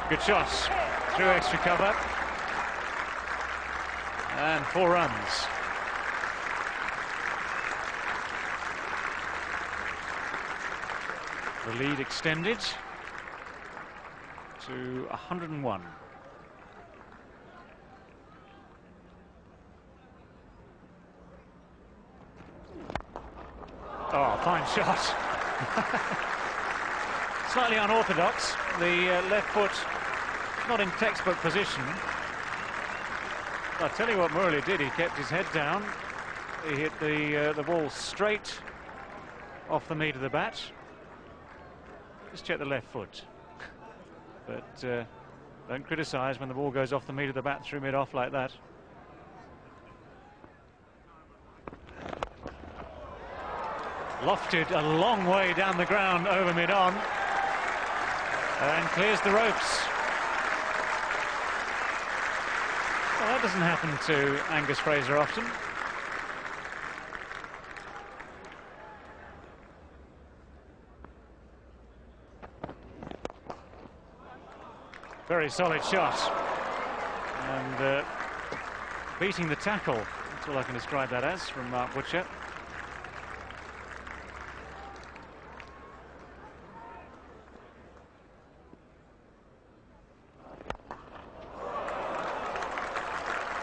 Good shots through extra cover. And 4 runs. The lead extended to 101. Oh, fine shot. Slightly unorthodox. The left foot not in textbook position. I'll tell you what Murali did. He kept his head down. He hit the ball straight off the meat of the bat. Just check the left foot. But don't criticise when the ball goes off the meat of the bat through mid-off like that. Lofted a long way down the ground over mid-on and clears the ropes. Well, that doesn't happen to Angus Fraser often. Very solid shot, and beating the tackle. That's all I can describe that as from Mark Butcher.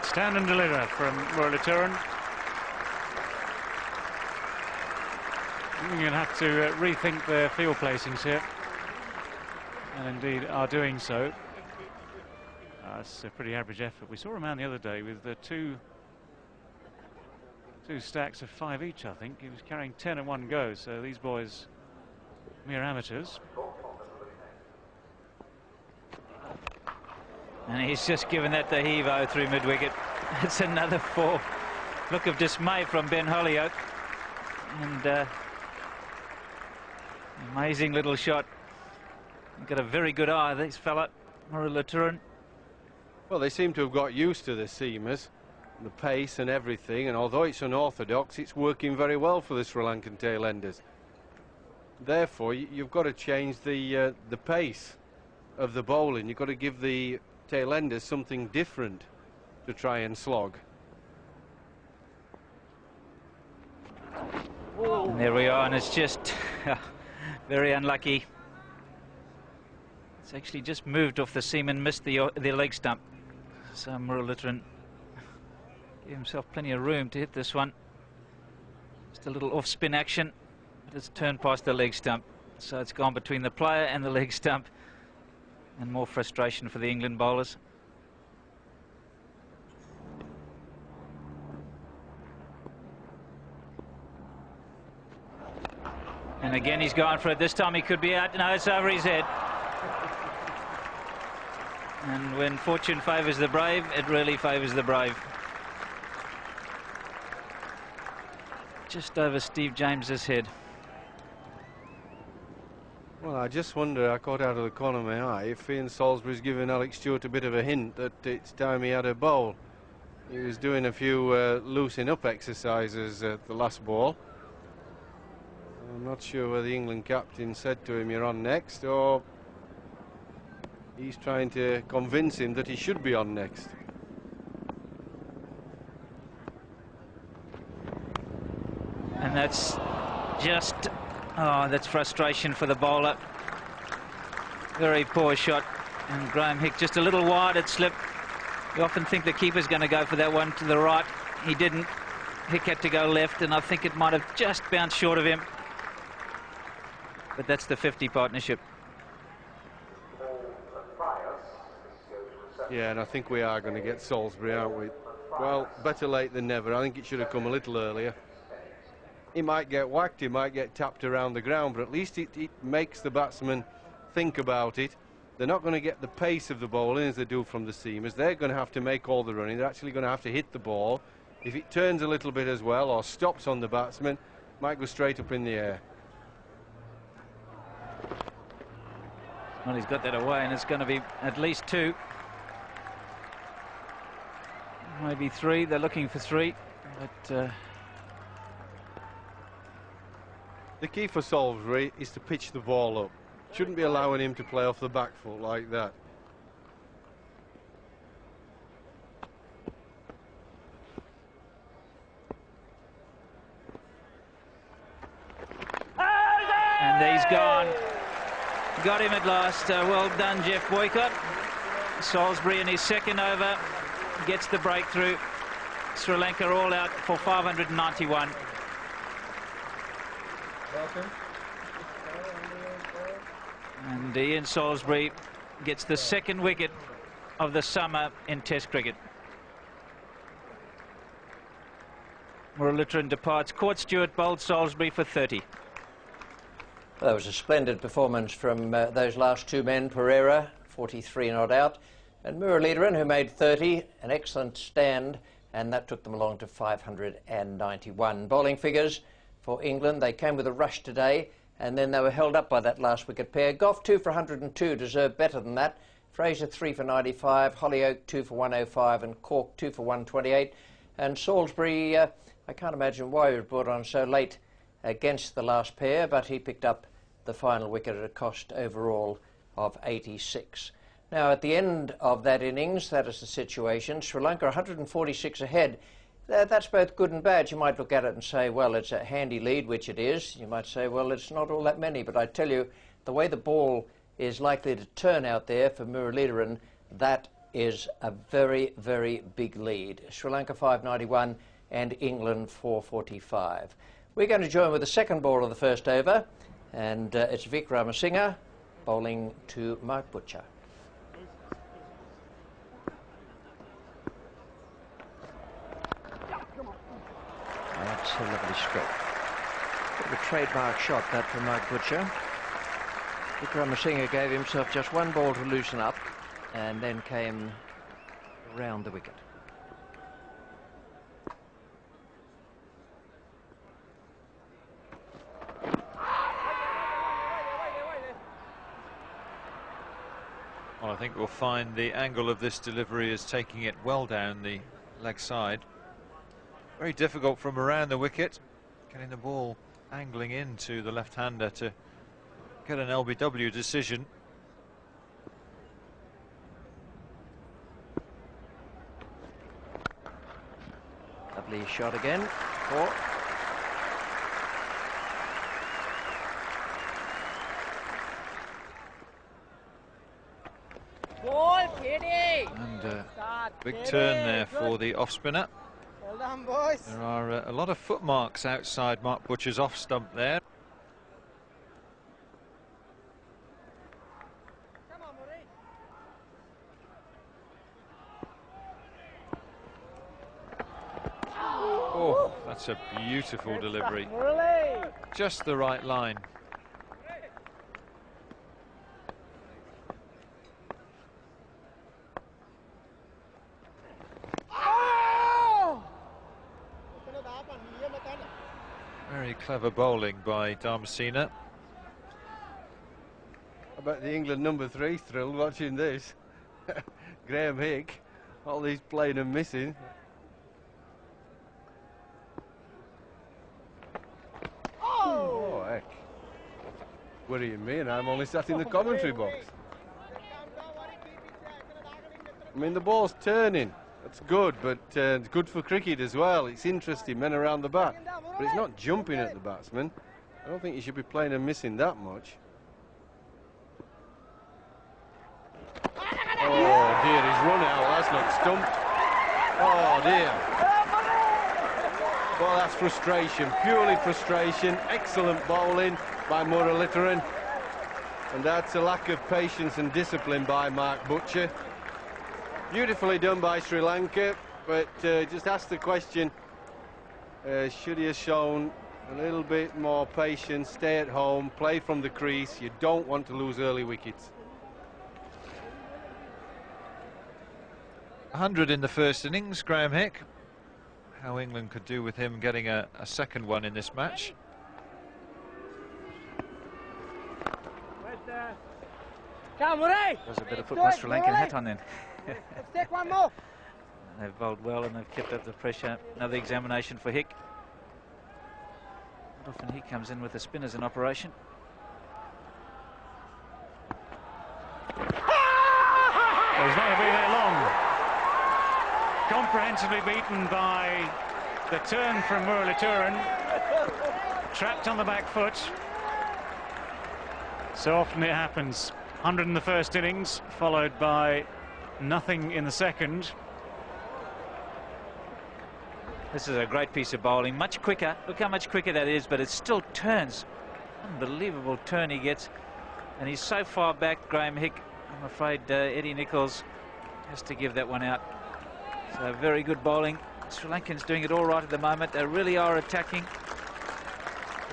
Stand and deliver from Muralitharan. We're going to have to rethink their field placings here, and indeed are doing so. That's a pretty average effort. We saw a man the other day with two stacks of 5 each, I think. He was carrying 10 in one go, so these boys, mere amateurs. And he's just given that the heave-o through mid-wicket. It's another 4. Look of dismay from Ben Holyoke. And amazing little shot. Got a very good eye, this fella, Muralituran. Well, they seem to have got used to the seamers, the pace and everything, and although it's unorthodox, it's working very well for the Sri Lankan tail-enders. Therefore, you've got to change the pace of the bowling. You've got to give the tail-enders something different to try and slog. And there we are, and it's just very unlucky. It's actually just moved off the seam and missed the leg stump. So Muralituran gave himself plenty of room to hit this one. Just a little off-spin action, but it's turned past the leg stump. So it's gone between the player and the leg stump, and more frustration for the England bowlers. And again he's gone for it. This time he could be out. No, it's over his head. And when fortune favours the brave, it really favours the brave. Just over Steve James's head. Well, I just wonder, I caught out of the corner of my eye, if Ian Salisbury's given Alex Stewart a bit of a hint that it's time he had a bowl. He was doing a few loosening up exercises at the last ball. I'm not sure whether the England captain said to him, "You're on next," or he's trying to convince him that he should be on next. And that's just, oh, that's frustration for the bowler. Very poor shot. And Graham Hick just a little wide, it slipped. You often think the keeper's going to go for that one to the right. He didn't. Hick had to go left, and I think it might have just bounced short of him. But that's the 50 partnership. Yeah, and I think we are going to get Salisbury, aren't we? Well, better late than never. I think it should have come a little earlier. He might get whacked, he might get tapped around the ground, but at least it makes the batsman think about it. They're not going to get the pace of the bowling as they do from the seamers. They're going to have to make all the running. They're actually going to have to hit the ball. If it turns a little bit as well or stops on the batsman, it might go straight up in the air. Well, he's got that away, and it's going to be at least 2. Maybe 3. They're looking for 3. But the key for Salisbury is to pitch the ball up. Shouldn't be allowing him to play off the back foot like that. And he's gone. Got him at last. Well done, Jeff Boycott. Salisbury in his second over gets the breakthrough. Sri Lanka all out for 591. And Ian Salisbury gets the second wicket of the summer in Test cricket. Muralituran departs. Court Stewart bowled Salisbury for 30. That was a splendid performance from those last 2 men, Pereira, 43 not out, and Muralituran, who made 30, an excellent stand, and that took them along to 591. Bowling figures for England, they came with a rush today, and then they were held up by that last wicket pair. Gough 2 for 102, deserved better than that. Fraser 3 for 95, Holyoke 2 for 105, and Cork 2 for 128. And Salisbury, I can't imagine why he was brought on so late against the last pair, but he picked up the final wicket at a cost overall of 86. Now, at the end of that innings, that is the situation. Sri Lanka 146 ahead. That's both good and bad. You might look at it and say, well, it's a handy lead, which it is. You might say, well, it's not all that many. But I tell you, the way the ball is likely to turn out there for Muralituran, that is a very, very big lead. Sri Lanka 591 and England 445. We're going to join with the second ball of the first over, and it's Vic Ramasinghe bowling to Mark Butcher. stroke. Bit of a trademark shot that from Mark Butcher. Vikramasinghe gave himself just one ball to loosen up and then came round the wicket. Well, I think we'll find the angle of this delivery is taking it well down the leg side. Very difficult from around the wicket, getting the ball angling into the left-hander to get an LBW decision. Lovely shot again. 4. And big turn there for the off-spinner. Well done, boys. There are a lot of footmarks outside Mark Butcher's off stump there. Oh, that's a beautiful delivery. Just the right line. Very clever bowling by Dharmasena. I bet the England number 3 thrilled watching this. Graham Hick, all these playing and missing. Oh, heck. Worrying me, and I'm only sat in the commentary box. I mean, the ball's turning. That's good, but it's good for cricket as well. It's interesting, men around the bat. But it's not jumping at the batsman. I don't think you should be playing and missing that much. Oh dear, he's run out. That's not stumped. Oh dear. Well, that's frustration, purely frustration. Excellent bowling by Muralitharan. And that's a lack of patience and discipline by Mark Butcher. Beautifully done by Sri Lanka, but just ask the question, should he have shown a little bit more patience, stay at home, play from the crease? You don't want to lose early wickets. 100 in the first innings, Graham Hick. How England could do with him getting a second one in this match. There's a bit of put my Sri Lankan hat on then. Let's take one more. They've bowled well and they've kept up the pressure. Another examination for Hick. Often he comes in with the spinners in operation. Well, he's not going to be there long. Comprehensively beaten by the turn from Muralitharan. Trapped on the back foot. So often it happens. 100 in the first innings, followed by nothing in the second. This is a great piece of bowling, much quicker. Look how much quicker that is, but it still turns. Unbelievable turn he gets. And he's so far back, Graham Hick. I'm afraid Eddie Nichols has to give that one out. So very good bowling. Sri Lankans doing it all right at the moment. They really are attacking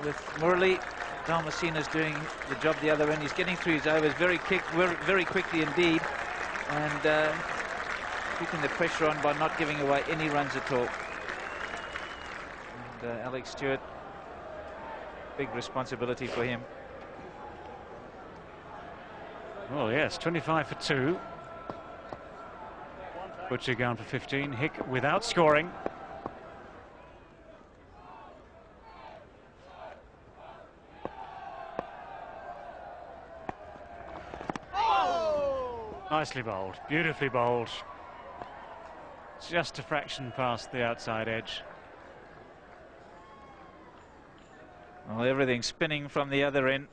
with Murali. Dharmasena's doing the job the other end. He's getting through his overs very quickly indeed, and keeping the pressure on by not giving away any runs at all. And Alex Stewart, big responsibility for him. Oh yes, 25 for 2. Butcher gone for 15. Hick without scoring. Nicely bowled, beautifully bowled. Just a fraction past the outside edge. Well, everything's spinning from the other end,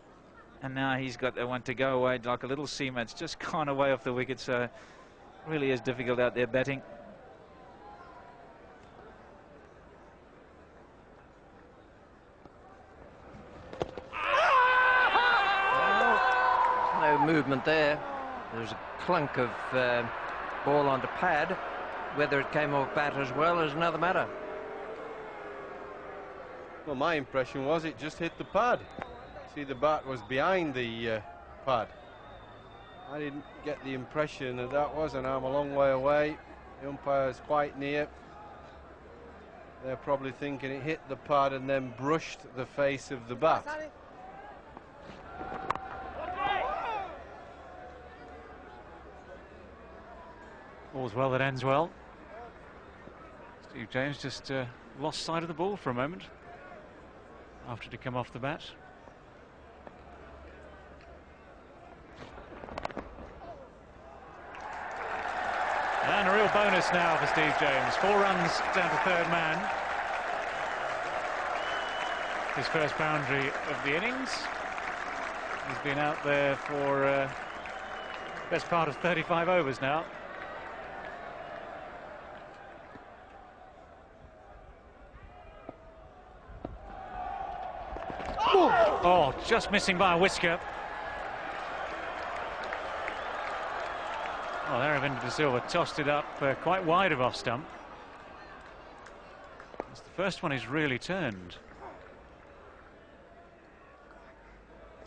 and now he's got that one to go away like a little seaman. It's just gone away off the wicket, so really is difficult out there batting. No movement there. There's a clunk of ball onto pad. Whether it came off bat as well is another matter. Well, my impression was it just hit the pad. See, the bat was behind the pad. I didn't get the impression that that was, and I'm a long way away. The umpire's quite near. They're probably thinking it hit the pad and then brushed the face of the bat. All's well that ends well. Steve James just lost sight of the ball for a moment after to come off the bat. And a real bonus now for Steve James. 4 runs down to third man. His first boundary of the innings. He's been out there for best part of 35 overs now. Oh, just missing by a whisker. Well, Aravinda de Silva tossed it up quite wide of off stump. It's the first one he's really turned.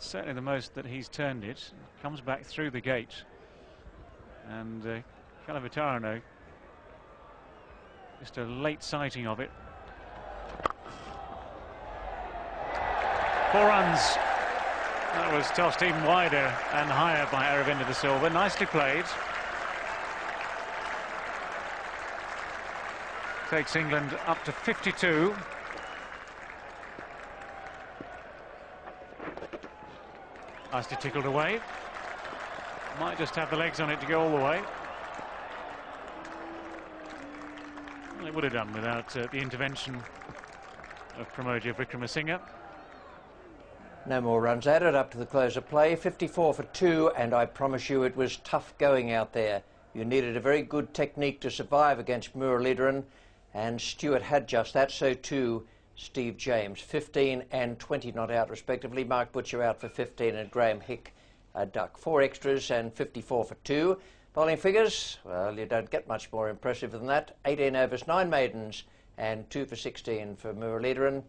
Certainly the most that he's turned it. Comes back through the gate. And Calavitarano, just a late sighting of it. 4 runs. That was tossed even wider and higher by Aravinda de Silva. Nicely played. Takes England up to 52. Nicely tickled away. Might just have the legs on it to go all the way. Well, it would have done without the intervention of Pramodia Vikramasinghe. No more runs added up to the close of play. 54 for 2, and I promise you it was tough going out there. You needed a very good technique to survive against Muralidharan, and Stewart had just that, so too Steve James. 15 and 20 not out respectively. Mark Butcher out for 15 and Graham Hick a duck. 4 extras and 54 for 2. Bowling figures, well, you don't get much more impressive than that. 18 overs, 9 maidens and 2 for 16 for Muralidharan.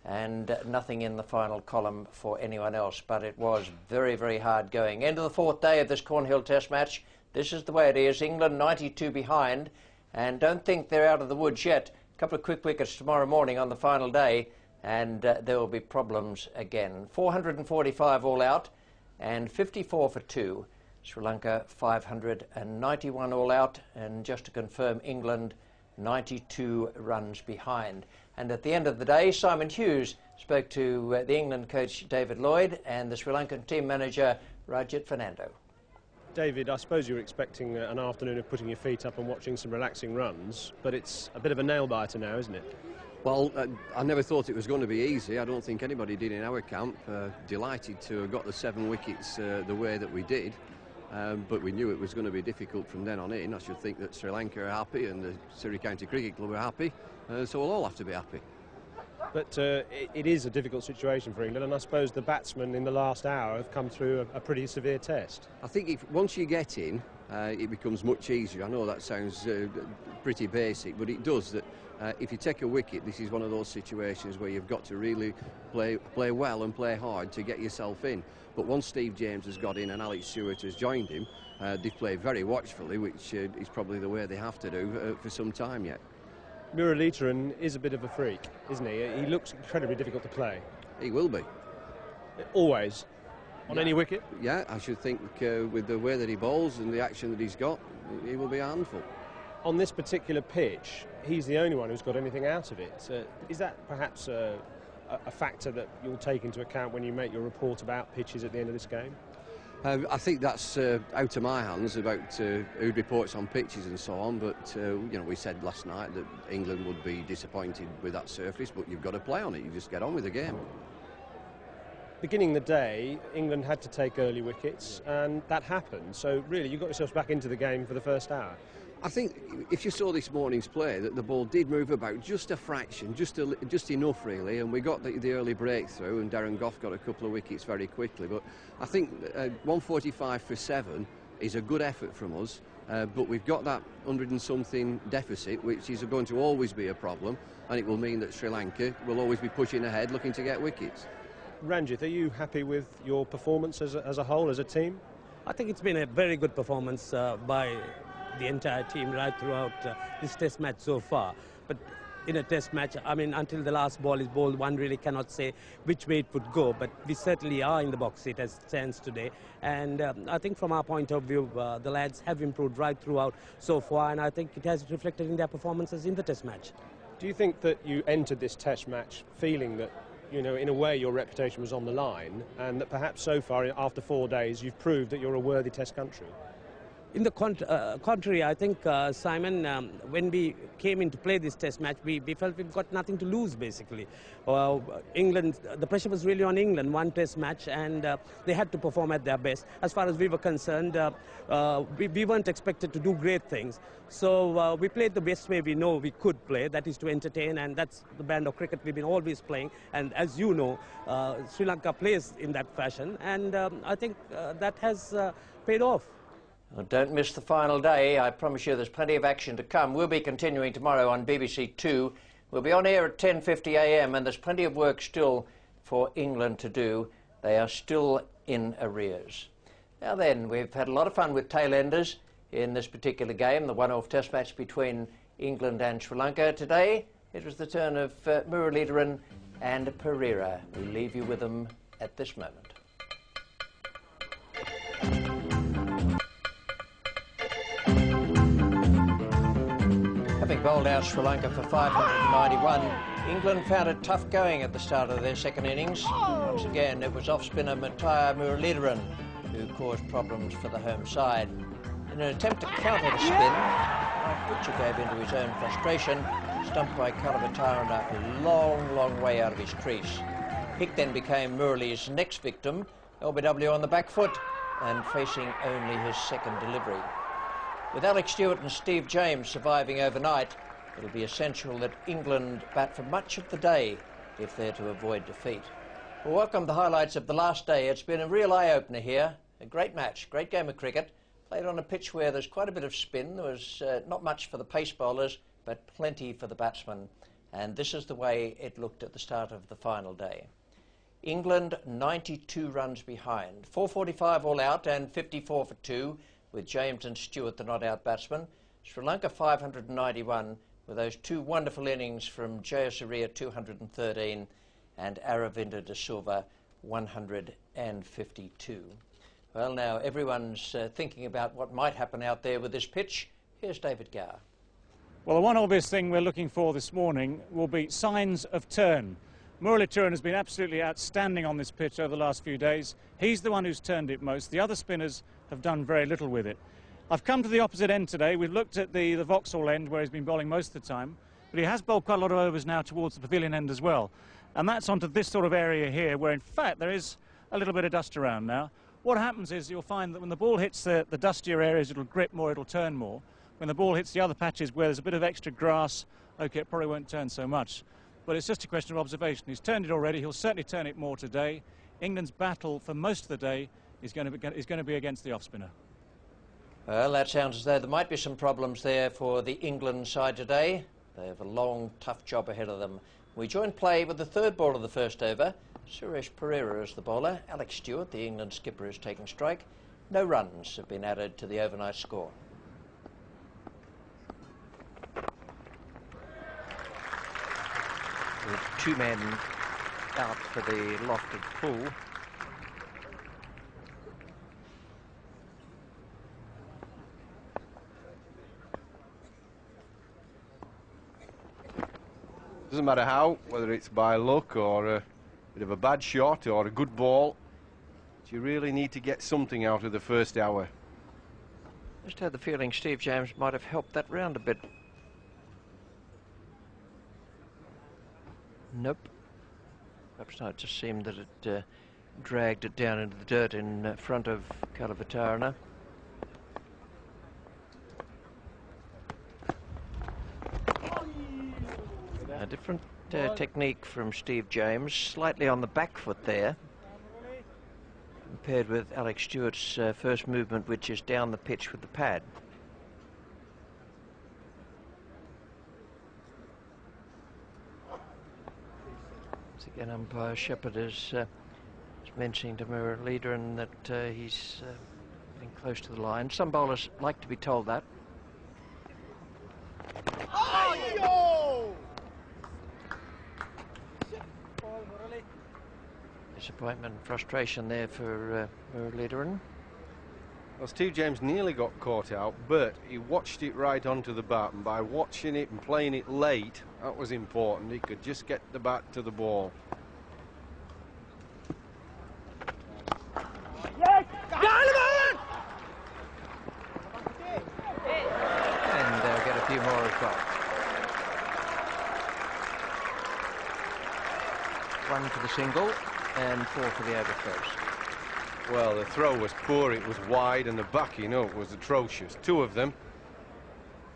And nothing in the final column for anyone else, but it was very, very hard going. End of the 4th day of this Cornhill Test match. This is the way it is. England 92 behind, and don't think they're out of the woods yet. A couple of quick wickets tomorrow morning on the final day, and there will be problems again. 445 all out, and 54 for 2. Sri Lanka 591 all out, and just to confirm, England 92 runs behind. And at the end of the day, Simon Hughes spoke to the England coach David Lloyd and the Sri Lankan team manager Rajat Fernando. David, I suppose you were expecting an afternoon of putting your feet up and watching some relaxing runs, but it's a bit of a nail-biter now, isn't it? Well, I never thought it was going to be easy. I don't think anybody did in our camp. Delighted to have got the 7 wickets the way that we did. But we knew it was going to be difficult from then on in. I should think that Sri Lanka are happy and the Surrey County Cricket Club are happy, so we'll all have to be happy. But it is a difficult situation for England, and I suppose the batsmen in the last hour have come through a pretty severe test. I think once you get in, it becomes much easier. I know that sounds pretty basic, but it does. That if you take a wicket, this is one of those situations where you've got to really play well and play hard to get yourself in. But once Steve James has got in and Alex Stewart has joined him, they've played very watchfully, which is probably the way they have to do for some time yet. Muralidharan is a bit of a freak, isn't he? He looks incredibly difficult to play. He will be. Always? On any wicket? Yeah, I should think with the way that he bowls and the action that he's got, he will be a handful. On this particular pitch, he's the only one who's got anything out of it. Is that perhaps a factor that you'll take into account when you make your report about pitches at the end of this game? I think that's out of my hands about who reports on pitches and so on, but you know, we said last night that England would be disappointed with that surface, but you've got to play on it. You just get on with the game. Beginning the day, England had to take early wickets, and that happened. So really, you got yourselves back into the game for the first hour. I think if you saw this morning's play, that the ball did move about just a fraction, just enough really, and we got the early breakthrough, and Darren Gough got a couple of wickets very quickly. But I think 145 for 7 is a good effort from us, but we've got that 100 and something deficit, which is going to always be a problem, and it will mean that Sri Lanka will always be pushing ahead looking to get wickets. Ranjit, are you happy with your performance as a whole, as a team? I think it's been a very good performance by the entire team right throughout this test match so far. But in a test match, I mean, until the last ball is bowled, one really cannot say which way it would go. But we certainly are in the box seat as it stands today. And I think from our point of view, the lads have improved right throughout so far. And I think it has reflected in their performances in the test match. Do you think that you entered this test match feeling that, you know, in a way your reputation was on the line, and that perhaps so far, after 4 days, you've proved that you're a worthy test country? In the contrary, I think, Simon, when we came in to play this test match, we felt we've got nothing to lose, basically. England, the pressure was really on England, one test match, and they had to perform at their best. As far as we were concerned, we weren't expected to do great things. So we played the best way we know we could play, that is to entertain, and that's the brand of cricket we've been always playing. And as you know, Sri Lanka plays in that fashion, and I think that has paid off. Well, don't miss the final day. I promise you there's plenty of action to come. We'll be continuing tomorrow on BBC Two. We'll be on air at 10:50 a.m. and there's plenty of work still for England to do. They are still in arrears. Now then, we've had a lot of fun with tail-enders in this particular game, the one-off test match between England and Sri Lanka. Today, it was the turn of Muralidharan and Pereira. We leave you with them at this moment. Having bowled out Sri Lanka for 591, England found it tough going at the start of their second innings. Once again, it was off-spinner Mattaya Muralidharan who caused problems for the home side. In an attempt to counter the spin, Butcher gave into his own frustration, stumped by Kalavatarana a long way out of his crease. Hick then became Murali's next victim, LBW on the back foot and facing only his second delivery. With Alex Stewart and Steve James surviving overnight, it'll be essential that England bat for much of the day if they're to avoid defeat. Well, welcome the highlights of the last day. It's been a real eye-opener here. A great match, great game of cricket. Played on a pitch where there's quite a bit of spin. There was not much for the pace bowlers, but plenty for the batsmen. And this is the way it looked at the start of the final day. England 92 runs behind, 445 all out and 54 for 2. With James and Stewart the not-out batsmen. Sri Lanka 591 with those two wonderful innings from Jayasuriya 213 and Aravinda de Silva 152. Well, now everyone's thinking about what might happen out there with this pitch. Here's David Gower. Well, the one obvious thing we're looking for this morning will be signs of turn. Muralidharan has been absolutely outstanding on this pitch over the last few days. He's the one who's turned it most. The other spinners have done very little with it. I've come to the opposite end today. We've looked at the Vauxhall end where he's been bowling most of the time, but he has bowled quite a lot of overs now towards the pavilion end as well. And that's onto this sort of area here where in fact there is a little bit of dust around now. What happens is you'll find that when the ball hits the dustier areas it'll grip more, it'll turn more. When the ball hits the other patches where there's a bit of extra grass, okay, it probably won't turn so much. But it's just a question of observation. He's turned it already. He'll certainly turn it more today. England's battle for most of the day is going to be against the off-spinner. Well, that sounds as though there might be some problems there for the England side today. They have a long, tough job ahead of them. We join play with the third ball of the first over. Suresh Pereira is the bowler. Alex Stewart, the England skipper, is taking strike. No runs have been added to the overnight score. With two men out for the lofted pull. Doesn't matter how, whether it's by luck or a bit of a bad shot or a good ball, but you really need to get something out of the first hour. Just had the feeling Steve James might have helped that round a bit. Nope. Perhaps not. It just seemed that it dragged it down into the dirt in front of Kalavatarana. A different technique from Steve James, slightly on the back foot there. compared with Alex Stewart's first movement, which is down the pitch with the pad. Once again, umpire Shepherd is mentioning to Mirror Leader and that he's getting close to the line. Some bowlers like to be told that. Disappointment and frustration there for Mirror Leader. Well, Steve James nearly got caught out, but he watched it right onto the bat, and by watching it and playing it late, that was important. He could just get the bat to the ball. And they'll get a few more as well. One for the single and 4 for the over first. Well, the throw was poor, it was wide, and the backing up was atrocious. 2 of them.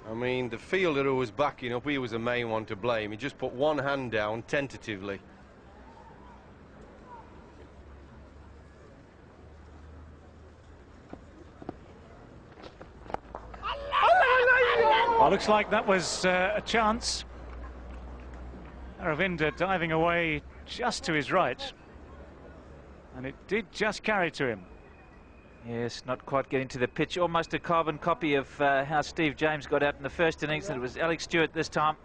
I mean, the fielder who was backing up, he was the main one to blame. He just put one hand down tentatively. Well, looks like that was a chance. Aravinda diving away just to his right. And it did just carry to him. Yes, not quite getting to the pitch. Almost a carbon copy of how Steve James got out in the first innings. And it was Alex Stewart this time,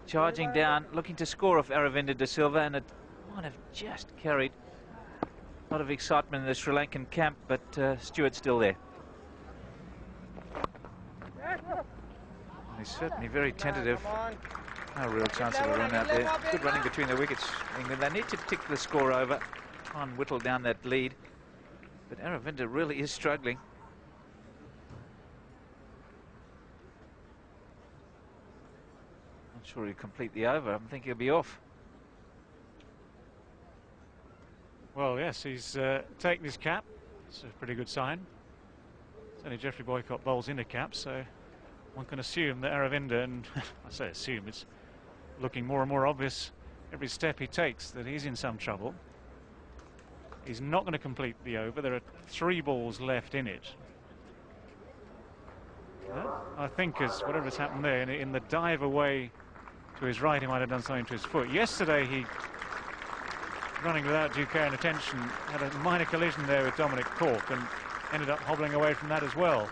charging down, looking to score off Aravinda de Silva, and it might have just carried. A lot of excitement in the Sri Lankan camp, but Stewart's still there. He's certainly very tentative. No real chance of a run out there. Good running between the wickets, England. They need to tick the score over, try and whittle down that lead. But Aravinda really is struggling. Not sure he'll complete the over. I think he'll be off. Well, yes, he's taken his cap. It's a pretty good sign. It's only Geoffrey Boycott bowls in a cap, so one can assume that Aravinda, and I say assume, it's looking more and more obvious every step he takes that he's in some trouble. He's not going to complete the over. There are 3 balls left in it. I think as whatever's happened there, in the dive away to his right, he might have done something to his foot. Yesterday, he, running without due care and attention, had a minor collision there with Dominic Cork and ended up hobbling away from that as well.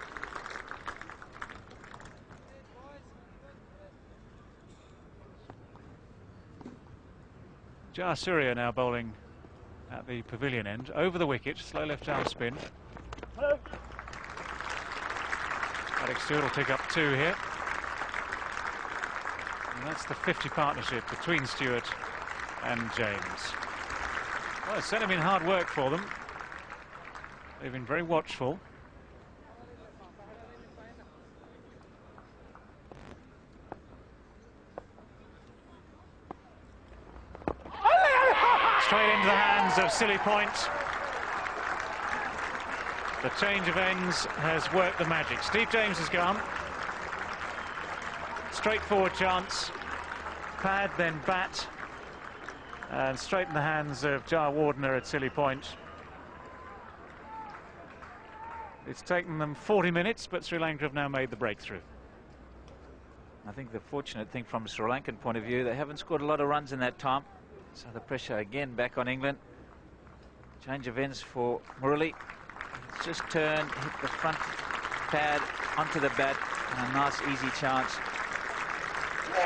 Jayasuriya now bowling at the pavilion end, over the wicket, slow left arm spin. Alex Stewart will pick up 2 here. And that's the 50 partnership between Stewart and James. Well, it's certainly been hard work for them. They've been very watchful. Straight into the hands of Silly Point. The change of ends has worked the magic. Steve James has gone. Straightforward chance. Pad, then bat. And straight in the hands of Jar Wardner at Silly Point. It's taken them 40 minutes, but Sri Lanka have now made the breakthrough. I think the fortunate thing from a Sri Lankan point of view, they haven't scored a lot of runs in that time. So the pressure again back on England. Change of ends for Murali. It's just turned, hit the front pad onto the bat, and a nice easy chance.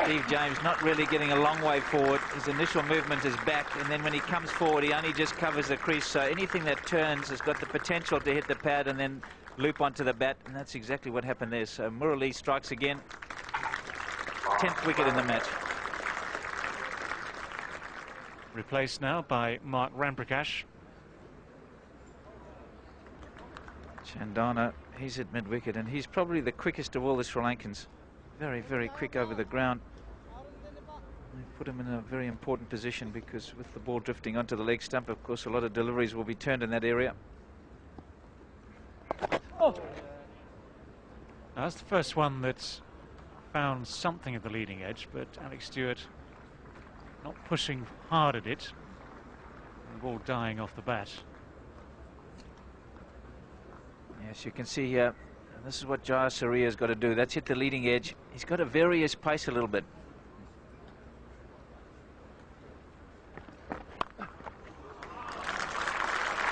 Steve James not really getting a long way forward. His initial movement is back, and then when he comes forward, he only just covers the crease. So anything that turns has got the potential to hit the pad and then loop onto the bat, and that's exactly what happened there. So Murali strikes again. 10th wicket in the match. Replaced now by Mark Ramprakash. Chandana, he's at mid-wicket, and he's probably the quickest of all the Sri Lankans. Very, very quick over the ground. They put him in a very important position because with the ball drifting onto the leg stump, of course, a lot of deliveries will be turned in that area. Now, that's the first one that's found something at the leading edge, but Alex Stewart not pushing hard at it. The ball dying off the bat. Yes, you can see here, and this is what SRI has got to do. That's hit the leading edge. He's got to vary his pace a little bit.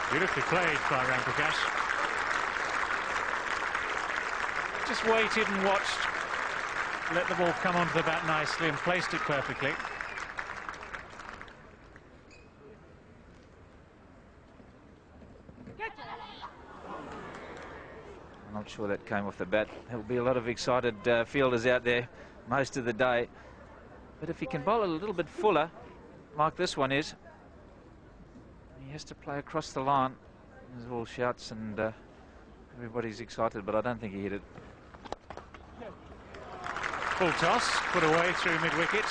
Beautifully played by Ramprakash. Just waited and watched, let the ball come onto the bat nicely and placed it perfectly. I'm not sure that came off the bat. There'll be a lot of excited fielders out there most of the day. But if he can bowl a little bit fuller, like this one is, he has to play across the line. There's all shouts and everybody's excited, but I don't think he hit it. Full toss, put away through mid-wicket.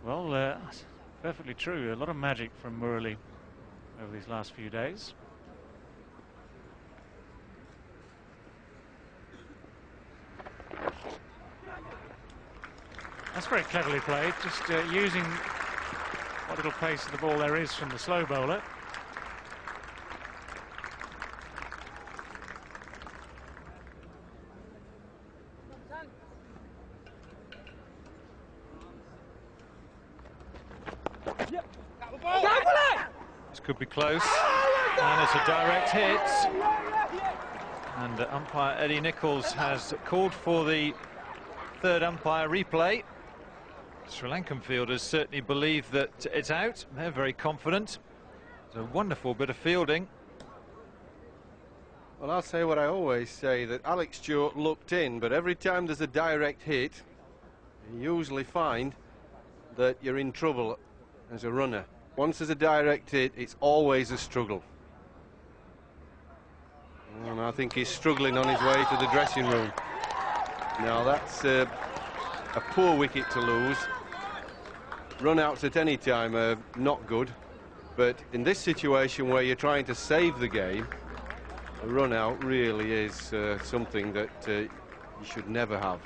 Well, perfectly true. A lot of magic from Murali over these last few days. That's very cleverly played, just using what little pace of the ball there is from the slow bowler. This could be close, and it's a direct hit. And umpire Eddie Nichols has called for the third umpire replay. Sri Lankan fielders certainly believe that it's out. They're very confident. It's a wonderful bit of fielding. Well, I'll say what I always say, that Alex Stewart looked in, but every time there's a direct hit, you usually find that you're in trouble as a runner. Once there's a direct hit, it's always a struggle. And I think he's struggling on his way to the dressing room. Now that's a poor wicket to lose. Run-outs at any time are not good, but in this situation where you're trying to save the game, a run-out really is something that you should never have.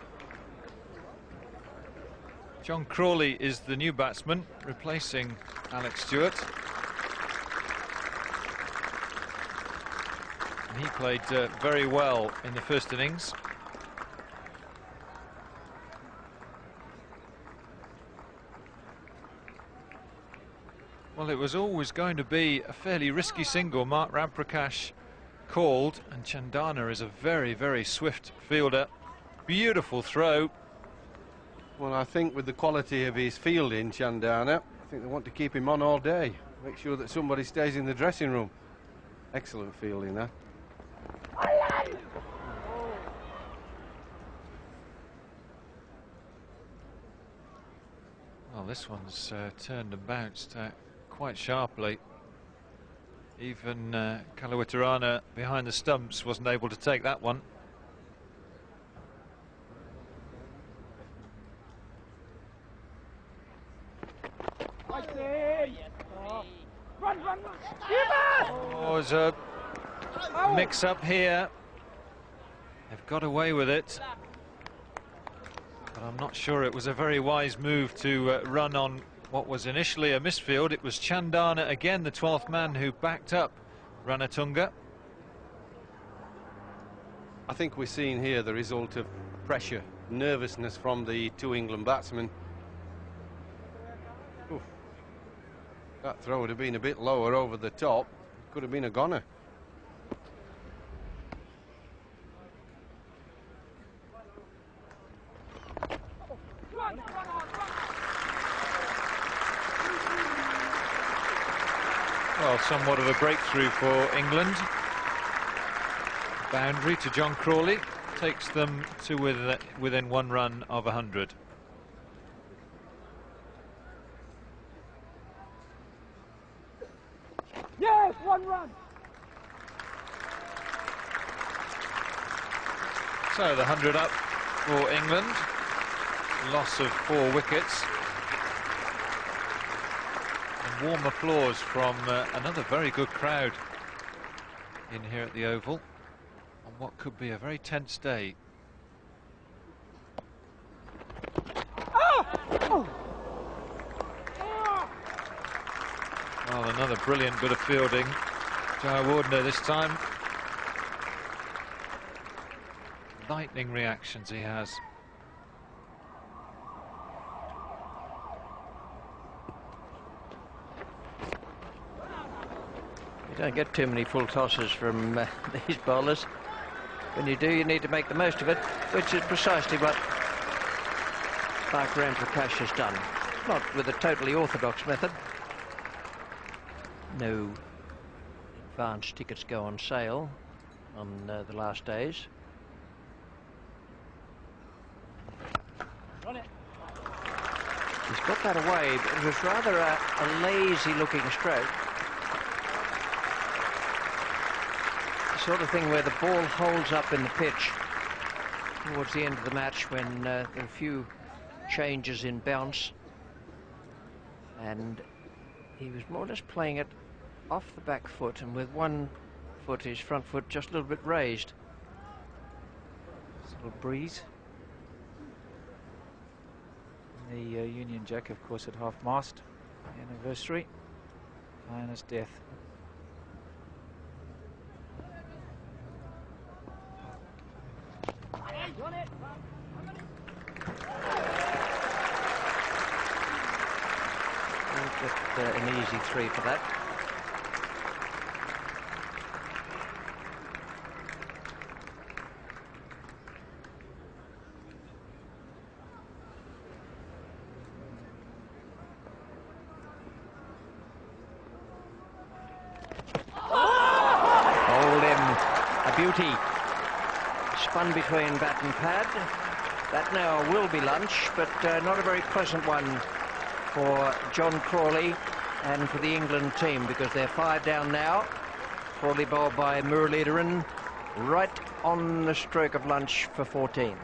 John Crawley is the new batsman, replacing Alex Stewart. And he played very well in the first innings. Well, it was always going to be a fairly risky single. Mark Ramprakash called, and Chandana is a very, very swift fielder. Beautiful throw. Well, I think with the quality of his fielding, Chandana, I think they want to keep him on all day. Make sure that somebody stays in the dressing room. Excellent fielding there. Well, this one's turned and bounced quite sharply. Even Kalawitarana behind the stumps wasn't able to take that one. Oh, there's a mix-up here. They've got away with it. But I'm not sure it was a very wise move to run on what was initially a misfield. It was Chandana again, the 12th man, who backed up Ranatunga. I think we're seeing here the result of pressure, nervousness from the two England batsmen. Oof. That throw would have been a bit lower over the top. Could have been a goner. Well, somewhat of a breakthrough for England. Boundary to John Crawley takes them to within one run of 100. Yes, one run. So the 100 up for England. Loss of 4 wickets. And warm applause from another very good crowd in here at the Oval on what could be a very tense day. Well, another brilliant bit of fielding. Jayawardene this time. Lightning reactions he has. You don't get too many full tosses from these bowlers. When you do, you need to make the most of it, which is precisely what Mark Ramprakash has done. Not with a totally orthodox method. No advance tickets go on sale on the last days. He's got that away, but it was rather a lazy-looking stroke. The sort of thing where the ball holds up in the pitch towards the end of the match when there are a few changes in bounce. And he was more or less playing it off the back foot and with one foot, his front foot, just a little bit raised. It's a little breeze. The Union Jack, of course, at half-mast anniversary. Lioness death. We'll get an easy 3 for that. Beauty. Spun between bat and pad. That now will be lunch, but not a very pleasant one for John Crawley and for the England team, because they're 5 down now. Crawley bowled by Muralidharan right on the stroke of lunch for 14.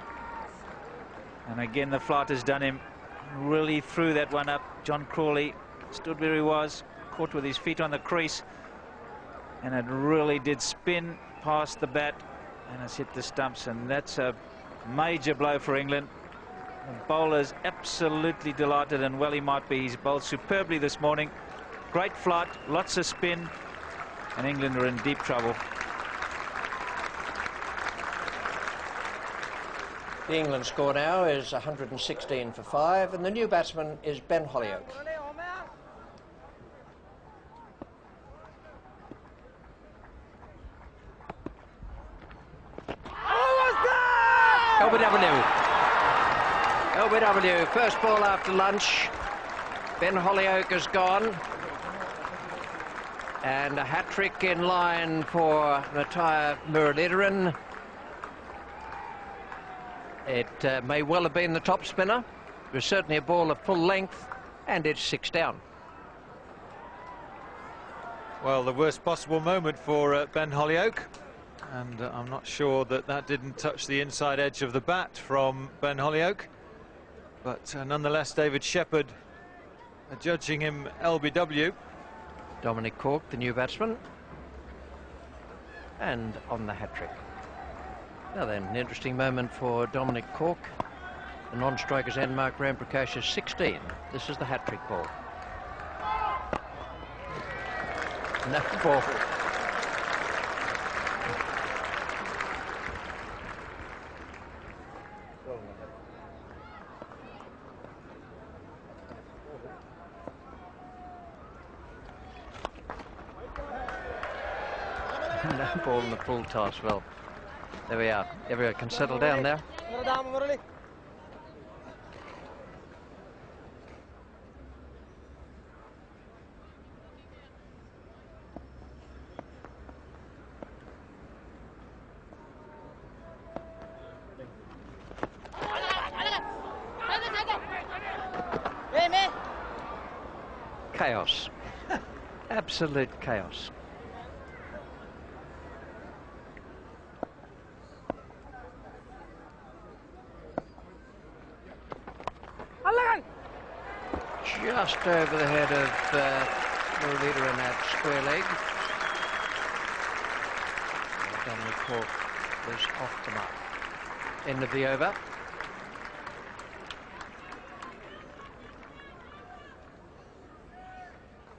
And again, the flight has done him. Really threw that one up. John Crawley stood where he was, caught with his feet on the crease, and it really did spin past the bat and has hit the stumps, and that's a major blow for England. The bowler's absolutely delighted, and well he might be. He's bowled superbly this morning. Great flight, lots of spin, and England are in deep trouble. The England score now is 116 for 5, and the new batsman is Ben Hollioake. LBW, first ball after lunch. Ben Hollioake has gone. And a hat-trick in line for Nataya Muralidharan. It may well have been the top spinner. It was certainly a ball of full length, and it's 6 down. Well, the worst possible moment for Ben Hollioake. And I'm not sure that that didn't touch the inside edge of the bat from Ben Hollioake. But nonetheless, David Shepherd judging him LBW. Dominic Cork, the new batsman. And on the hat-trick. Now then, an interesting moment for Dominic Cork. The non-strikers end Mark Ramprakash is 16. This is the hat-trick ball. No ball. No ball in the full toss. Well, there we are. Everyone can settle down now. Chaos. Absolute chaos. Just over the head of Muralidharan at square leg. Dominic Cork is off the mark. End of the over.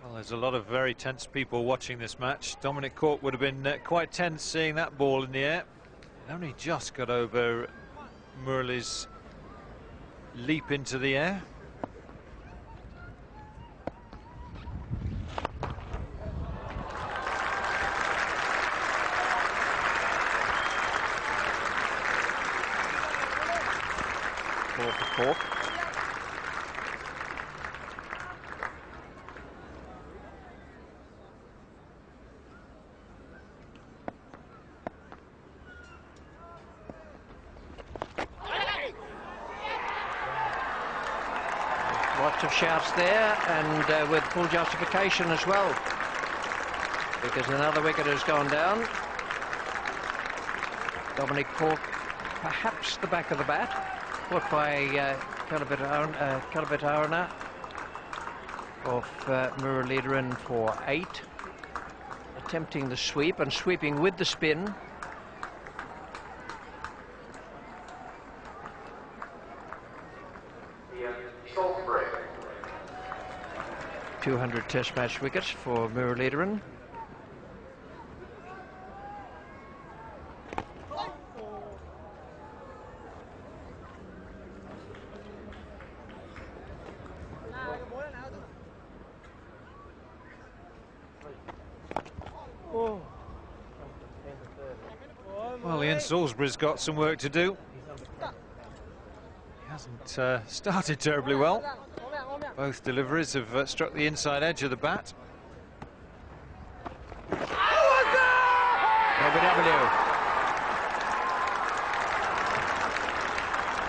Well, there's a lot of very tense people watching this match. Dominic Cork would have been quite tense seeing that ball in the air. It only just got over Murali's leap into the air. Ball for Cork. Lots of shouts there, and with full justification as well, because another wicket has gone down. Dominic Cork, perhaps the back of the bat, caught by Kalabit-Aruna off Muralidharan for 8, attempting the sweep and sweeping with the spin. 200 Test match wickets for Muralidharan. Well, Ian Salisbury's got some work to do. He hasn't started terribly well. Both deliveries have struck the inside edge of the bat. WW.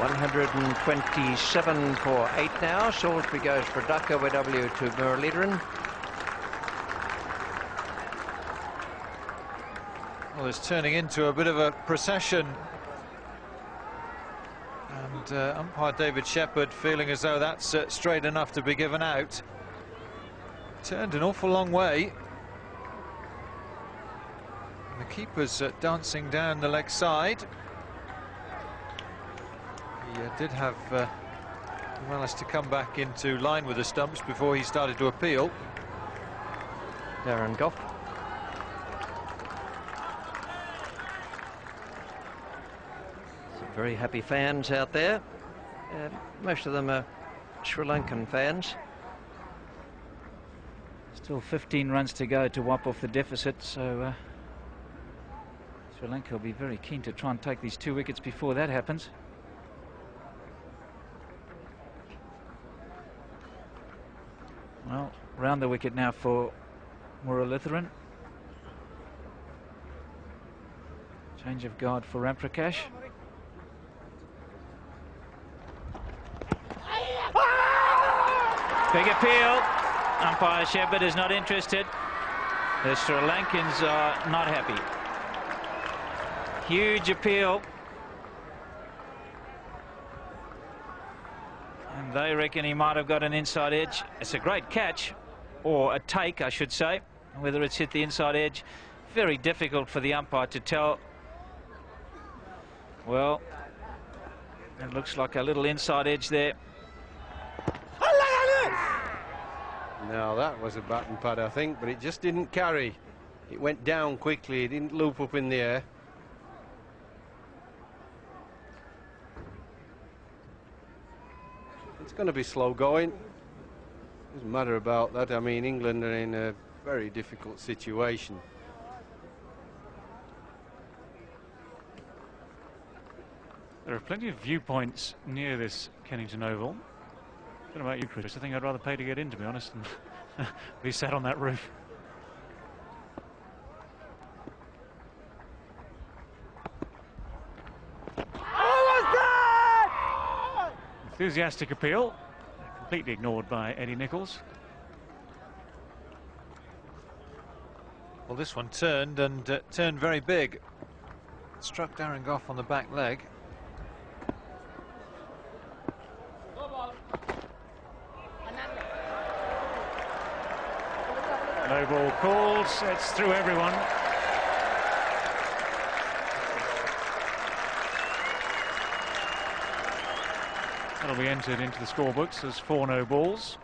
127 for 8 now. Salisbury goes for a duck. WW to Muralidharan. Well, it's turning into a bit of a procession. And umpire David Shepherd feeling as though that's straight enough to be given out. Turned an awful long way. And the keeper's dancing down the leg side. He did have managed to come back into line with the stumps before he started to appeal. Darren Gough. Some very happy fans out there. Most of them are Sri Lankan fans. Still 15 runs to go to wipe off the deficit, so Sri Lanka will be very keen to try and take these 2 wickets before that happens. Well, round the wicket now for Muralidharan. Change of guard for Ramprakash. Big appeal. Umpire Shepherd is not interested. The Sri Lankans are not happy. Huge appeal. And they reckon he might have got an inside edge. It's a great catch, or a take, I should say. Whether it's hit the inside edge, very difficult for the umpire to tell. Well, it looks like a little inside edge there. Now that was a bat and pad, I think, but it just didn't carry. It went down quickly, it didn't loop up in the air. It's going to be slow going. Doesn't matter about that. I mean, England are in a very difficult situation. There are plenty of viewpoints near this Kennington Oval. I don't know about you, Chris. I think I'd rather pay to get in, to be honest, than be sat on that roof. Enthusiastic appeal, completely ignored by Eddie Nichols. Well, this one turned, and turned very big. Struck Darren Gough on the back leg. No ball called, it's through everyone. That'll be entered into the scorebooks as 4 no balls.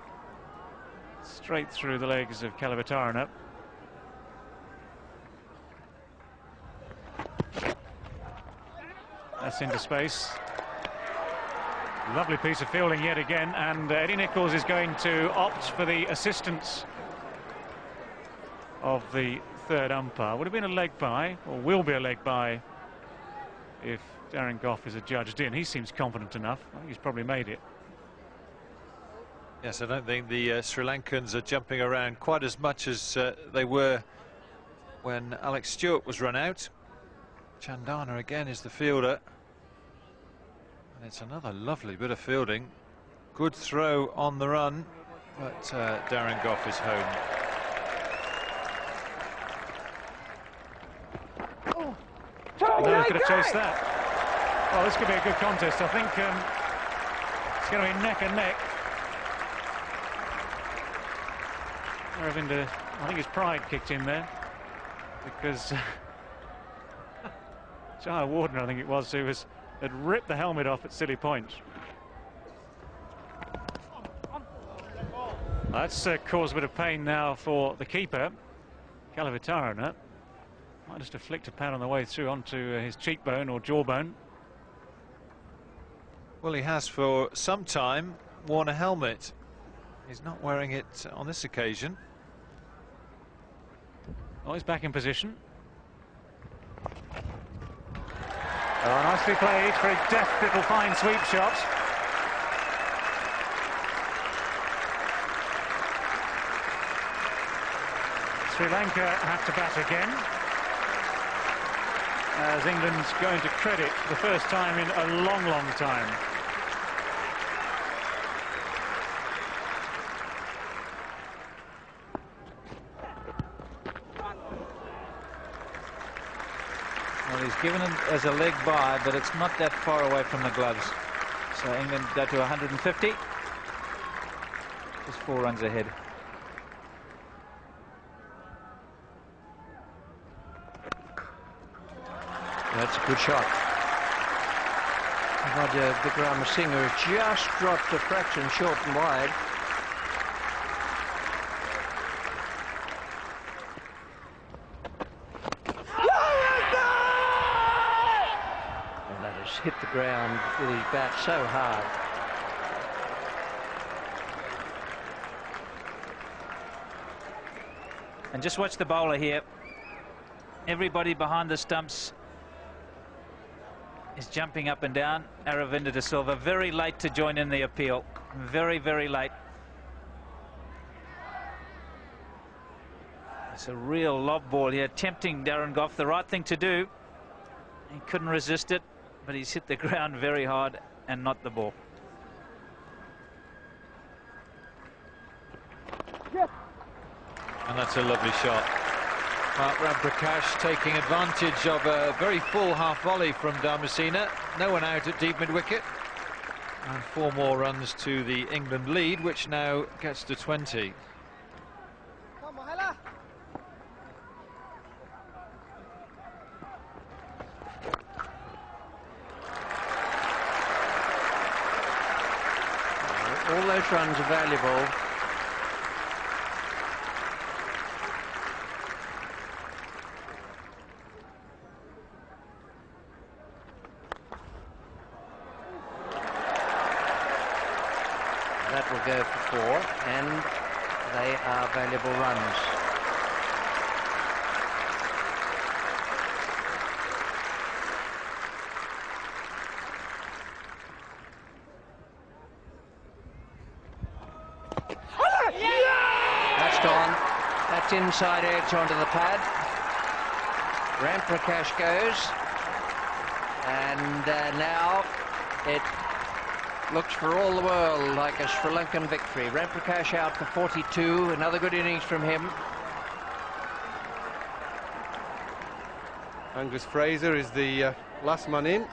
Straight through the legs of Kalavitarana. That's into space. Lovely piece of fielding yet again, and Eddie Nichols is going to opt for the assistance of the third umpire. Would have been a leg bye, or will be a leg bye, if Darren Gough is adjudged in. He seems confident enough. I think he's probably made it. Yes, I don't think the Sri Lankans are jumping around quite as much as they were when Alex Stewart was run out. Chandana again is the fielder. And it's another lovely bit of fielding. Good throw on the run, but Darren Gough is home. No, could have chased that. Well, this could be a good contest. I think it's going to be neck and neck. Aravinda, I think his pride kicked in there, because Jaya Warden, I think it was, who had ripped the helmet off at silly point. That's caused a bit of pain now for the keeper, Kalavitarana. Might just have flicked a pad on the way through onto his cheekbone or jawbone. Well, he has for some time worn a helmet. He's not wearing it on this occasion. Oh, he's back in position. Oh, nicely played. Very deft little fine sweep shot. Sri Lanka have to bat again, as England's going to credit for the first time in a long, long time. Well, he's given it as a leg bye, but it's not that far away from the gloves. So England go to 150. Just 4 runs ahead. That's a good shot. Roger Vikramasinghe has just dropped a fraction short and wide. And that has hit the ground with his bat so hard. And just watch the bowler here. Everybody behind the stumps is jumping up and down. Aravinda de Silva very late to join in the appeal. Very, very late. It's a real lob ball here, tempting Darren Gough. The right thing to do. He couldn't resist it, but he's hit the ground very hard and not the ball. And that's a lovely shot. Mark Ramprakash taking advantage of a very full half volley from Dharmasena. No one out at deep mid-wicket. And 4 more runs to the England lead, which now gets to 20. All those runs are valuable. That will go for 4, and they are valuable runs. That's gone. That's inside edge onto the pad. Ramprakash goes, and now it looks for all the world like a Sri Lankan victory. Ramprakash out for 42. Another good innings from him. Angus Fraser is the last man in.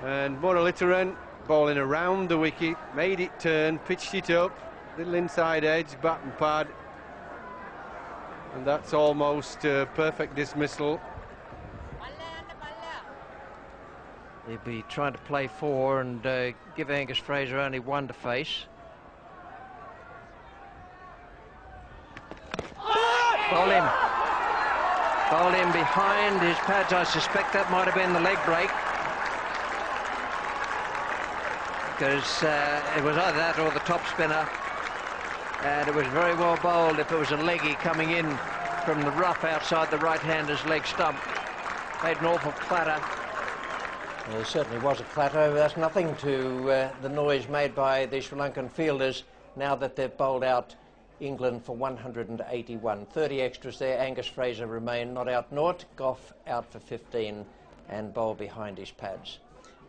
And Muralitharan bowling around the wicket, made it turn, pitched it up, little inside edge, bat and pad. And that's almost perfect dismissal. There'll be trying to play 4 and give Angus Fraser only 1 to face. Bowl him behind his pads. I suspect that might have been the leg break, because it was either that or the top spinner, and it was very well bowled if it was a leggy coming in from the rough outside the right-hander's leg stump. Made an awful clatter. Well, there certainly was a clatter. That's nothing to the noise made by the Sri Lankan fielders now that they've bowled out England for 181. 30 extras there. Angus Fraser remained not out naught. Gough out for 15 and bowled behind his pads.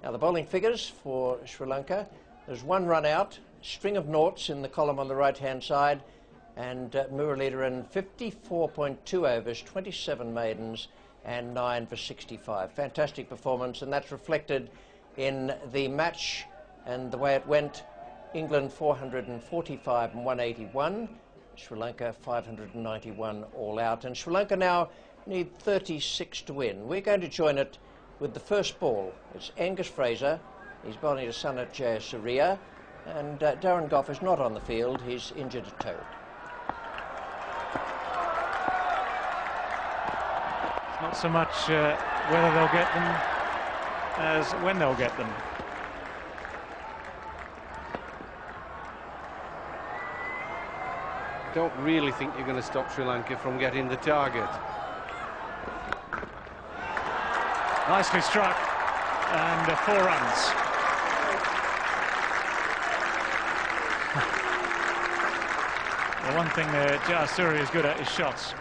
Now the bowling figures for Sri Lanka. There's 1 run out, string of noughts in the column on the right-hand side, and Muralidharan 54.2 overs, 27 maidens, and 9 for 65. Fantastic performance, and that's reflected in the match and the way it went. England 445 and 181, Sri Lanka 591 all out, and Sri Lanka now need 36 to win. We're going to join it with the first ball. It's Angus Fraser. He's bowling to Sanat Jayasuriya, and Darren Gough is not on the field. He's injured a toe. It's not so much whether they'll get them as when they'll get them. Don't really think you're going to stop Sri Lanka from getting the target. Nicely struck, and 4 runs. The one thing Jayasuriya is good at is shots.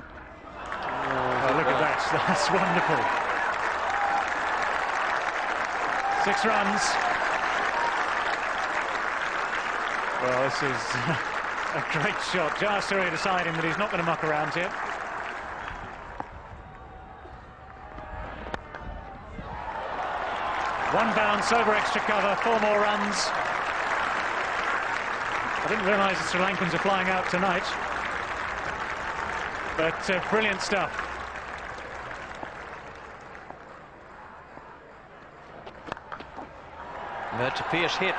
Oh, look at that, that's wonderful. 6 runs. Well, this is a great shot. Jayasuriya deciding that he's not going to muck around here. One bounce over extra cover, 4 more runs. I didn't realise the Sri Lankans are flying out tonight, but brilliant stuff. That's a fierce hit.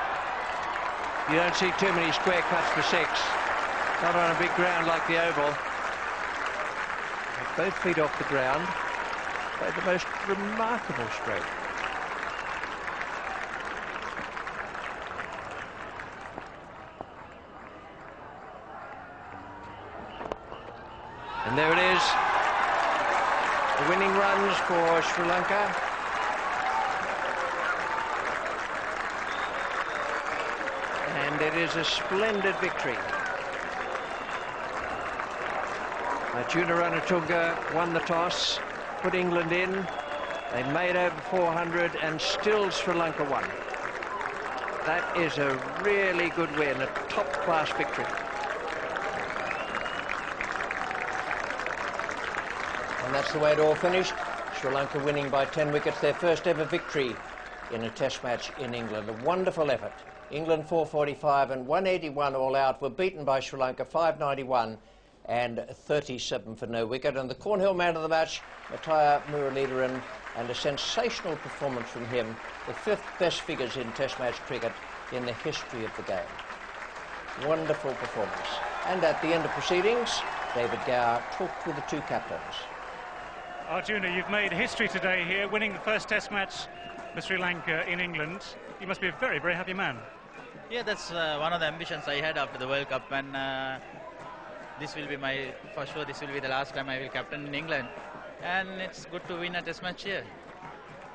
You don't see too many square cuts for 6. Not on a big ground like the Oval. Both feet off the ground. Played the most remarkable stroke. And there it is. The winning runs for Sri Lanka. And it is a splendid victory. Arjuna Ranatunga won the toss, put England in. They made over 400 and still Sri Lanka won. That is a really good win, a top-class victory. And that's the way it all finished. Sri Lanka winning by 10 wickets, their first ever victory in a test match in England. A wonderful effort. England 445 and 181 all out were beaten by Sri Lanka 591 and 37 for no wicket. And the Cornhill man of the match, Mattaya Muralidharan, and a sensational performance from him, the 5th best figures in test match cricket in the history of the game. Wonderful performance. And at the end of proceedings, David Gower talked with the 2 captains. Arjuna, you've made history today here, winning the first test match for Sri Lanka in England. You must be a very, very happy man. Yeah, that's one of the ambitions I had after the World Cup, and this will be for sure, this will be the last time I will captain in England, and it's good to win a test match here.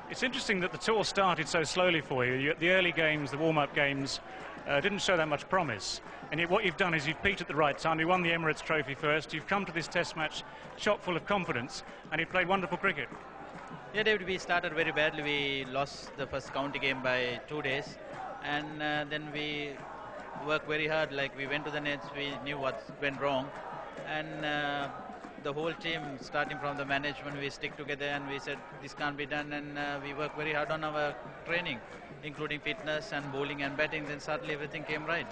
It's interesting that the tour started so slowly for you. The early games, the warm-up games, didn't show that much promise. And yet what you've done is you've peaked at the right time. You won the Emirates Trophy first. You've come to this test match chock full of confidence, and you've played wonderful cricket. Yeah, David, we started very badly. We lost the first county game by 2 days, and then we worked very hard. Like, we went to the nets, we knew what went wrong, and the whole team, starting from the management, we stick together and we said this can't be done, and we worked very hard on our training, including fitness and bowling and batting. Then suddenly everything came right.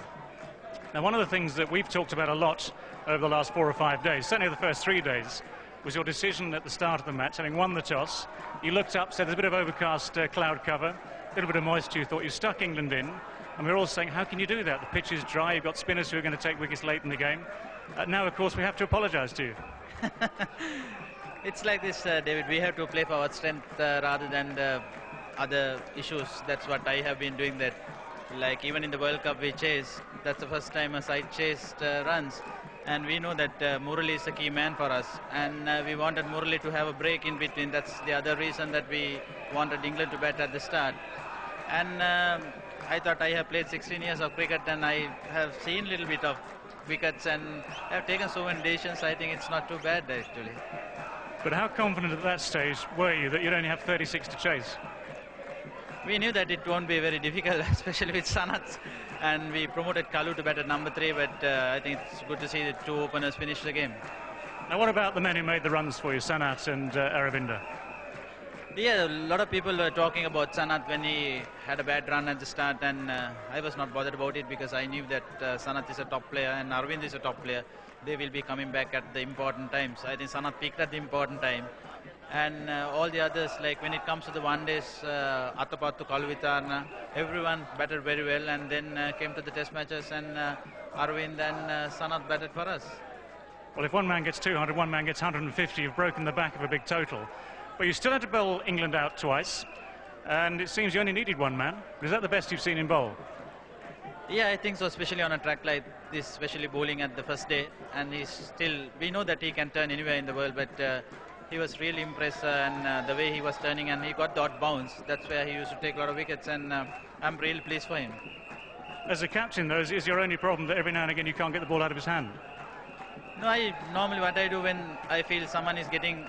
Now, one of the things that we've talked about a lot over the last 4 or 5 days, certainly the first 3 days, was your decision at the start of the match, having won the toss. You looked up, said there's a bit of overcast cloud cover, a little bit of moisture. You thought you stuck England in. And we were all saying, how can you do that? The pitch is dry, you've got spinners who are going to take wickets late in the game. Now, of course, we have to apologise to you. It's like this, David. We have to play for our strength rather than the other issues. That's what I have been doing. That, like even in the World Cup, we chase. That's the first time a side chased runs, and we know that Murali is a key man for us. And we wanted Murali to have a break in between. That's the other reason that we wanted England to bat at the start. And I thought I have played 16 years of cricket, and I have seen a little bit of wickets and have taken so many decisions. I think it's not too bad actually. But how confident at that stage were you that you'd only have 36 to chase? We knew that it won't be very difficult, especially with Sanath, and we promoted Kalu to bat at number 3, but I think it's good to see the two openers finish the game. Now, what about the men who made the runs for you, Sanath and Aravinda? Yeah, a lot of people were talking about Sanath when he had a bad run at the start, and I was not bothered about it because I knew that Sanath is a top player and Arvind is a top player. They will be coming back at the important times. I think Sanath peaked at the important time. And all the others, like when it comes to the one-days, Atapattu, Kalvitarna, everyone batted very well, and then came to the test matches, and Arvind and Sanath batted for us. Well, if one man gets 200, one man gets 150, you've broken the back of a big total. But you still had to bowl England out twice, and it seems you only needed one man. Is that the best you've seen in bowl? Yeah, I think so, especially on a track like this, especially bowling at the first day. And he's still, we know that he can turn anywhere in the world, but he was really impressed, and the way he was turning, and he got the odd bounce. That's where he used to take a lot of wickets, and I'm really pleased for him. As a captain, though, is your only problem that every now and again you can't get the ball out of his hand? No, normally what I do when I feel someone is getting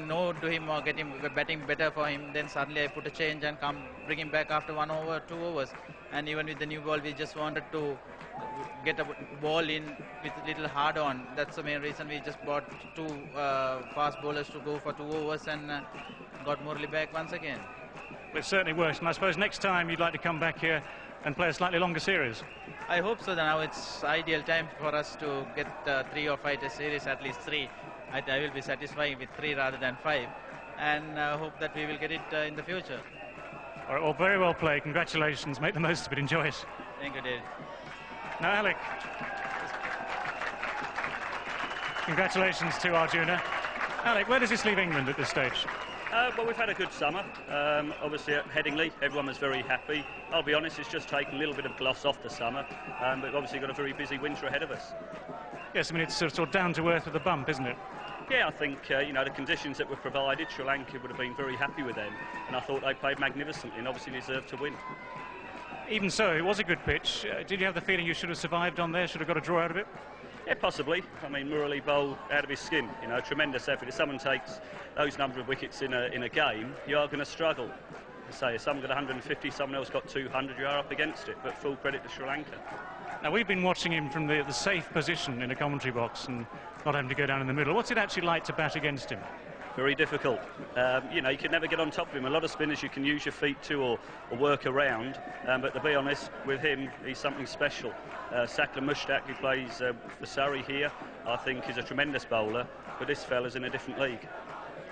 no to him or batting better for him, then suddenly I put a change and bring him back after 1 over, 2 overs. And even with the new ball, we just wanted to get a ball in with a little hard on. That's the main reason we just bought 2 fast bowlers to go for 2 overs and got Murali back once again. It certainly works, and I suppose next time you'd like to come back here and play a slightly longer series. I hope so. Now it's ideal time for us to get 3 or 5 test series, at least 3. I will be satisfied with 3 rather than 5, and hope that we will get it in the future. All right, well, very well played. Congratulations. Make the most of it. Enjoy it. Thank you, David. Now, Alec. Congratulations to Arjuna. Alec, where does this leave England at this stage? Well, we've had a good summer. Obviously at Headingley, everyone was very happy. I'll be honest, it's just taken a little bit of gloss off the summer, but we've obviously got a very busy winter ahead of us. Yes, I mean, it's sort of down to earth with a bump, isn't it? Yeah, I think, you know, the conditions that were provided, Sri Lanka would have been very happy with them, and I thought they played magnificently and obviously deserved to win. Even so, it was a good pitch. Did you have the feeling you should have survived on there, should have got a draw out of it? Yeah, possibly. I mean, Murali bowled out of his skin, you know, tremendous effort. If someone takes those number of wickets in a game, you are going to struggle. Say, if someone got 150, someone else got 200, you are up against it, but full credit to Sri Lanka. Now, we've been watching him from the safe position in a commentary box and not having to go down in the middle. What's it actually like to bat against him? Very difficult. You know, you can never get on top of him. A lot of spinners you can use your feet to or work around, but to be honest, with him, he's something special. Sakla Mushtaq, who plays for Surrey here, I think is a tremendous bowler, but this fella's in a different league.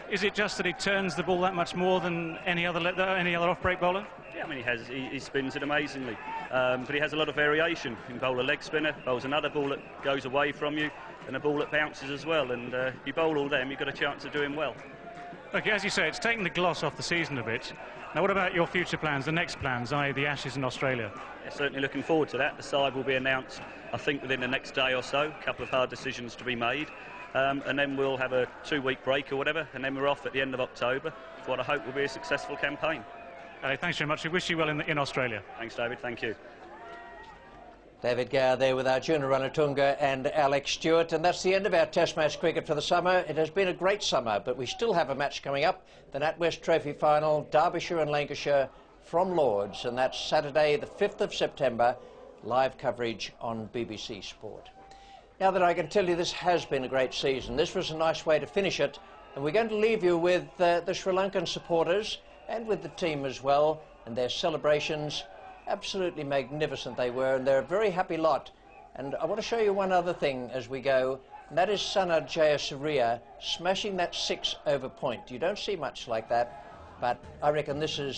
Is it just that he turns the ball that much more than any other off-break bowler? Yeah, I mean, he spins it amazingly, but he has a lot of variation. He can bowl a leg spinner, bowls another ball that goes away from you, and a ball that bounces as well, and you bowl all them, you've got a chance of doing well. Okay, as you say, it's taken the gloss off the season a bit. Now, what about your future plans, the next plans, i.e. the Ashes in Australia? Yeah, certainly looking forward to that. The side will be announced, I think, within the next day or so. A couple of hard decisions to be made. And then we'll have a 2-week break or whatever, and then we're off at the end of October for what I hope will be a successful campaign. Thanks very much. We wish you well in Australia. Thanks, David. Thank you. David Gower there with Arjuna Ranatunga and Alex Stewart, and that's the end of our Test match cricket for the summer. It has been a great summer, but we still have a match coming up, the NatWest Trophy final, Derbyshire and Lancashire from Lords, and that's Saturday the 5th of September, live coverage on BBC Sport. Now that I can tell you this has been a great season, this was a nice way to finish it, and we're going to leave you with the Sri Lankan supporters and with the team as well, and their celebrations. Absolutely magnificent they were, and they're a very happy lot. And I want to show you one other thing as we go. And that is Sana Jayasuriya smashing that 6 over point. You don't see much like that, but I reckon this is